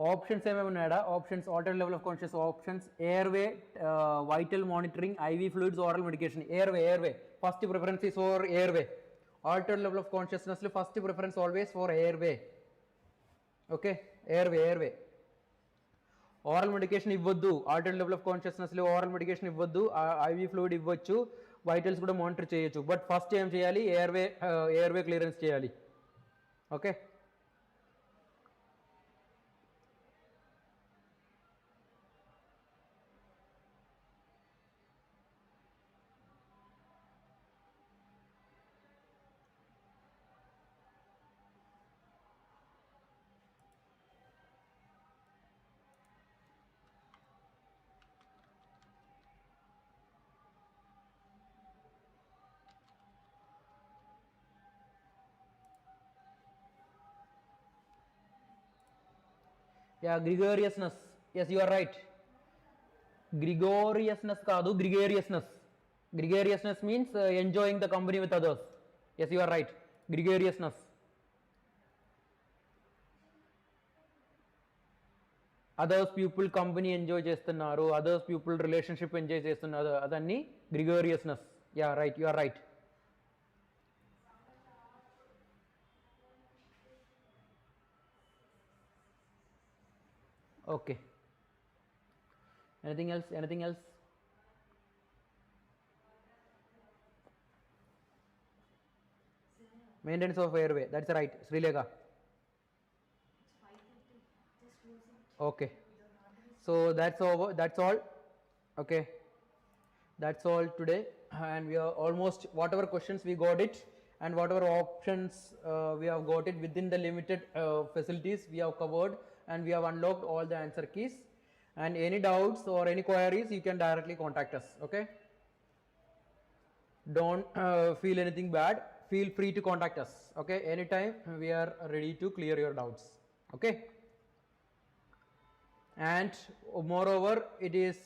Options ఏమేమి ఉన్నాయా? Options altered level of conscious options airway, vital monitoring, IV fluids, oral medication. Airway first preference is for airway. Altered level of consciousness లో first preference always for airway. Okay, airway. Oral medication ఇవ్వద్దు. Altered level of consciousness లో oral medication ఇవ్వద్దు, IV fluid ఇవ్వచ్చు, vitals కూడా monitor చేయొచ్చు. But first ఏం చేయాలి? Airway clearance చేయాలి. Okay, yeah, Gregoriousness. Yes, you are right. Gregoriousness kaadu, gregariousness. Gregariousness means enjoying the company with others. Yes, you are right. Gregariousness. Others people company enjoy చేస్తున్నారు, others people relationship enjoy చేస్తున్నారు, అదన్నీ gregariousness. Yeah, right, you are right. Okay. Anything else? Anything else? Maintenance of airway. That's right, Srilega. Okay. So that's over. That's all. Okay. That's all today, and we are almost whatever questions we got it, and whatever options we have got it within the limited facilities we have covered, and we have unlocked all the answer keys. And any doubts or any queries, you can directly contact us. Okay. Don't feel anything bad. Feel free to contact us. Okay. Anytime we are ready to clear your doubts. Okay. And moreover, it is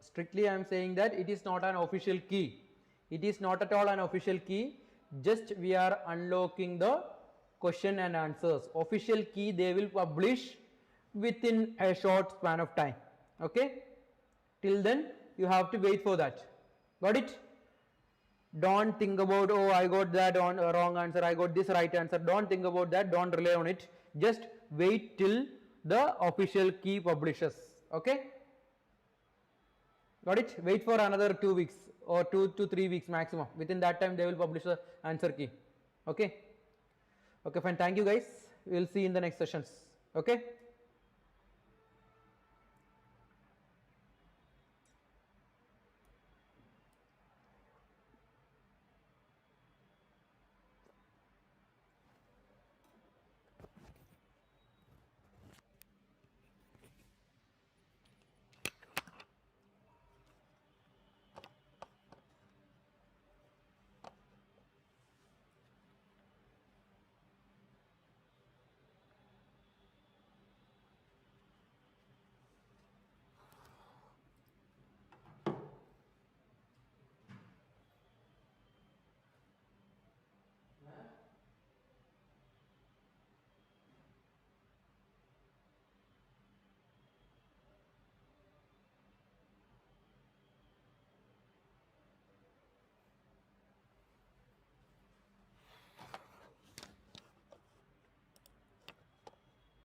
strictly I am saying that it is not an official key. It is not at all an official key. Just we are unlocking the question and answers. Official key they will publish within a short span of time. Okay. Till then you have to wait for that. Got it? Don't think about, oh, I got that on wrong answer, I got this right answer. Don't think about that. Don't rely on it. Just wait till the official key publishes. Okay. Got it? Wait for another 2 weeks or 2 to 3 weeks maximum. Within that time they will publish the answer key. Okay. Okay, fine. Thank you guys. We will see in the next sessions. Okay.